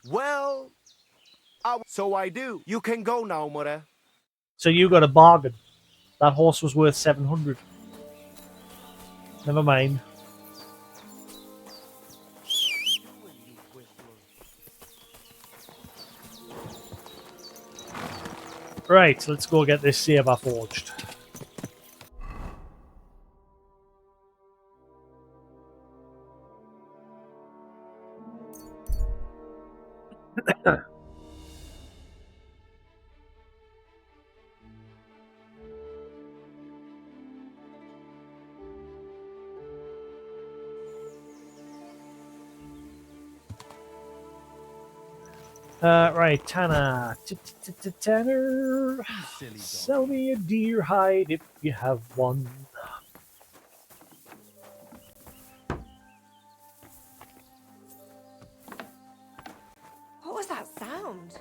Well, so I do. You can go now, More. So you got a bargain. That horse was worth 700. Never mind. Right, let's go get this saber forged. Right, Tanner. Tanner. Sell me a deer hide if you have one. What was that sound?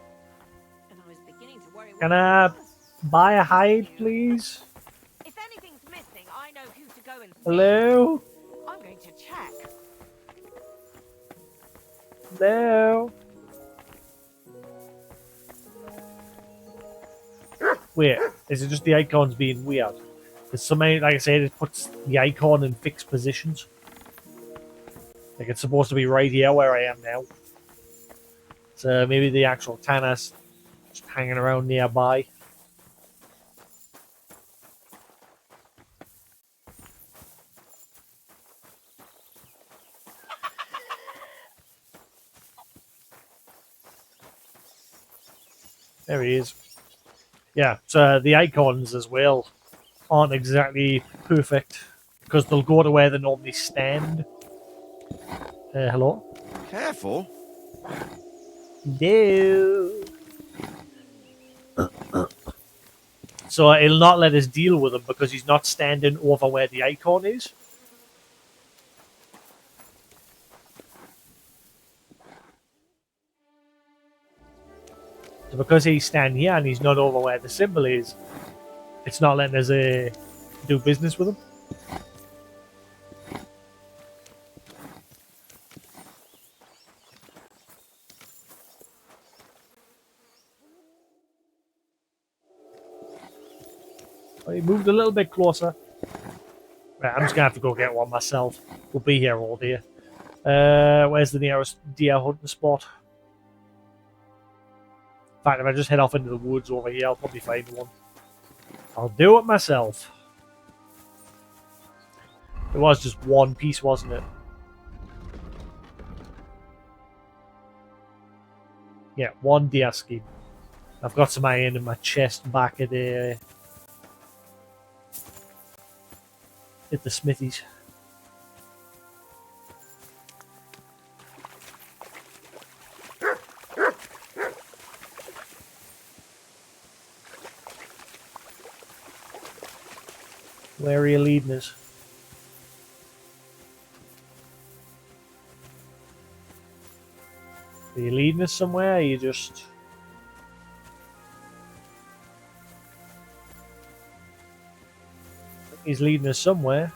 And I was beginning to worry Can what it I was. buy a hide, please? If anything's missing, I know who to go and see. Hello? I'm going to check. Hello? Wait, is it just the icons being weird? There's so many, like I said, it puts the icon in fixed positions. Like it's supposed to be right here where I am now. So maybe the actual Tanner's just hanging around nearby. There he is. Yeah, so the icons as well aren't exactly perfect because they'll go to where they normally stand. Hello? Careful. No. So it'll not let us deal with him because he's not standing over where the icon is. So because he's standing here and he's not over where the symbol is, it's not letting us do business with him. Oh, he moved a little bit closer. Right, I'm just gonna have to go get one myself. We'll be here all day. Where's the nearest deer hunting spot? In fact, if I just head off into the woods over here, I'll probably find one. I'll do it myself. It was just one piece, wasn't it? Yeah, one deer skin. I've got some iron in my chest back at the smithies. Where are you leading us? Are you leading us somewhere? Or are you just... He's leading us somewhere.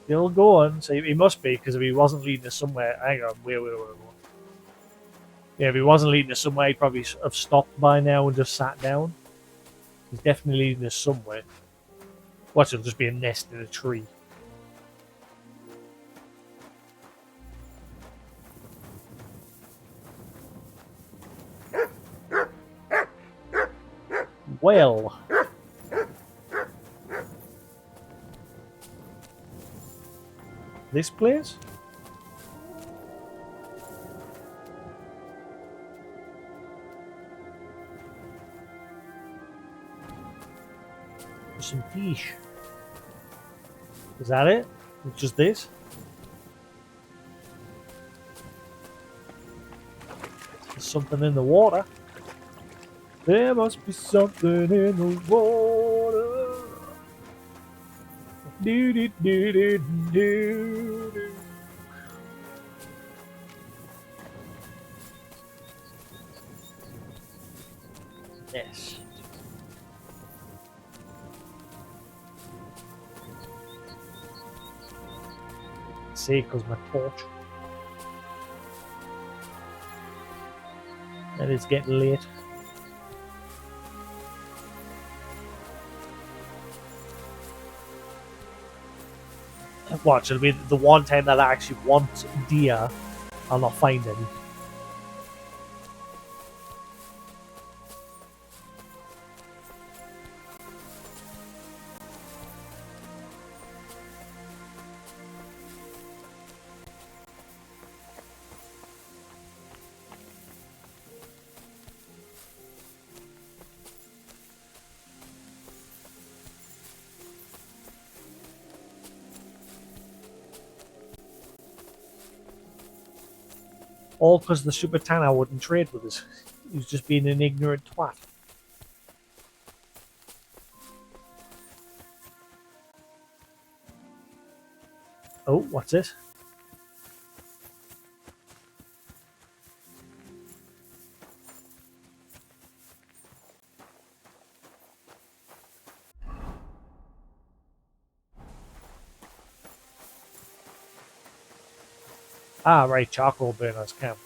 Still going, so he must be, because if he wasn't leading us somewhere... Hang on, wait. Yeah, if he wasn't leading us somewhere, he'd probably have stopped by now and just sat down. He's definitely leading us somewhere. Watch, it'll just be a nest in a tree. Well... This place? There's some fish. Is that it? It's just this? There's something in the water. There must be something in the water. Do do do do do do. Yes. See, because my torch. And it's getting late. Watch, it'll be the one time that I actually want deer, I'll not find any. All because the Super Tanner wouldn't trade with us. He was just being an ignorant twat. Oh, what's it? Ah, right, charcoal burners camp.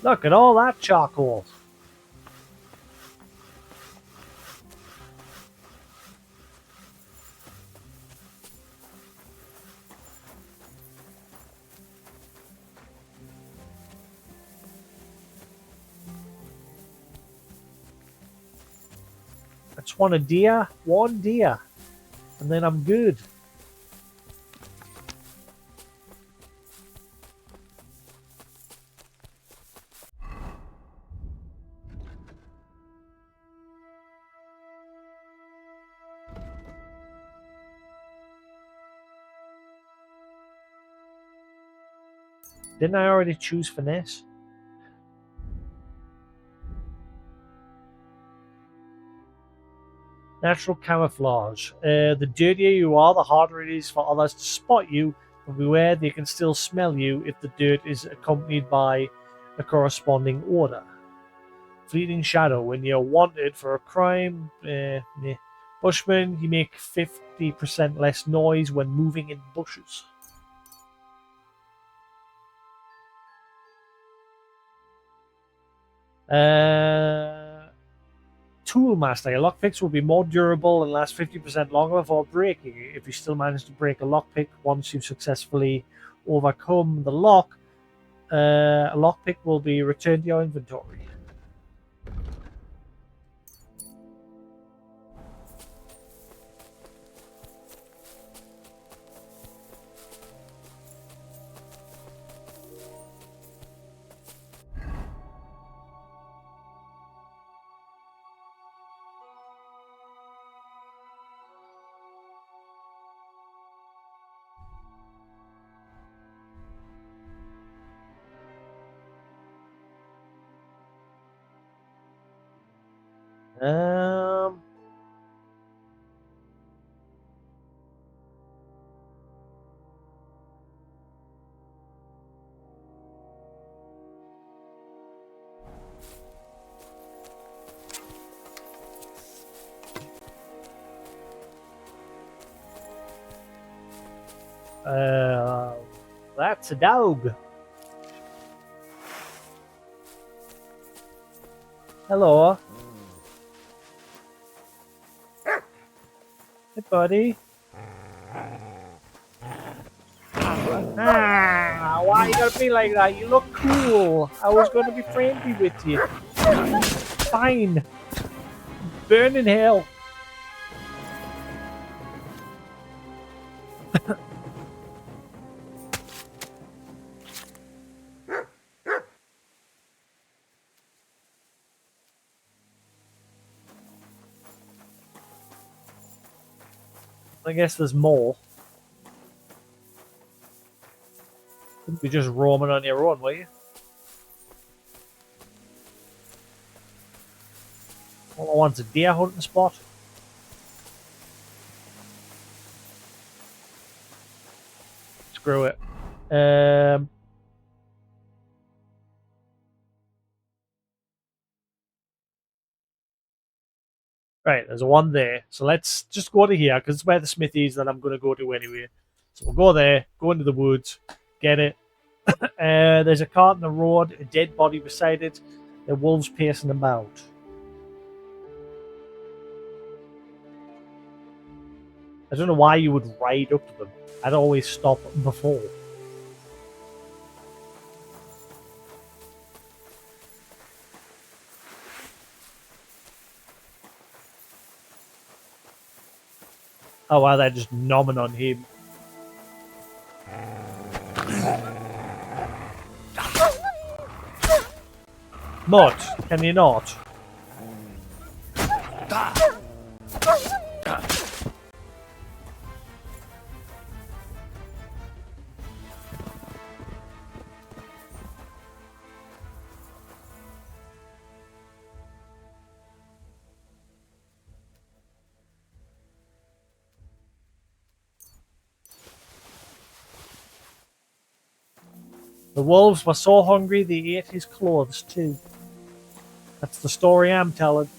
Look at all that charcoal. I just want a deer, one deer, and then I'm good. Didn't I already choose finesse? Natural camouflage. The dirtier you are, the harder it is for others to spot you, but beware they can still smell you if the dirt is accompanied by a corresponding odor. Fleeting shadow. When you're wanted for a crime, Bushman, you make 50% less noise when moving in bushes. Toolmaster. Your lockpicks will be more durable and last 50% longer before breaking. If you still manage to break a lockpick once you've successfully overcome the lock, a lockpick will be returned to your inventory. Um, that's a dog. Hello. Hey, buddy. Ah, why you gotta be like that? You look cool. I was gonna be friendly with you. Fine. Burn in hell. I guess there's more. Couldn't be just roaming on your own, were you? All I want's a deer hunting spot. Screw it. Right, there's a one there. So let's just go to here, because it's where the smithy is that I'm going to go to anyway. So we'll go there, go into the woods, get it. There's a cart in the road, a dead body beside it. The wolves pacing about. I don't know why you would ride up to them. I'd always stop before. Oh wow, they're just nomming on him. Mutt, can you not? The wolves were so hungry they ate his clothes too. That's the story I'm telling.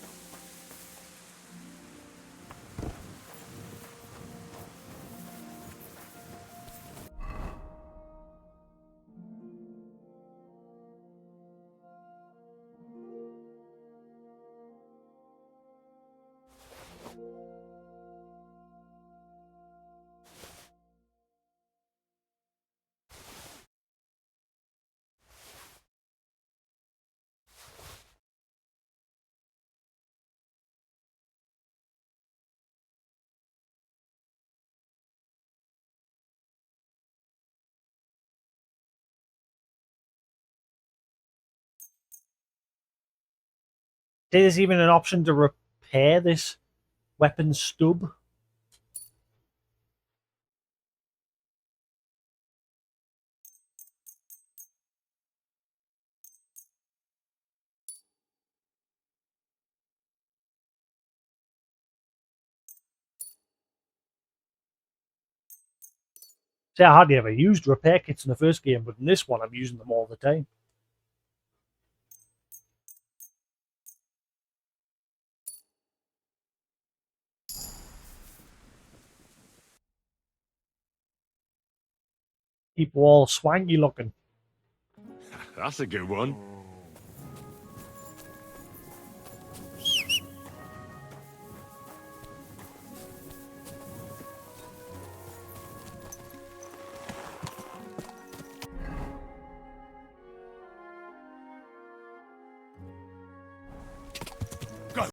There's even an option to repair this weapon stub. See, I hardly ever used repair kits in the first game, but in this one I'm using them all the time. Keep all swanky looking. That's a good one. Go!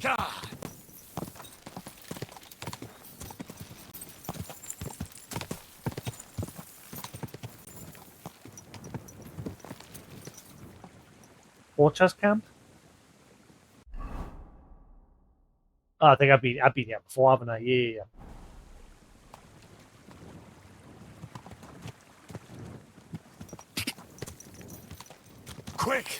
God! Fortress camp? Oh, I think I've been here before, haven't I? Yeah. Quick!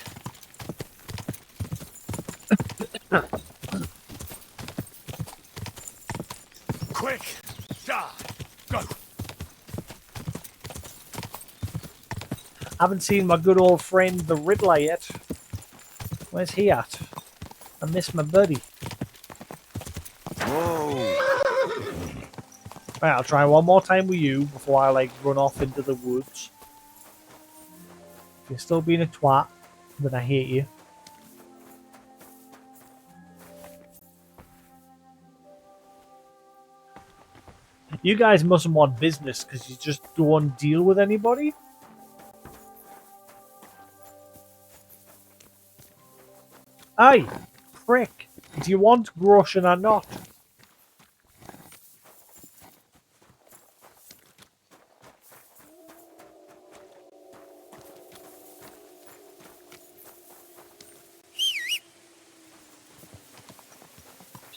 Quick! Die! Go! I haven't seen my good old friend the Riddler yet. Where's he at? I miss my buddy. Whoa! Right, I'll try one more time with you before I run off into the woods. If you're still being a twat, then I hate you. You guys mustn't want business because you just don't deal with anybody. Aye, prick. Do you want Groshen or not?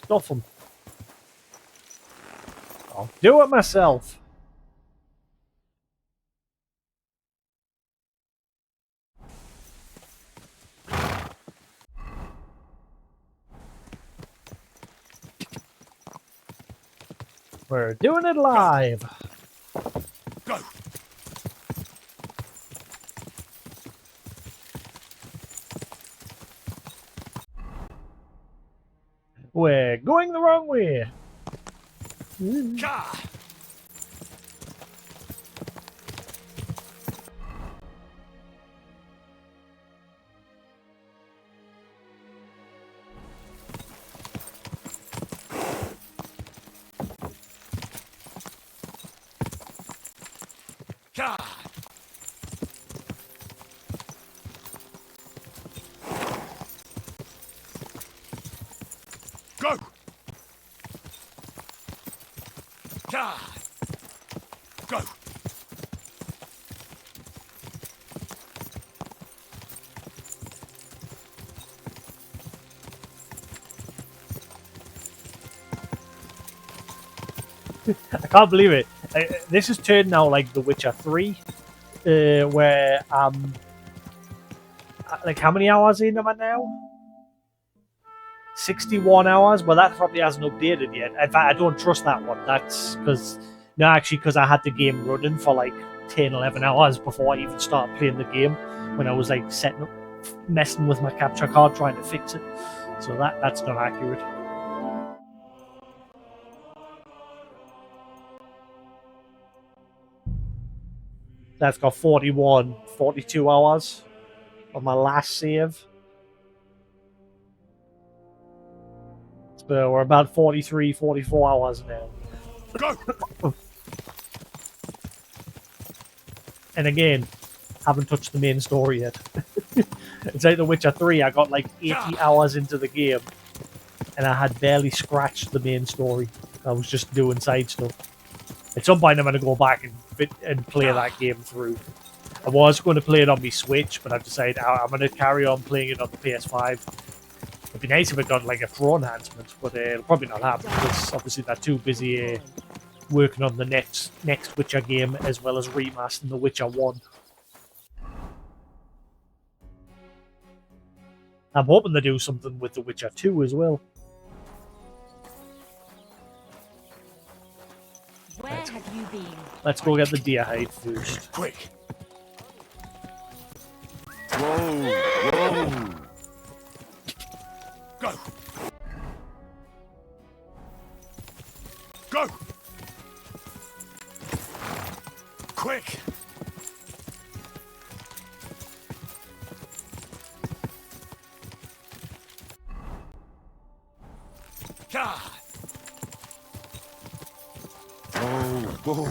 Stuff them. I'll do it myself. We're doing it live. Go! We're going the wrong way. God! God! Go! God! Go! I can't believe it. This is turned now like The Witcher 3, where Like, how many hours in am I now? 61 hours? Well, that probably hasn't updated yet. In fact, I don't trust that one. That's because... No, actually, because I had the game running for like 10, 11 hours before I even started playing the game, when I was like setting up, messing with my capture card, trying to fix it. So that's not accurate. That's got 41, 42 hours on my last save. So we're about 43, 44 hours now. Go! And again, haven't touched the main story yet. It's like The Witcher 3, I got like 80 hours into the game, and I had barely scratched the main story. I was just doing side stuff. At some point I'm going to go back and play that game through. I was going to play it on my Switch, but I've decided I'm going to carry on playing it on the PS5. It'd be nice if it got like a pro enhancement, but it'll probably not happen because obviously they're too busy working on the next Witcher game, as well as remastering The Witcher 1. I'm hoping they do something with The Witcher 2 as well. Where have you been? Let's go get the deer hide first. Quick! Whoa! Whoa! Go! Go! Quick! God! Oh, whoa!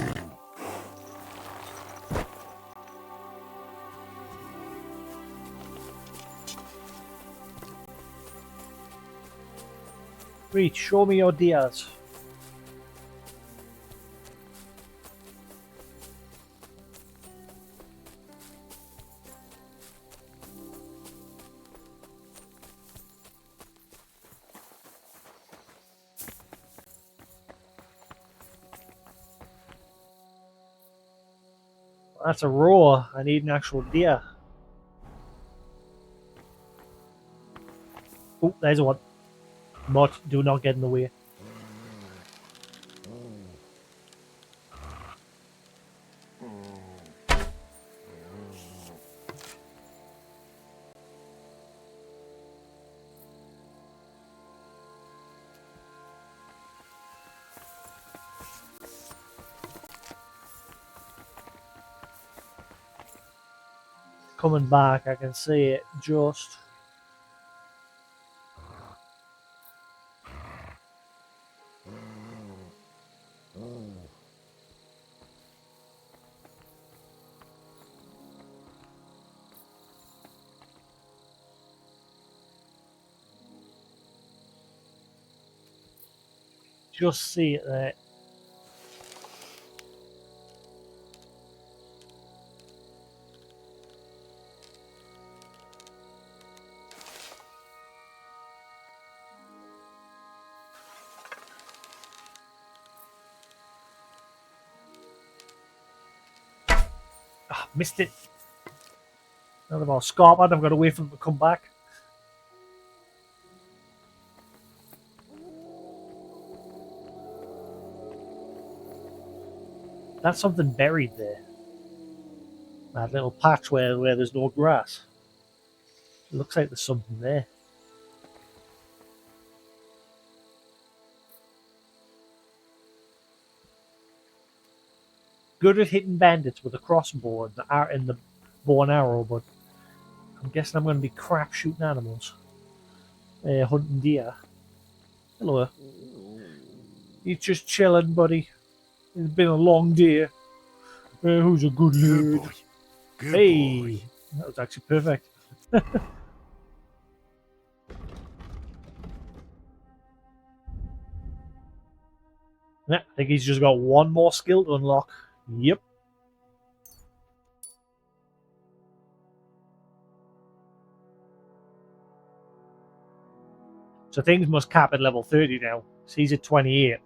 Reach, show me your deers. That's a roar. I need an actual deer. Oh, there's one. But do not get in the way. Coming back, I can see it just. Just see it there. Ah, missed it. Not about Scotland. I've got to wait for them to come back. That's something buried there. That little patch where there's no grass. It looks like there's something there. Good at hitting bandits with a crossbow and the bow and arrow, but I'm guessing I'm going to be crap shooting animals. Hunting deer. Hello. He's just chilling, buddy. It's been a long day. Who's a good lad? Boy. Good Hey! boy. That was actually perfect. Yeah, I think he's just got one more skill to unlock. Yep. So things must cap at level 30 now. So he's at 28.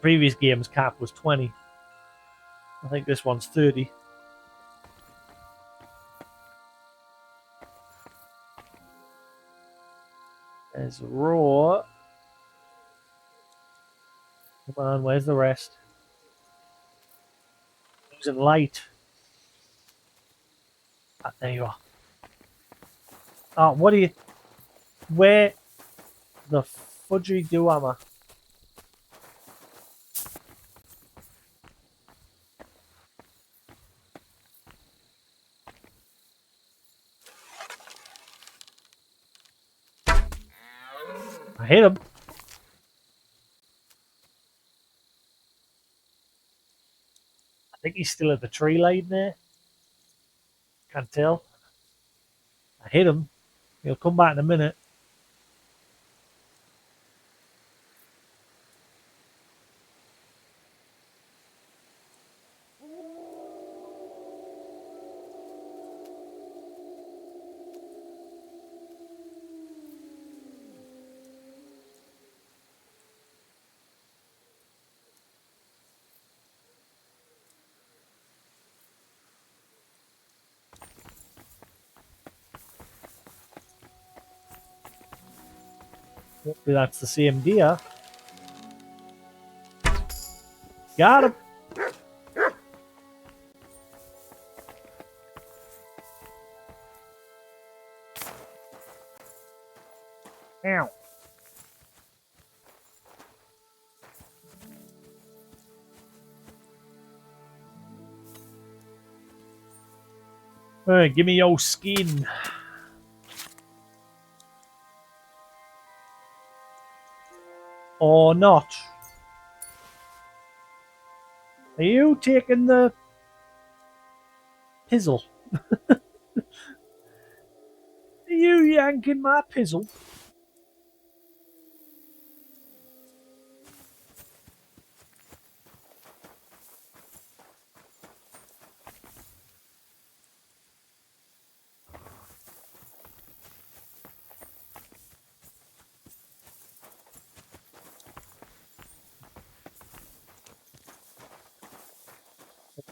previous game's cap was 20. I think this one's 30. There's raw. Come on, where's the rest? Using light. Ah, there you are. Oh, what do you... Where the fudgery-do am I? I hit him. I think he's still at the tree line there. Can't tell. I hit him. He'll come back in a minute. Hopefully that's the same deer. Got him. Ow. Alright, give me your skin. Or not. Are you taking the pizzle? Are you yanking my pizzle?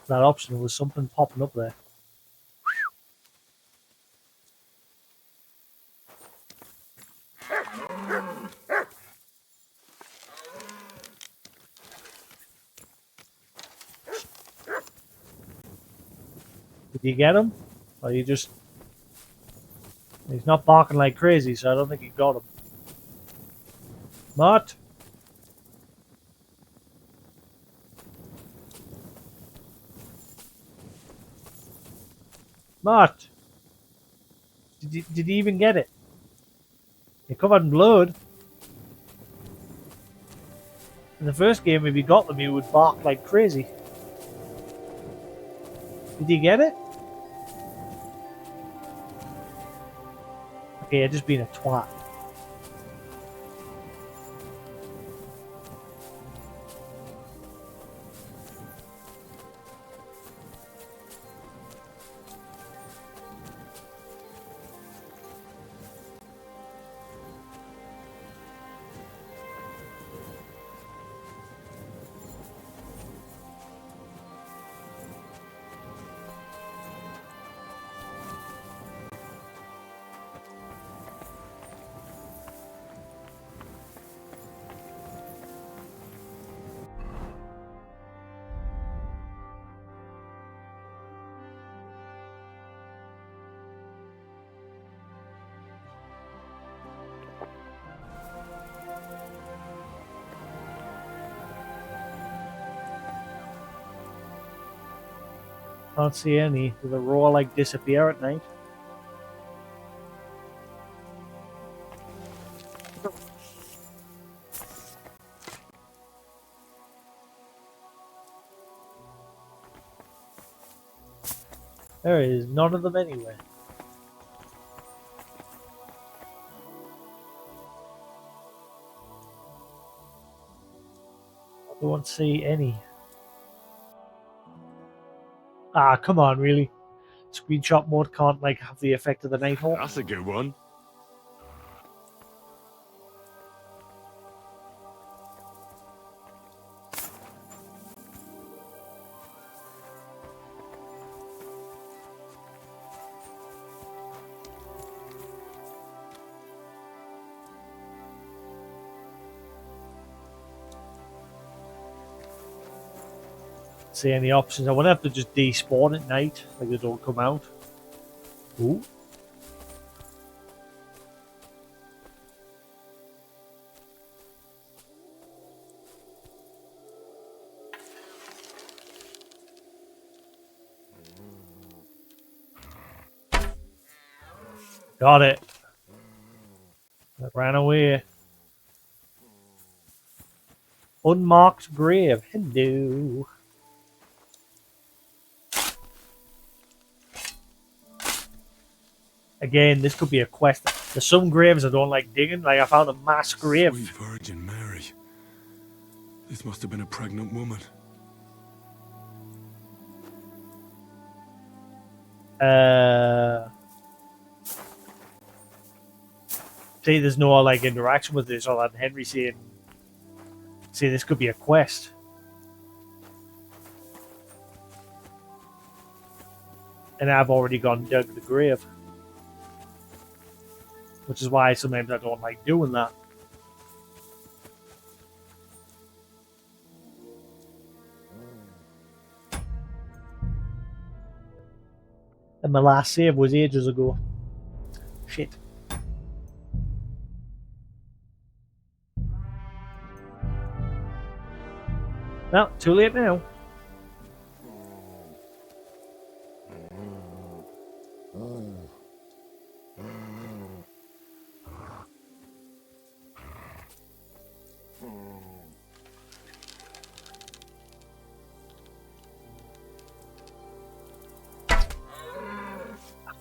That option, there was something popping up there. Did you get him? Or you just... He's not barking like crazy, so I don't think you got him. Mott? Mott? Did you even get it? You're covered in blood. In the first game, if you got them, you would bark like crazy. Did you get it? Okay, you're just being a twat. Can't see any. Do the raw like disappear at night? There is none of them anywhere. I don't see any. Ah, come on, really? Screenshot mode can't like have the effect of the Nighthawk. That's a good one. see any options. I wouldn't have to just despawn at night, like they don't come out. Ooh. Got it. It ran away. Unmarked grave. Hello. Again, this could be a quest. There's some graves I don't like digging. Like I found a mass grave. Sweet Virgin Mary. This must have been a pregnant woman. See, there's no like interaction with this other than Henry saying, "See, this could be a quest." And I've already gone and dug the grave, which is why sometimes I don't like doing that. And my last save was ages ago. Shit. Well, too late now.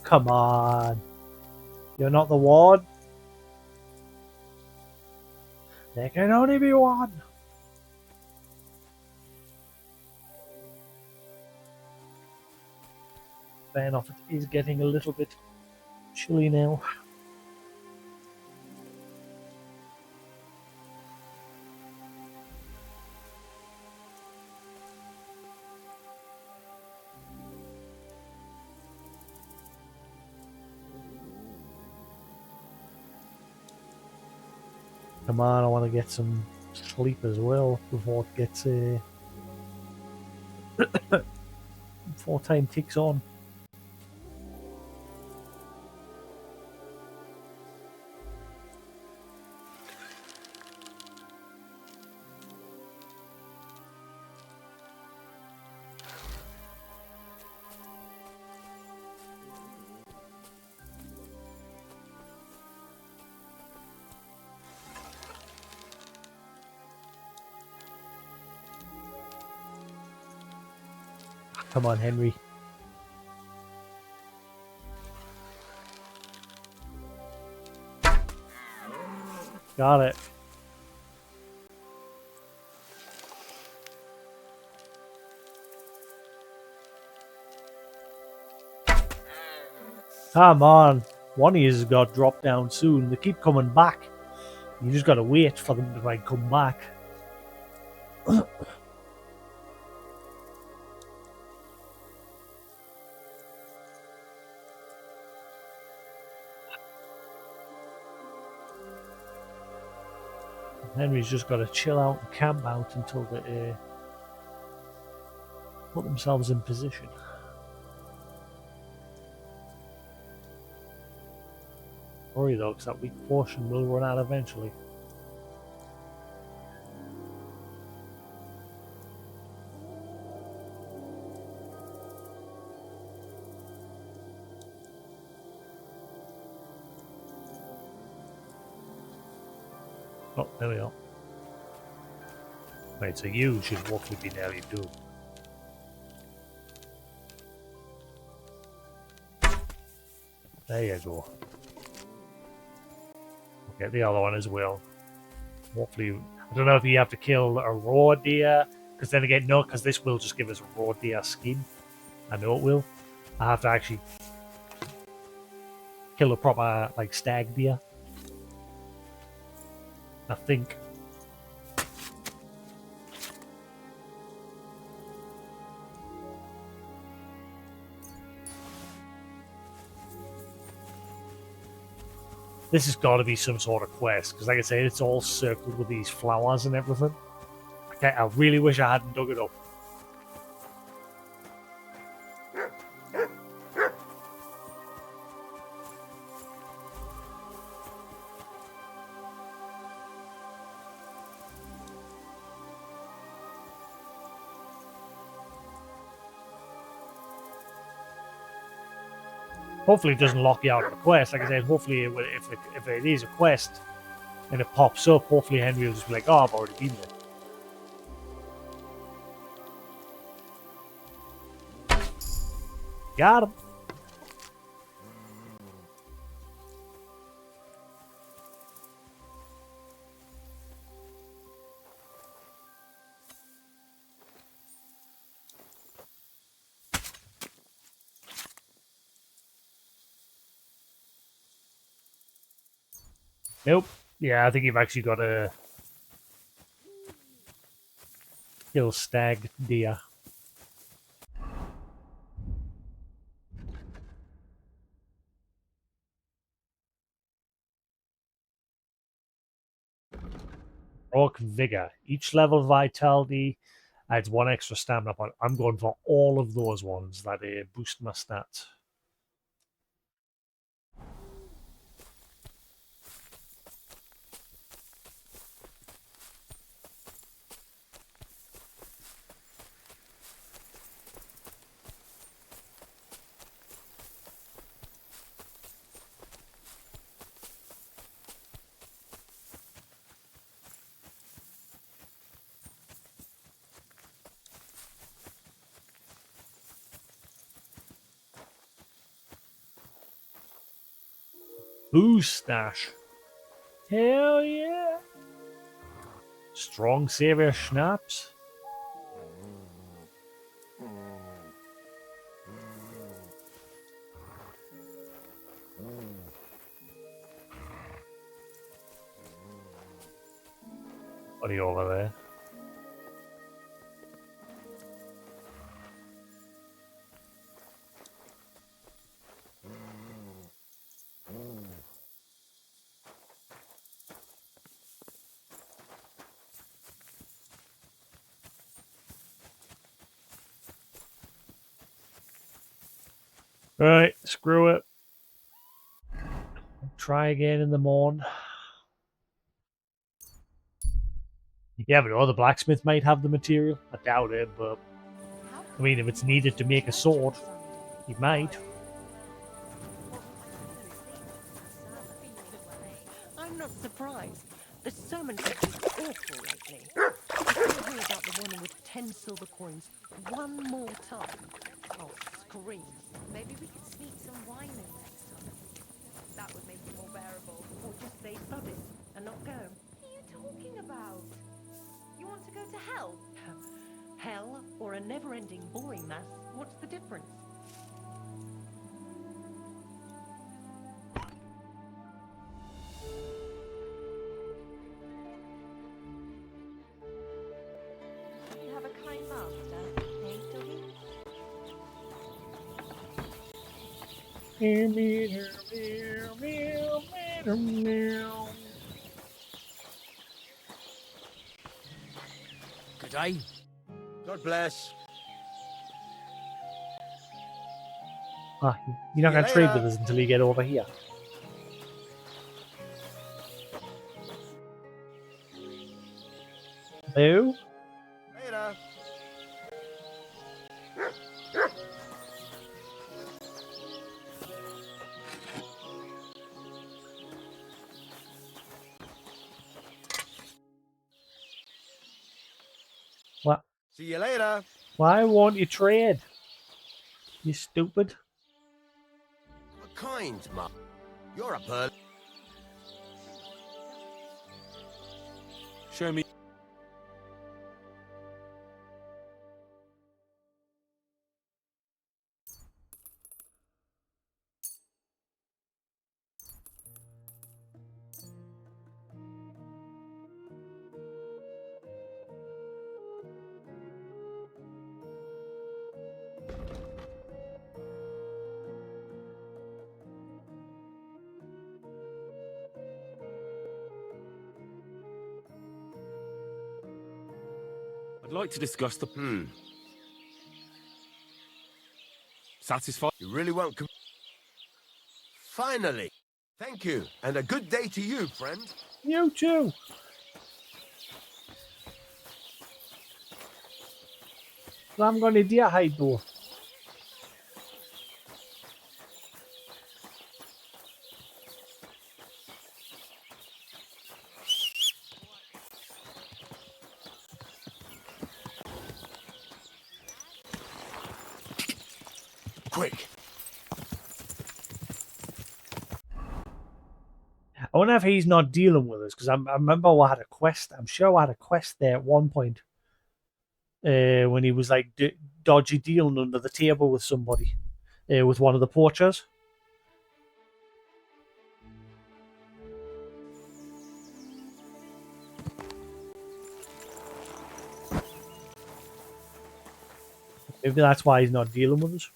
Come on. You're not the one. There can only be one. Fair enough, it is getting a little bit chilly now. Come on, I want to get some sleep as well before it gets before time ticks on. Come on, Henry. Got it. Come on. One of you has got dropped down soon. They keep coming back. You just gotta wait for them to like come back. Henry's just got to chill out and camp out until they put themselves in position. Worry though, because that weak portion will run out eventually. Oh, there we are. Wait, so you should hopefully be nearly done. There you go. Get the other one as well. Hopefully, I don't know if you have to kill a raw deer, because then again, no, because this will just give us a raw deer skin. I know it will. I have to actually kill a proper, like, stag deer. I think. This has got to be some sort of quest, because like I said, it's all circled with these flowers and everything. I really wish I hadn't dug it up. Hopefully it doesn't lock you out of a quest. Like I said, hopefully if it is a quest and it pops up, hopefully Henry will just be like, oh, I've already been there. Got him. Nope. Yeah, I think you've actually got to kill stag deer. Rock Vigor. Each level of vitality adds 1 extra stamina point. I'm going for all of those ones that boost my stats. Booze stash. Hell yeah. Strong Savior Schnapps. What are you over there? Right, screw it. Try again in the morning. Yeah, but the blacksmith might have the material. I doubt it, but I mean, if it's needed to make a sword, he might. I'm not surprised. The sermon has been awful lately. I still hear about the one with 10 silver coins one more time. Oh, scream. Maybe we could sneak some wine in next time. That would make it more bearable. Or just stay studied and not go. What are you talking about? You want to go to hell? Hell or a never-ending boring mass, what's the difference? You have a kind master, eh, doggy? Good day. God bless. Ah, you're not going to trade with us until you get over here. Hello? Later. What? See you later. Why won't you trade? You stupid. A kind, Mum. You're a pearl. Show me. I'd like to discuss the... Satisfied? You really won't come. Finally. Thank you. And a good day to you, friend. You too. I'm going to deer hide though. I wonder if he's not dealing with us, because I remember I had a quest. I'm sure I had a quest there at one point when he was like dodgy dealing under the table with somebody, with one of the poachers. Maybe that's why he's not dealing with us.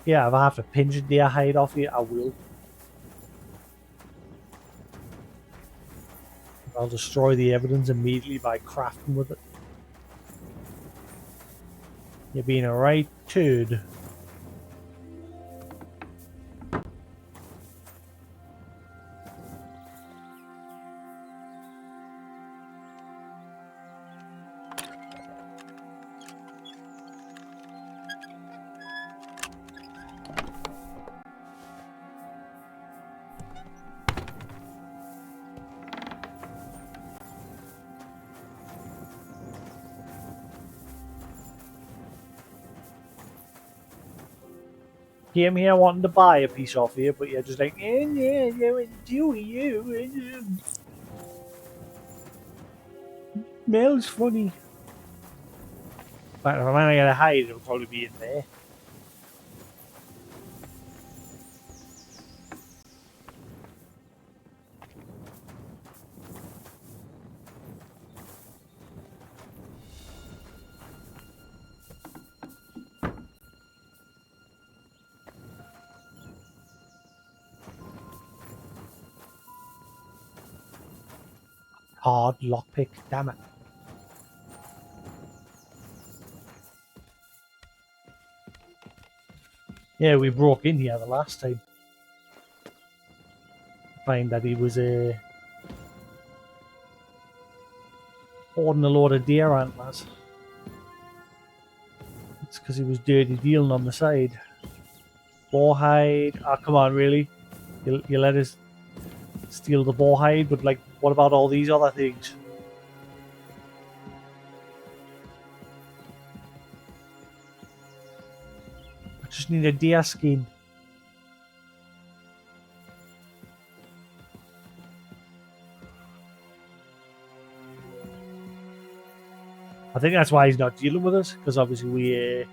Yeah, if I have to pinch a deer hide off you, I will. I'll destroy the evidence immediately by crafting with it. You're being a right turd. Came here wanting to buy a piece off you, but you're just like, do you? Mel's funny. But if I'm only gonna hide, it'll probably be in there. Hard lockpick, damn it. Yeah, we broke in here the last time. Find that he was hoarding a load of deer antlers. It's because he was dirty dealing on the side. Boar hide. Oh, come on, really? You let us steal the boar hide, but like, what about all these other things? I just need a deer skin. I think that's why he's not dealing with us, because obviously we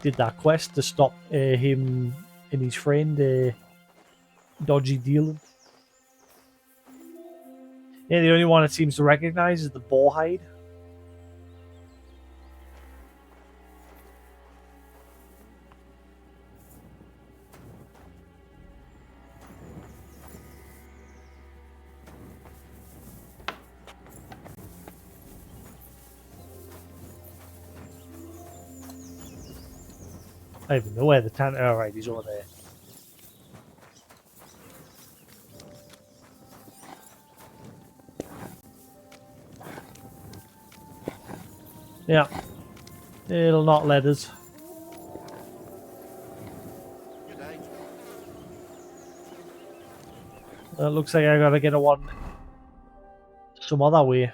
did that quest to stop him and his friend dodgy dealing. Yeah, the only one it seems to recognize is the boar hide. I don't even know where the tanner. Oh, right, he's over there. Yeah, it'll not let us. It looks like I gotta get a one some other way.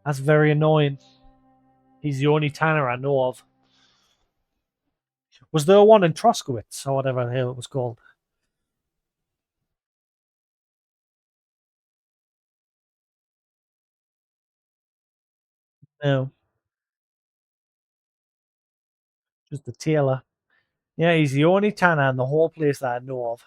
That's very annoying. He's the only tanner I know of. Was there one in Troskowitz or whatever the hell it was called? No. Just the tailor. Yeah, he's the only tanner in the whole place that I know of.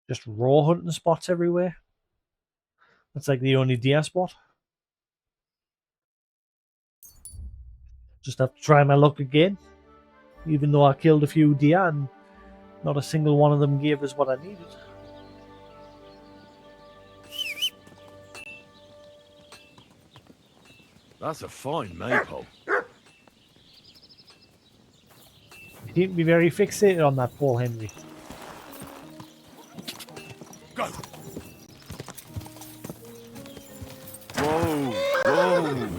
Just raw hunting spots everywhere. That's like the only deer spot. Just have to try my luck again. Even though I killed a few deer and not a single one of them gave us what I needed. That's a fine maypole. You seem to be very fixated on that, Paul Henry. Go! Whoa! Whoa!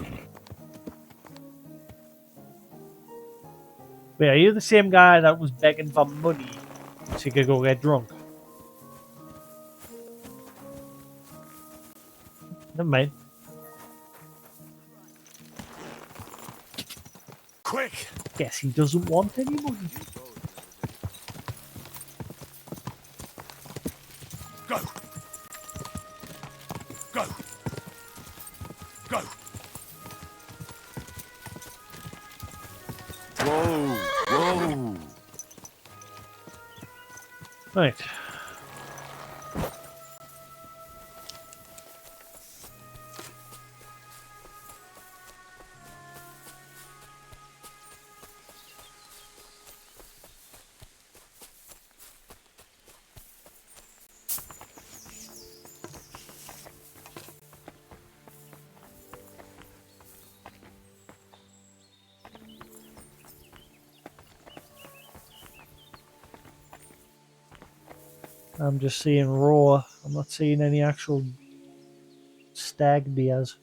Wait, are you the same guy that was begging for money so you could go get drunk? Never mind. Quick! Guess he doesn't want any money. Go! Go! Go! Whoa! Whoa! Right. I'm just seeing raw. I'm not seeing any actual stag beers.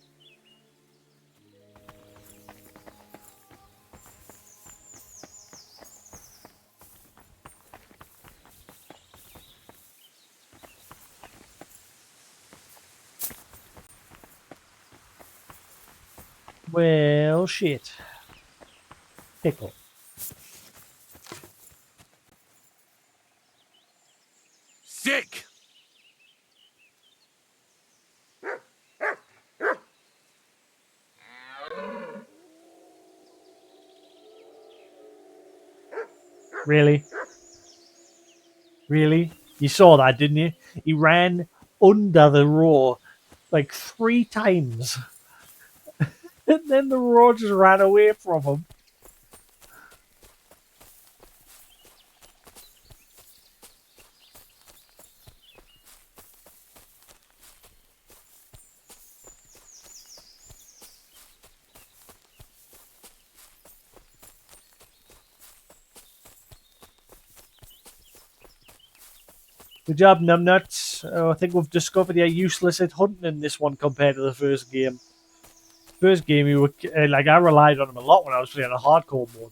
Well, shit. Pickle. Sick! Really? Really? You saw that, didn't you? He ran under the roar like 3 times. And then the roar just ran away from him. Good job, numbnuts. I think we've discovered you're useless at hunting in this one compared to the first game. First game, you were like, I relied on him a lot when I was playing a hardcore mode.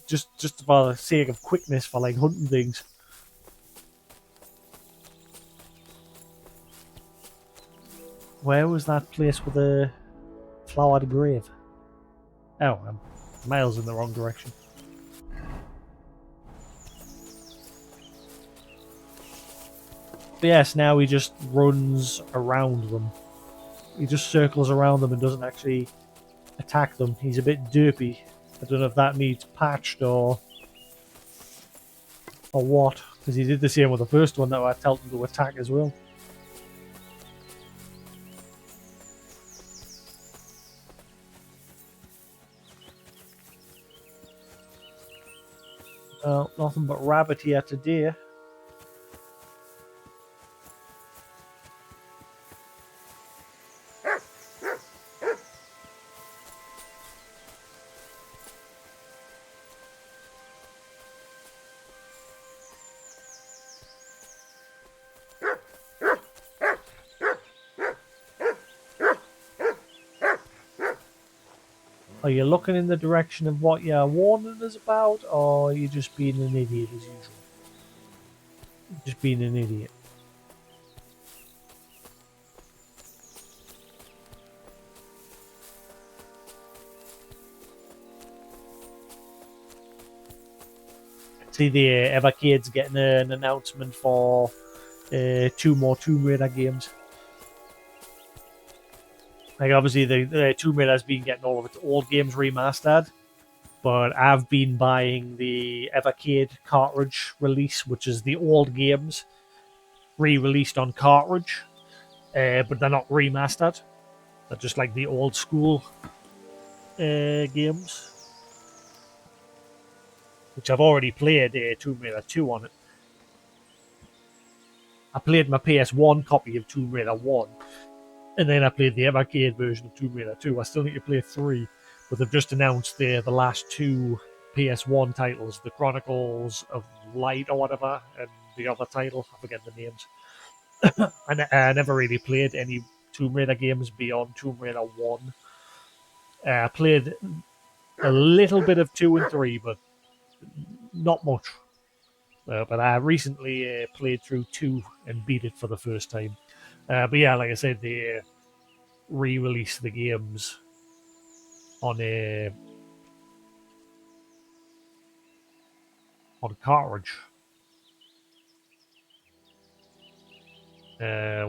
Just for the sake of quickness for like hunting things. Where was that place with the flowered grave? Oh, I'm miles in the wrong direction. But yes, now he just runs around them. He just circles around them and doesn't actually attack them. He's a bit derpy. I don't know if that needs patched or what, because he did the same with the first one that I told him to attack as well. Well, nothing but rabbit here today. Are you looking in the direction of what you're warning us about, or are you just being an idiot as usual? Just being an idiot. See, the Evercade's getting an announcement for 2 more Tomb Raider games. Like, obviously, the Tomb Raider's been getting all of its old games remastered, but I've been buying the Evercade cartridge release, which is the old games re-released on cartridge, but they're not remastered. They're just like the old school games, which I've already played Tomb Raider 2 on it. I played my PS1 copy of Tomb Raider 1, And then I played the arcade version of Tomb Raider 2. I still need to play 3, but they've just announced the last 2 PS1 titles, the Chronicles of Light or whatever, and the other title, I forget the names. I never really played any Tomb Raider games beyond Tomb Raider 1. I played a little bit of 2 and 3, but not much. But I recently played through 2 and beat it for the first time. But yeah, like I said, they re-release the games on a cartridge,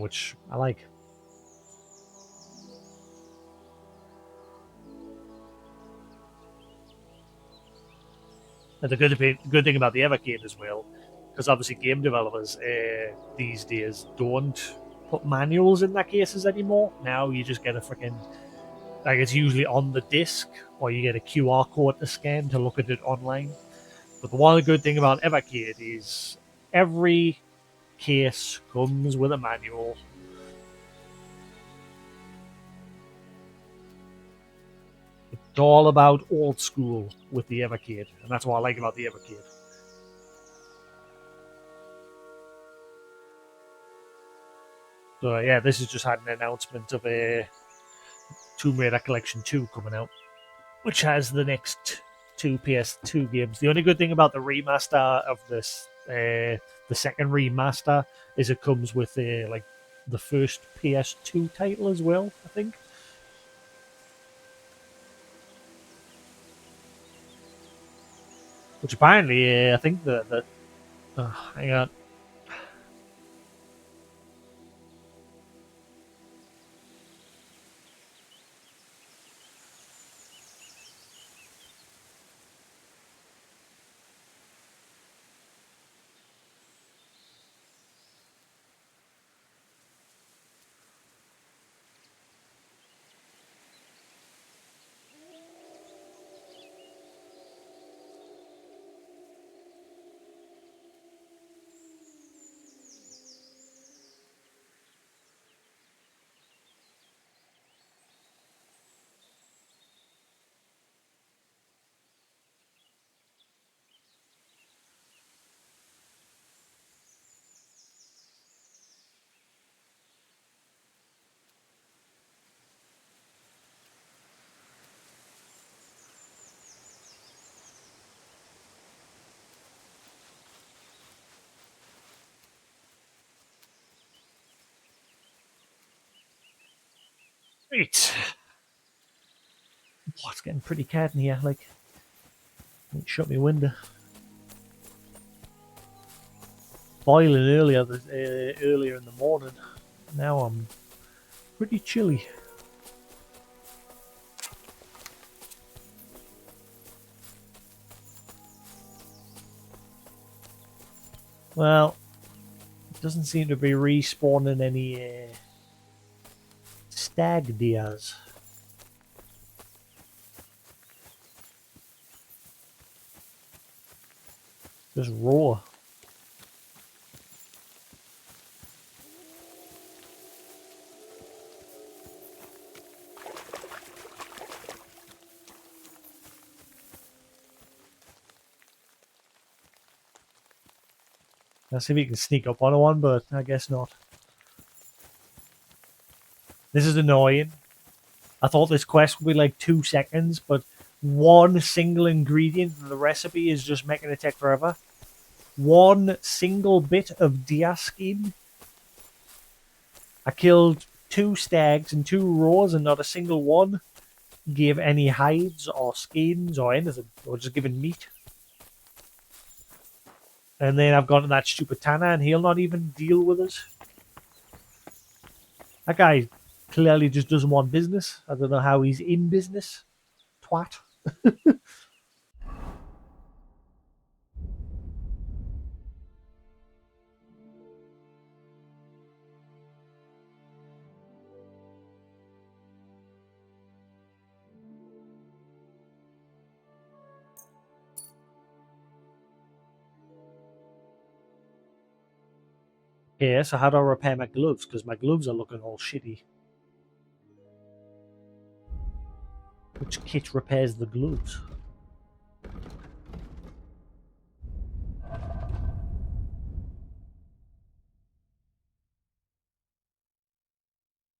which I like. And the good thing about the Evercade as well, because obviously game developers these days don't put manuals in their cases anymore. Now you just get a freaking, like, it's usually on the disc, or you get a QR code to scan to look at it online. But the one good thing about Evercade is every case comes with a manual. It's all about old school with the Evercade, and that's what I like about the Evercade. So yeah, this has just had an announcement of a Tomb Raider Collection 2 coming out, which has the next 2 PS2 games. The only good thing about the remaster of this, the second remaster, is it comes with like the first PS2 title as well, I think. Which apparently, I think that hang on. Right. Oh, it's getting pretty cat in here. Like, shut me window. Boiling earlier in the morning. Now I'm pretty chilly. Well, it doesn't seem to be respawning any stag deers. Just raw. Let's see if we can sneak up on one, but I guess not. This is annoying. I thought this quest would be like 2 seconds, but one single ingredient in the recipe is just making it take forever. One single bit of deer skin. I killed 2 stags and 2 roars, and not a single one gave any hides or skins or anything. They were just giving meat. And then I've gone to that stupid Tanner, and he'll not even deal with us. That guy clearly just doesn't want business. I don't know how he's in business. Twat. Yeah, so how do I repair my gloves? Because my gloves are looking all shitty. Which kit repairs the gloves?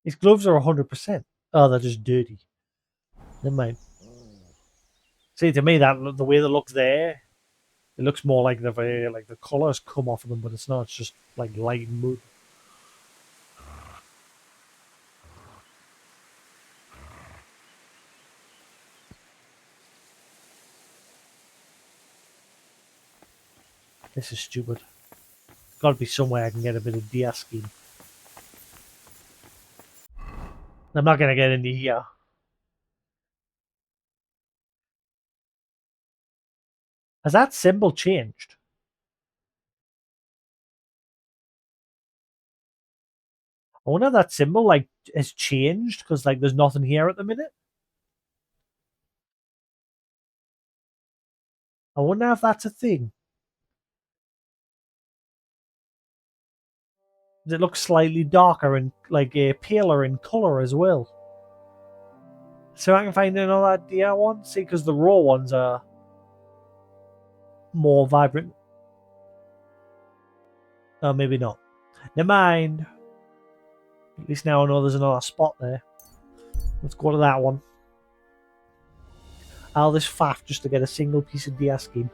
His gloves are 100%. Oh, they're just dirty. Never mind. See, to me, that the way they look there, it looks more like the colours come off of them, but it's not. It's just like light mud. This is stupid. Got to be somewhere I can get a bit of de-asking. I'm not gonna get into here. Has that symbol changed? I wonder if that symbol like has changed because like there's nothing here at the minute. I wonder if that's a thing. It looks slightly darker and like paler in color as well. So I can find another DR one. See, because the raw ones are more vibrant. Oh, maybe not. Never mind. At least now I know there's another spot there. Let's go to that one. All this faff just to get a single piece of DR scheme.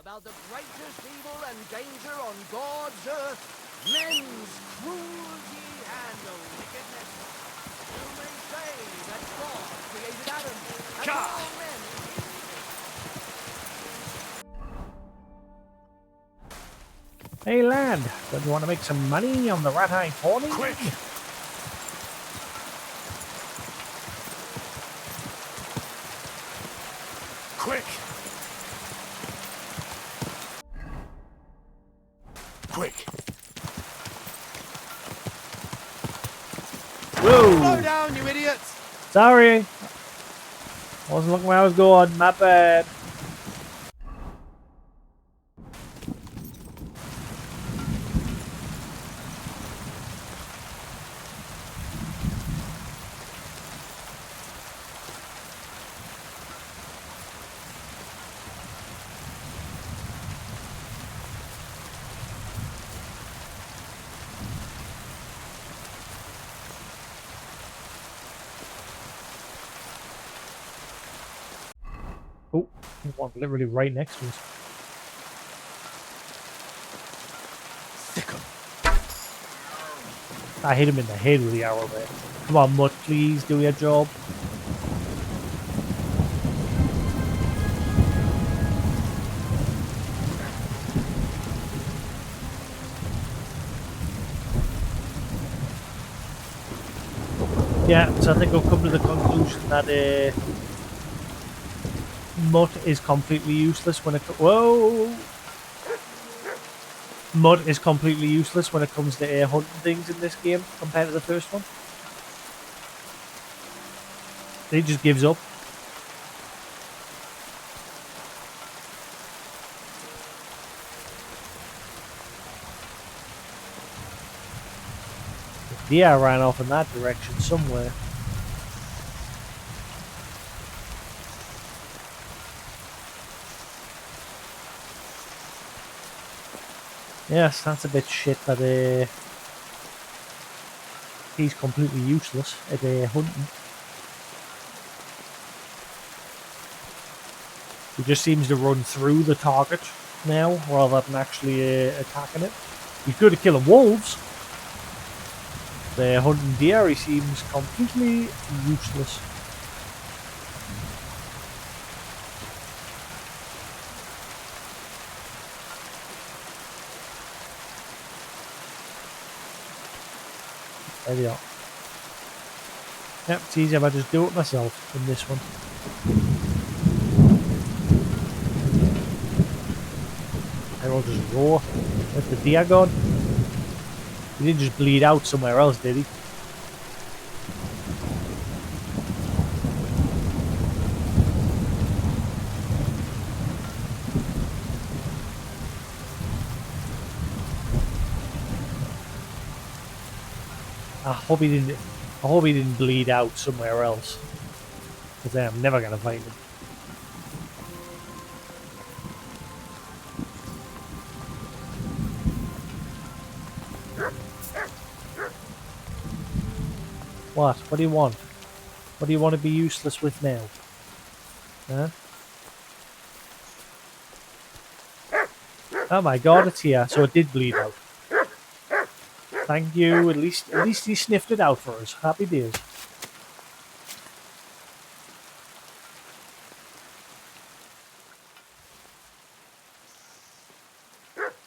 About the greatest evil and danger on God's earth, men's cruelty and wickedness. You may say that God created Adam and all men. Hey lad, don't you want to make some money on the rat eye pony? Quick! Quick! Quick! Whoa! Slow down, you idiots! Sorry. Wasn't looking where I was going. My bad. Oh, one literally right next to us. I hit him in the head with the arrow there. Come on, Mutt, please do your job. Yeah, so I think I've come to the conclusion that Mutt is completely useless when it Mud is completely useless when it comes to air hunting things in this game compared to the first one. He just gives up. The deer ran off in that direction somewhere. Yes, that's a bit shit that he's completely useless at hunting. He just seems to run through the target now rather than actually attacking it. He's good at killing wolves. The hunting deer, he seems completely useless. There we are. Yep, it's easy if I just do it myself in this one. And I'll just roar. Let the deer gone. He didn't just bleed out somewhere else, did he? I hope he didn't. I hope he didn't bleed out somewhere else, because then I'm never gonna find him. What? What do you want? What do you want to be useless with now? Huh? Oh my god, it's here. So it did bleed out. Thank you. At least he sniffed it out for us. Happy days.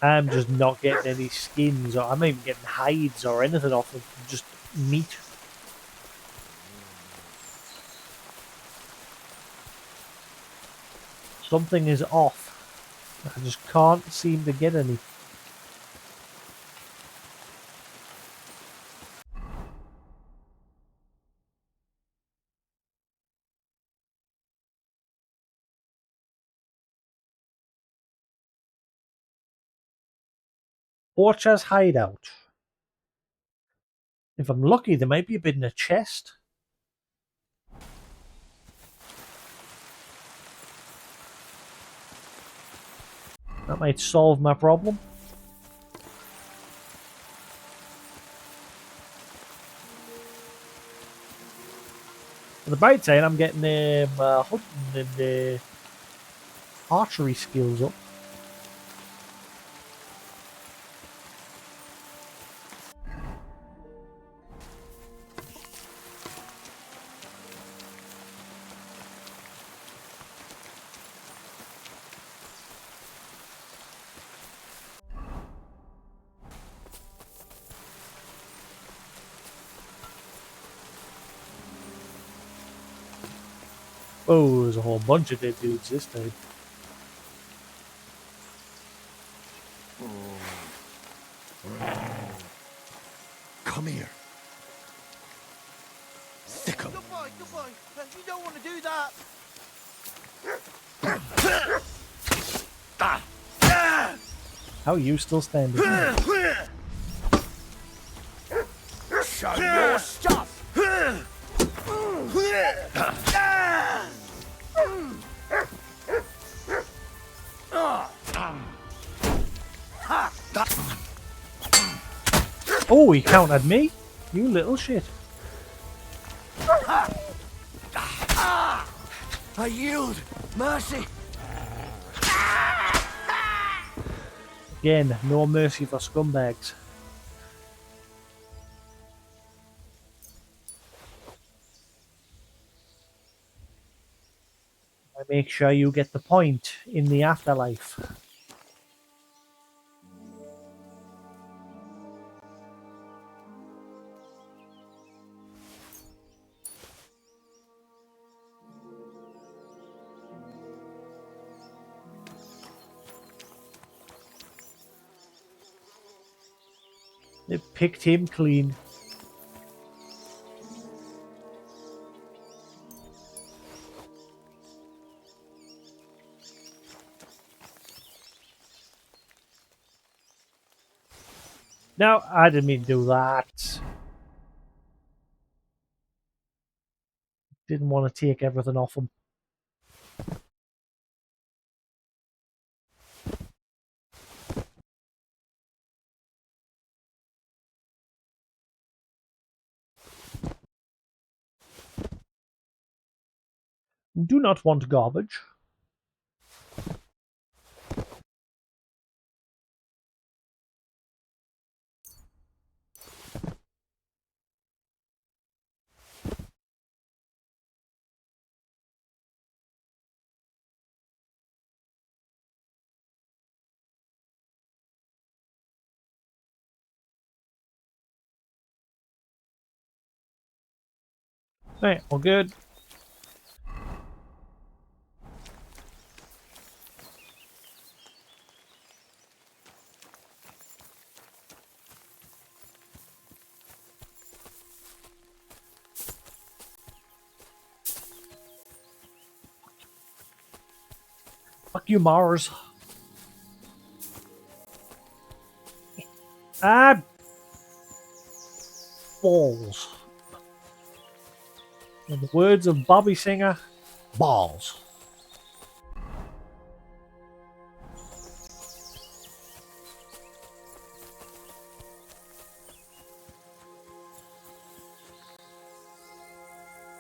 I'm just not getting any skins, or I'm not even getting hides or anything off of just meat. Something is off. I just can't seem to get any. Orchard's hideout. If I'm lucky, there might be a bit in a chest. That might solve my problem. On the bright side, I'm getting hunting and archery skills up. Oh, there's a whole bunch of dead dudes this time. Come here. Sick 'em. Goodbye. You don't want to do that. How are you still standing? Show your stuff. Oh, he countered me? You little shit. I yield. Mercy. Again, no mercy for scumbags. I make sure you get the point in the afterlife. They picked him clean. No, I didn't mean to do that. Didn't want to take everything off him. Do not want garbage. Right, all good. Fuck you, Mars. Ah! balls. In the words of Bobby Singer, balls.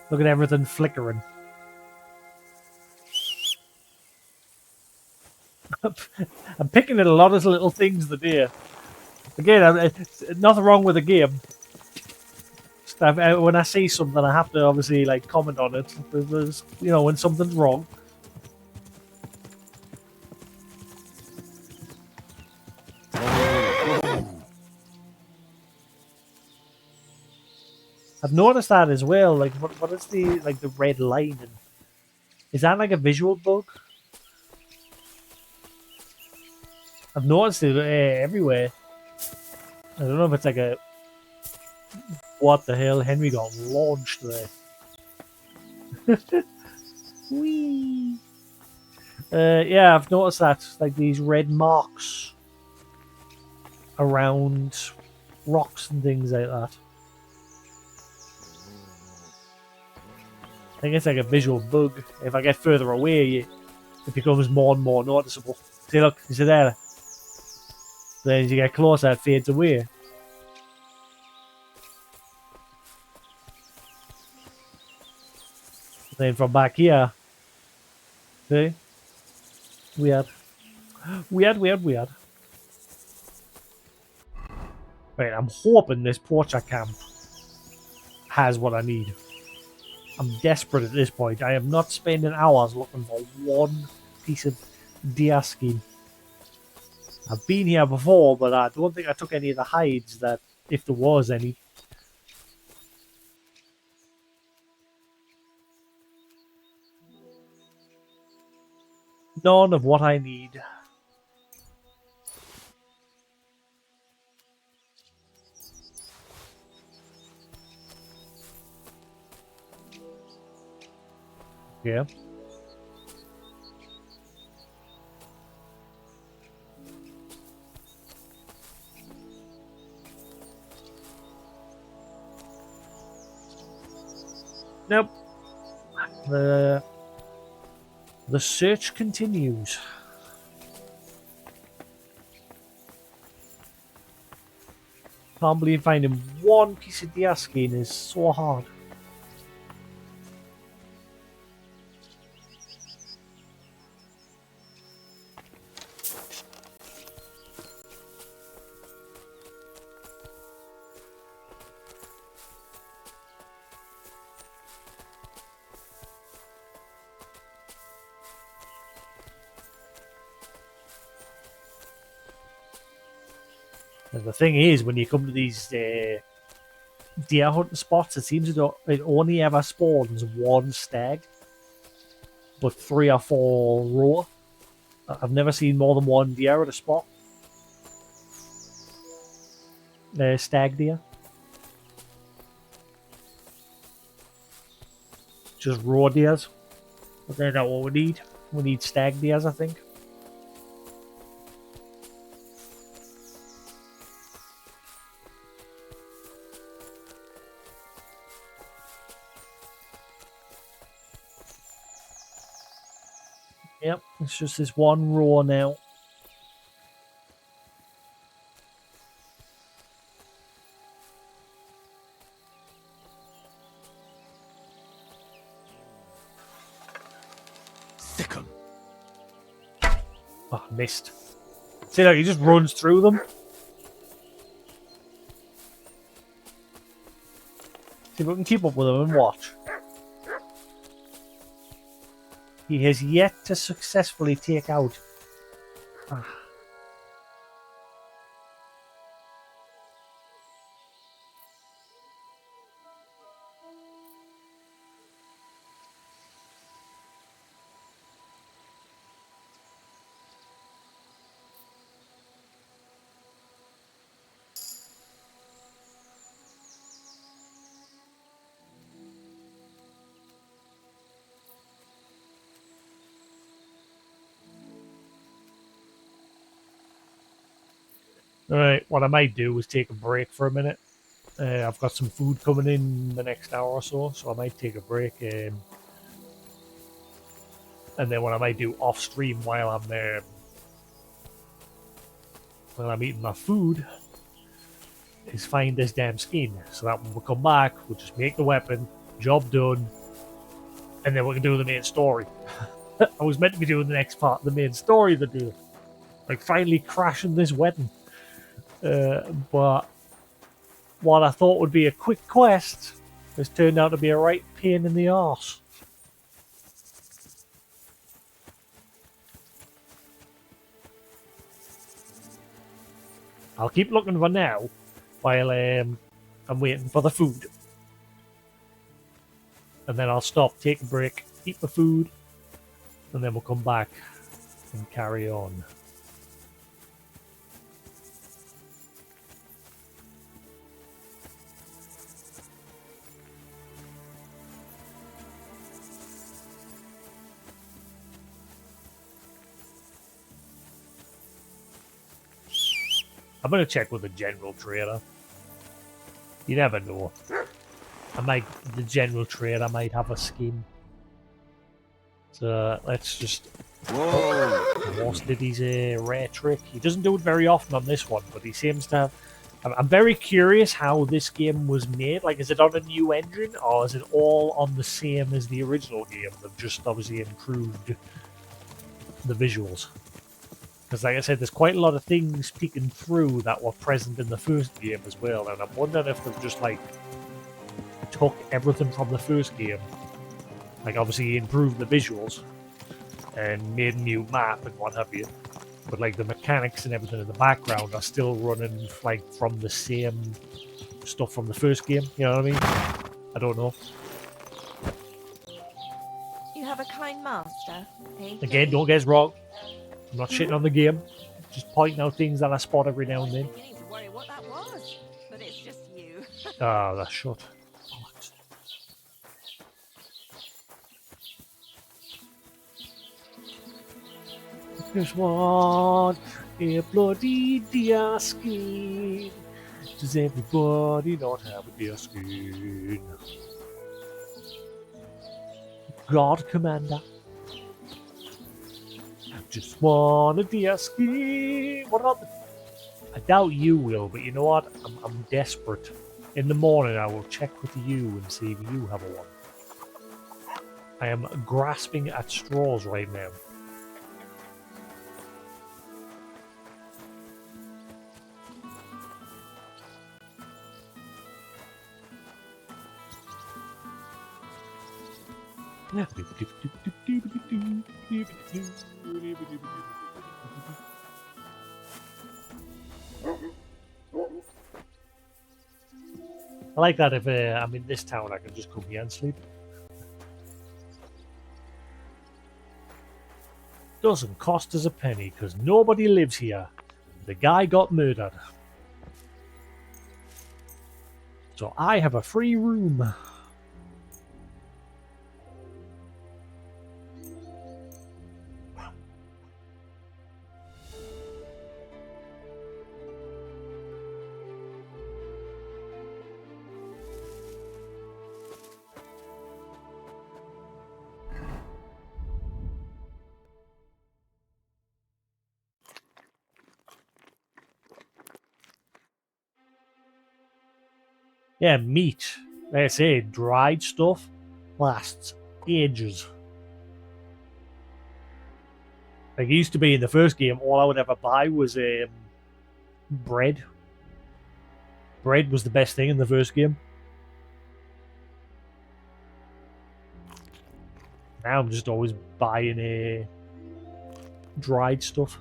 Look at everything flickering. I'm picking at a lot of little things today. Again, nothing wrong with the game. When I see something, I have to obviously like comment on it. There's, you know, when something's wrong. I've noticed that as well. Like, what is the red line? Is that like a visual bug? I've noticed it everywhere. I don't know if it's like a... What the hell? Henry got launched there. Whee! Yeah, I've noticed that. Like these red marks around rocks and things like that. I think it's like a visual bug. If I get further away, it becomes more and more noticeable. See, look, you see there? Then as you get closer, it fades away. Then from back here, see? Weird. Weird. Right, I'm hoping this portrait camp has what I need. I'm desperate at this point. I am not spending hours looking for one piece of deer skin. I've been here before, but I don't think I took any of the hides, that if there was any. None of what I need. Yeah. Nope. The search continues. Can't believe finding one piece of deer skin is so hard. And the thing is, when you come to these deer hunting spots, it seems it only ever spawns one stag, but 3 or 4 roe. I've never seen more than one deer at a spot. Stag deer. Just raw deers. But they're not what we need. We need stag deers, I think. Yep, it's just this one row now. Sick 'em. Oh, missed. See, look, he just runs through them. See if we can keep up with him and watch. He has yet to successfully take out. Alright, what I might do is take a break for a minute. I've got some food coming in the next hour or so I might take a break. And then what I might do off stream while I'm eating my food is find this damn skin, so that when we come back, we'll just make the weapon, job done, and then we can do the main story. I was meant to be doing the next part, the main story, like finally crashing this wedding. But what I thought would be a quick quest has turned out to be a right pain in the arse. I'll keep looking for now while I'm waiting for the food. And then I'll stop, take a break, eat my food, and then we'll come back and carry on. I'm going to check with the general trader. You never know. The general trader might have a skin. So let's just... Whoa! Horse did his rare trick. He doesn't do it very often on this one, but he seems to have... I'm very curious how this game was made. Like, is it on a new engine, or is it all on the same as the original game? They've just obviously improved the visuals. Because like I said, there's quite a lot of things peeking through that were present in the first game as well, and I'm wondering if they've just, like, took everything from the first game. Like, obviously improved the visuals and made a new map and what have you. But, like, the mechanics and everything in the background are still running, like, from the same stuff from the first game. You know what I mean? I don't know. You have a kind master, eh? Again, don't get us wrong. I'm not shitting on the game. Just pointing out things that I spot every now and then. You need to worry what that was, but it's just you. Ah, that's shut. Just want a bloody deer skin. Does everybody not have a deer skin? God, Commander. I just want a deer skin. What about the... I doubt you will, but you know what? I'm desperate. In the morning, I will check with you and see if you have a one. I am grasping at straws right now. I like that if I'm in this town, I can just come here and sleep. Doesn't cost us a penny, because nobody lives here. The guy got murdered. So I have a free room. Yeah, meat. Like I say, dried stuff lasts ages. Like it used to be in the first game, all I would ever buy was bread. Bread was the best thing in the first game. Now I'm just always buying dried stuff.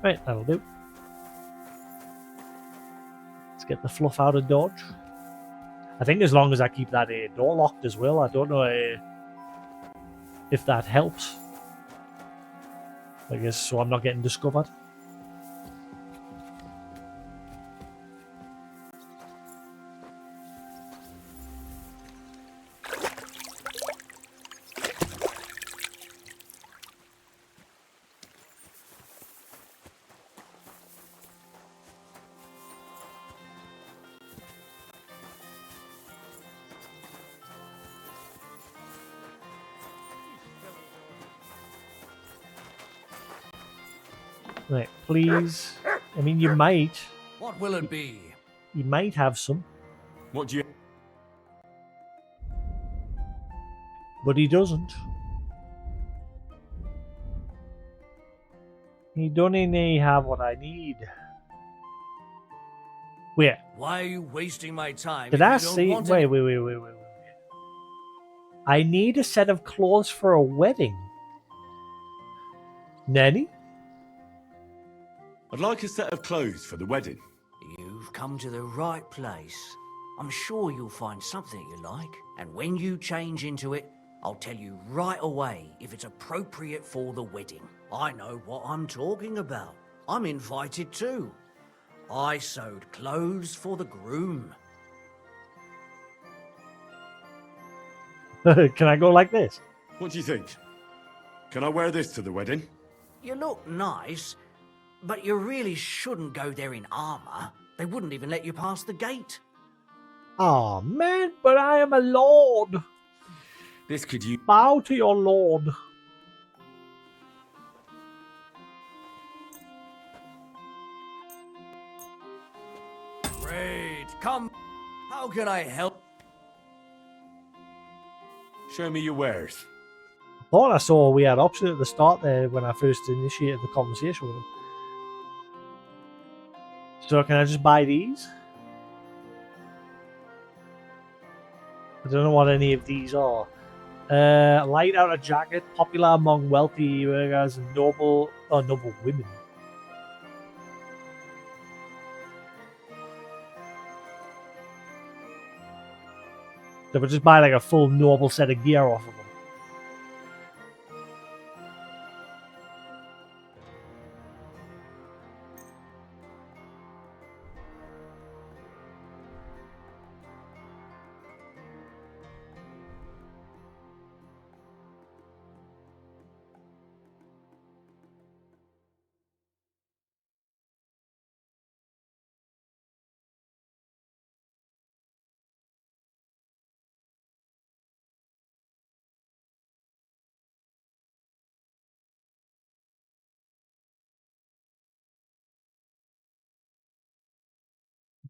Right, that'll do. Let's get the fluff out of Dodge. I think as long as I keep that door locked as well, I don't know if that helps. I guess so I'm not getting discovered. Right, please. I mean, you might. What will it be? You might have some. What do you... But he doesn't. He don't even have what I need. Wait. Why are you wasting my time? Did if I you don't see? want Wait. any- I need a set of clothes for a wedding. Nanny? I'd like a set of clothes for the wedding. You've come to the right place. I'm sure you'll find something you like, and when you change into it, I'll tell you right away if it's appropriate for the wedding. I know what I'm talking about. I'm invited too. I sewed clothes for the groom. Can I go like this? What do you think? Can I wear this to the wedding? You look nice, but you really shouldn't go there in armor. They wouldn't even let you pass the gate. Oh man, but I am a lord. This could you bow to your lord. Great, come. How can I help? Show me your wares. I thought I saw we had option at the start there when I first initiated the conversation with him. So can I just buy these? I don't know what any of these are. Light outer jacket, popular among wealthy workers and noble women. So we just buy like a full noble set of gear off of them.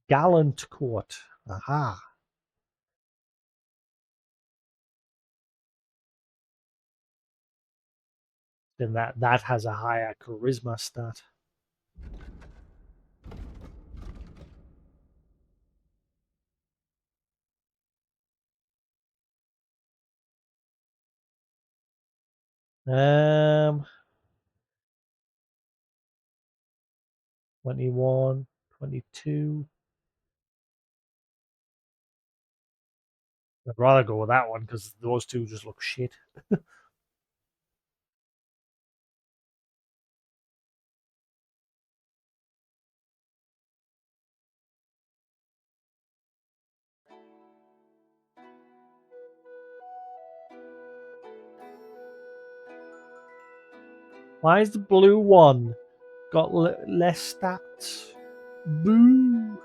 Gallant court. Aha. Then that has a higher charisma stat. Um 21, 22. I'd rather go with that one because those two just look shit. Why is the blue one got less stats? Boo!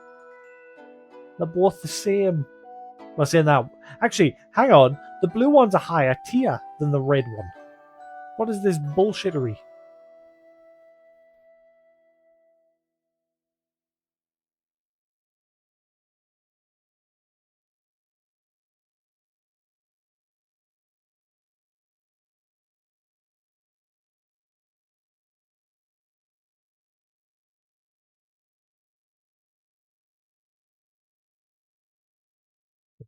They're both the same. I'm saying that. Actually, hang on. The blue one's a higher tier than the red one. What is this bullshittery?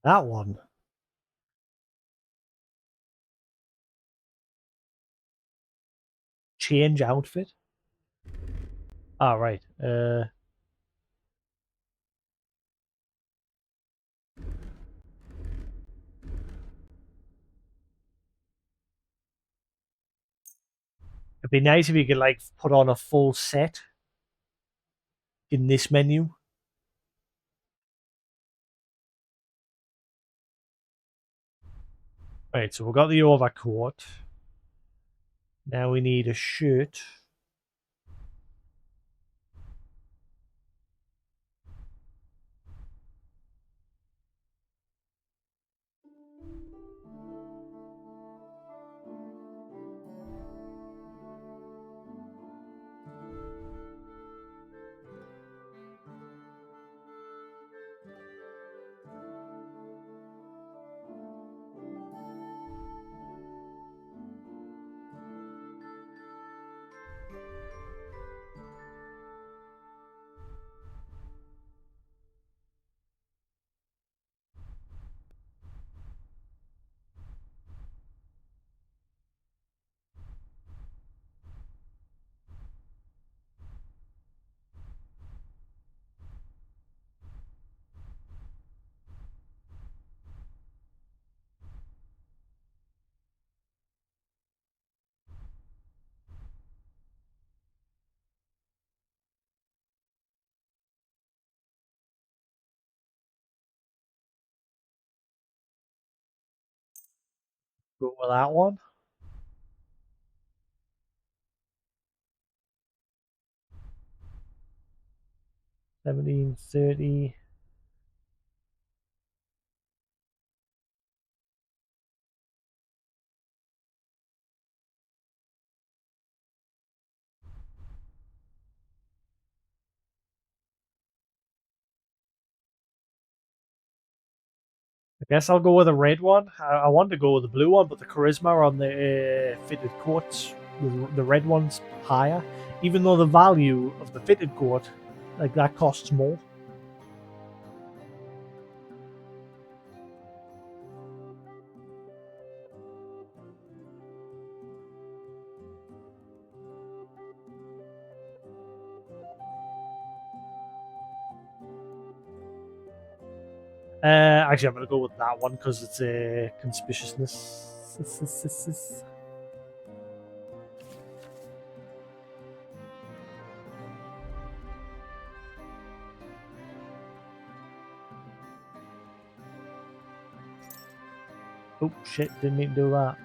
That one. Change outfit? Ah, right. It'd be nice if you could like put on a full set in this menu. Right, so we've got the overcoat. Now we need a shirt. Go with that one. $17.30. I guess I'll go with the red one. I wanted to go with the blue one, but the charisma on the fitted coats, the red one's higher. Even though the value of the fitted coat, like that costs more. Actually, I'm going to go with that one because it's a conspicuousness. Oh shit, didn't mean to do that.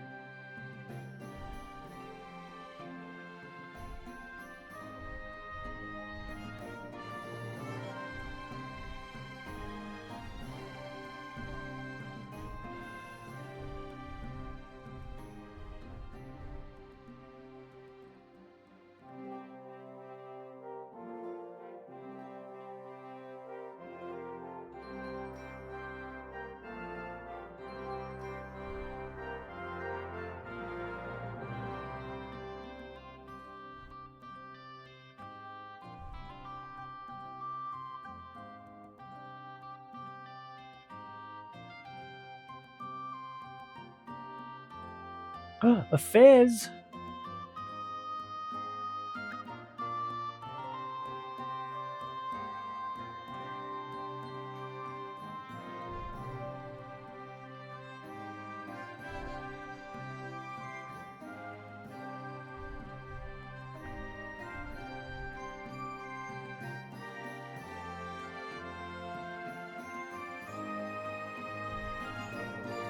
A fez.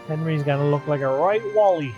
Henry's gonna look like a right Wally.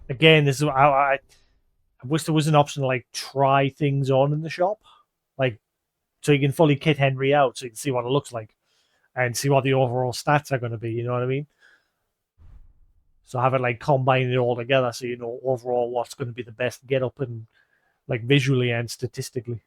Again, this is I wish there was an option to like try things on in the shop, like so you can fully kit Henry out, so you can see what it looks like and see what the overall stats are going to be. You know what I mean? So have it like combine it all together, so you know overall what's going to be the best get up and like visually and statistically.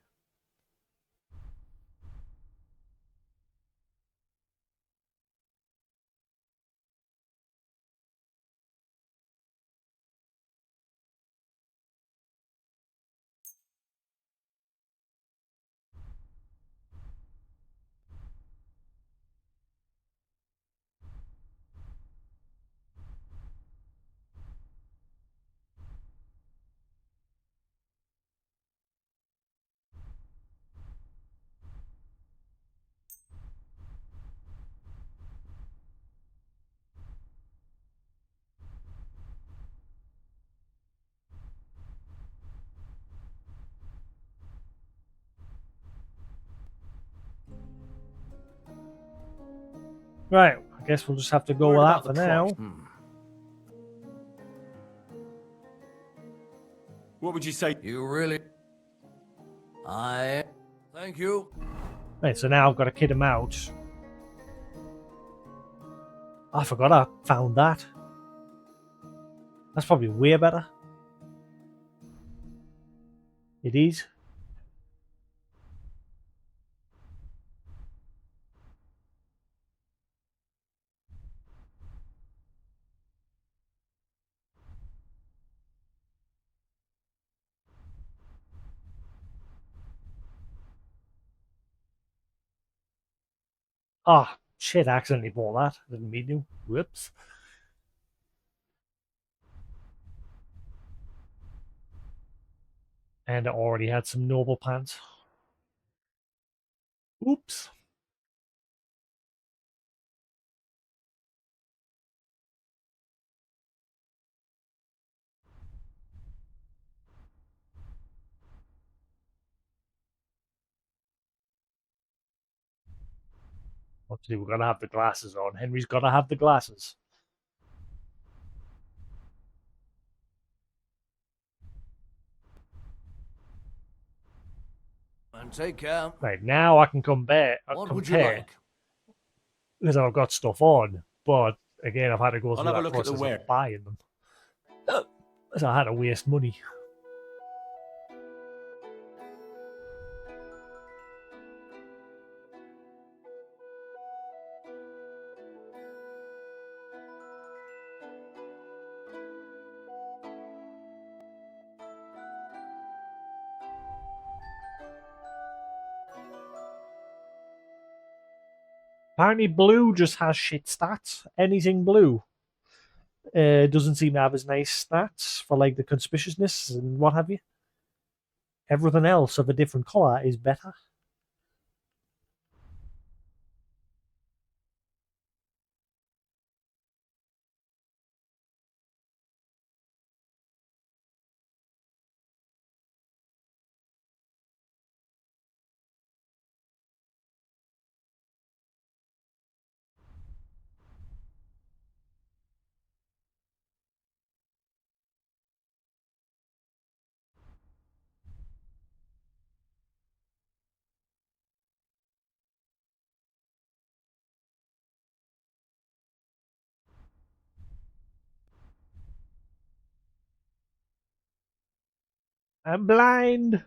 Right, I guess we'll just have to go with that for now. What would you say? You really? Thank you. Right, so now I've got to kit him out. I forgot I found that. That's probably way better. It is. Ah, shit, I accidentally bought that. Didn't mean to. Whoops. And I already had some noble pants. Oops. What to do? We're gonna have the glasses on. Henry's gotta have the glasses. And take care. Right, now I can compare What would you like? because I've got stuff on. But again, I've had to go I'll through have a that look at the process wear. of buying them. So I had to waste money. Apparently, blue just has shit stats. Anything blue doesn't seem to have as nice stats for like the conspicuousness and what have you. Everything else of a different color is better. I'm blind.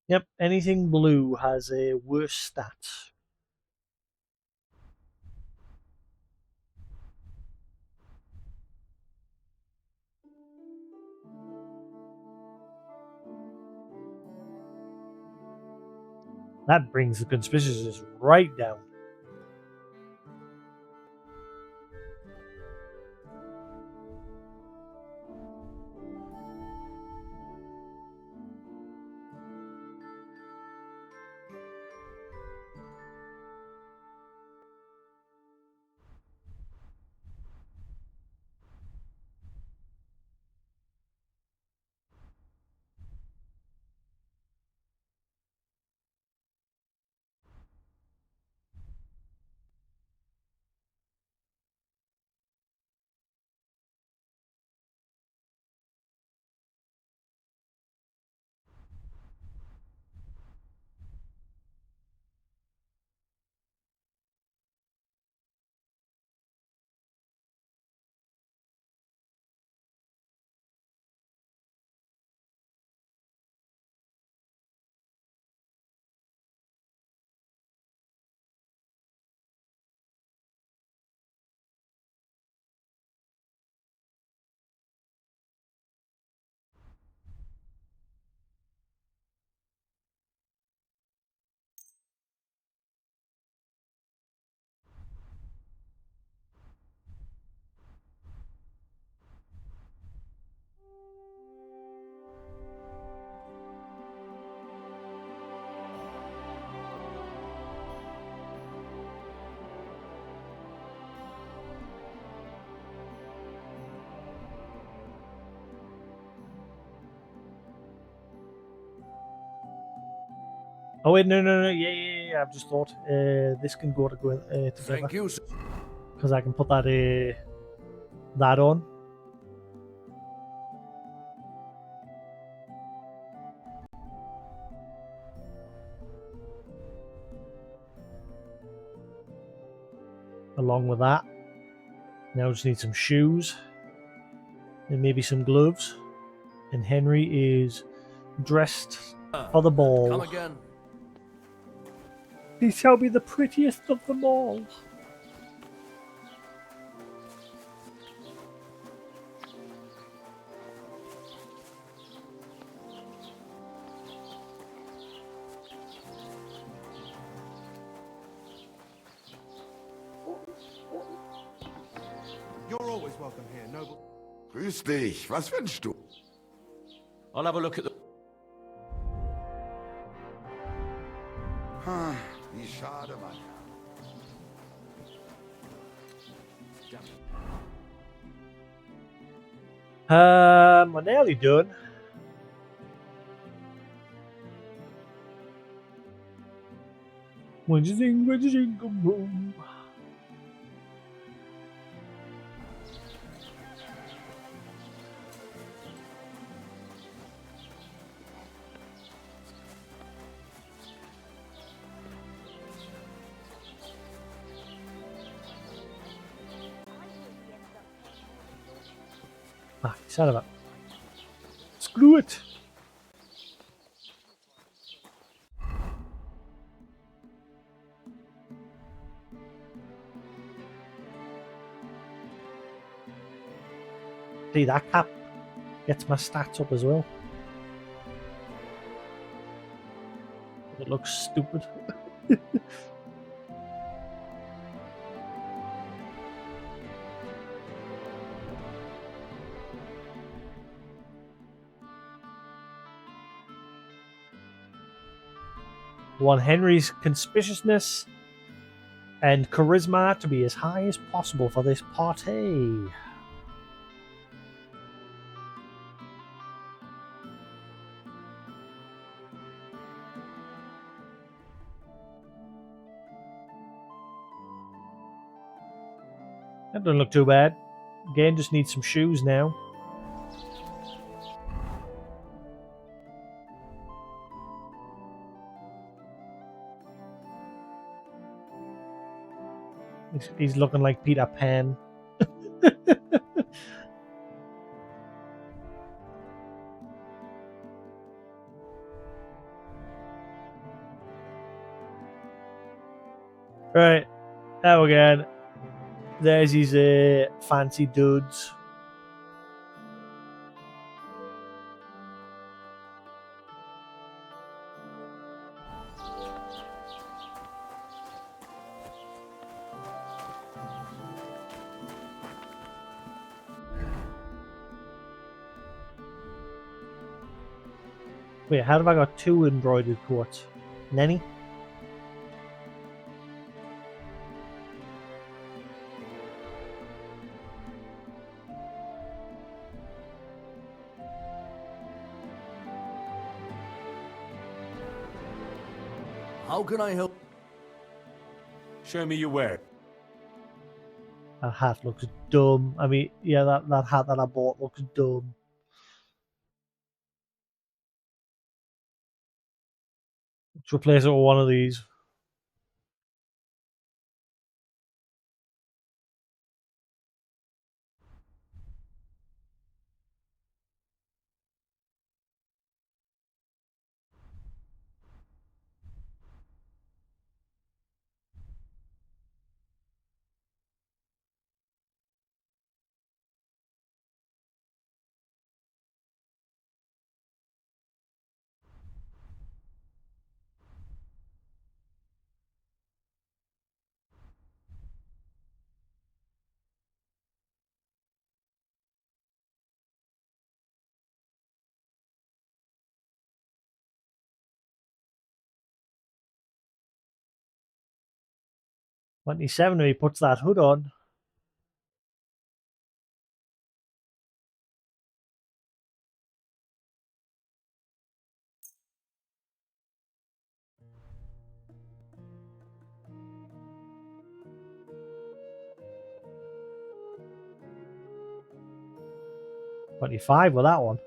Yep, anything blue has a worse stat. That brings the conspicuousness right down. Oh wait, no, yeah. I've just thought this can go together. Thank you, sir. Because I can put that on. Along with that, now I just need some shoes and maybe some gloves. And Henry is dressed for the ball. Come again. He shall be the prettiest of them all. You're always welcome here, noble. Grüß dich. Was wünschst du? I'll have a look at the... Wie schade, Mann. We're nearly done. When you sing, come home. Ah, son of a... Screw it! See, that cap gets my stats up as well. It looks stupid. We want Henry's conspicuousness and charisma to be as high as possible for this party. That doesn't look too bad. Again, just need some shoes now. He's looking like Peter Pan. Right, now again. There's his fancy dudes. Wait, how have I got 2 embroidered coats? Nenny? How can I help? Show me your wear. That hat looks dumb. I mean, yeah, that hat that I bought looks dumb. Let's replace it with one of these. $27 when he puts that hood on. $25 with that one.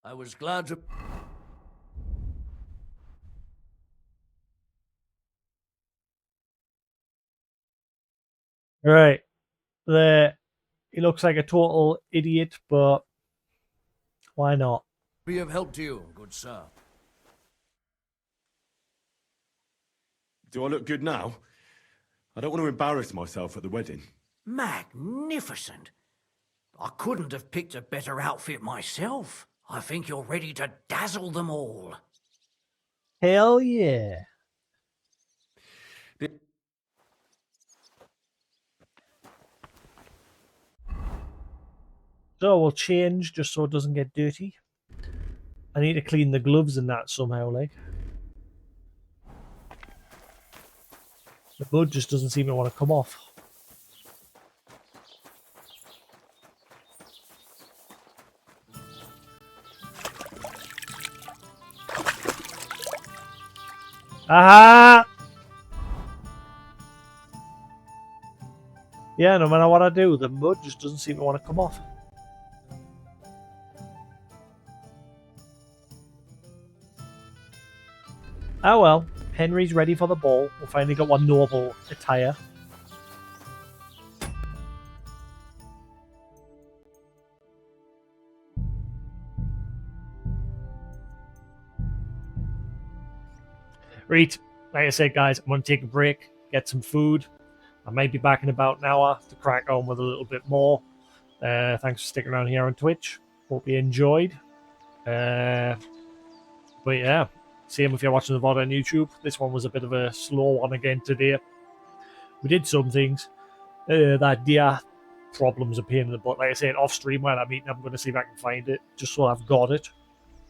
I was glad to... Right. There. He looks like a total idiot, but why not? Be of help to you, good sir. Do I look good now? I don't want to embarrass myself at the wedding. Magnificent. I couldn't have picked a better outfit myself. I think you're ready to dazzle them all. Hell yeah. So we'll change just so it doesn't get dirty. I need to clean the gloves and that somehow, like. The mud just doesn't seem to want to come off. Aha! Yeah, no matter what I do, the mud just doesn't seem to want to come off. Oh well, Henry's ready for the ball. We finally got one noble attire. Right, like I said, guys, I'm going to take a break, get some food. I might be back in about an hour to crack on with a little bit more. Thanks for sticking around here on Twitch. Hope you enjoyed. But yeah, same if you're watching the VOD on YouTube. This one was a bit of a slow one again today. We did some things. That deer problem's a pain in the butt. Like I said, off stream while I'm eating, I'm going to see if I can find it, just so I've got it.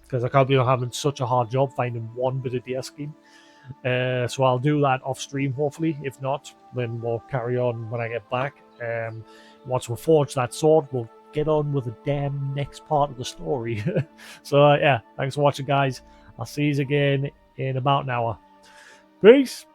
Because I can't believe I'm having such a hard job finding one bit of deer skin. So I'll do that off stream, hopefully. If not, then we'll carry on when I get back. Once we forge that sword, we'll get on with the damn next part of the story. So yeah, thanks for watching, guys. I'll see you again in about an hour. Peace.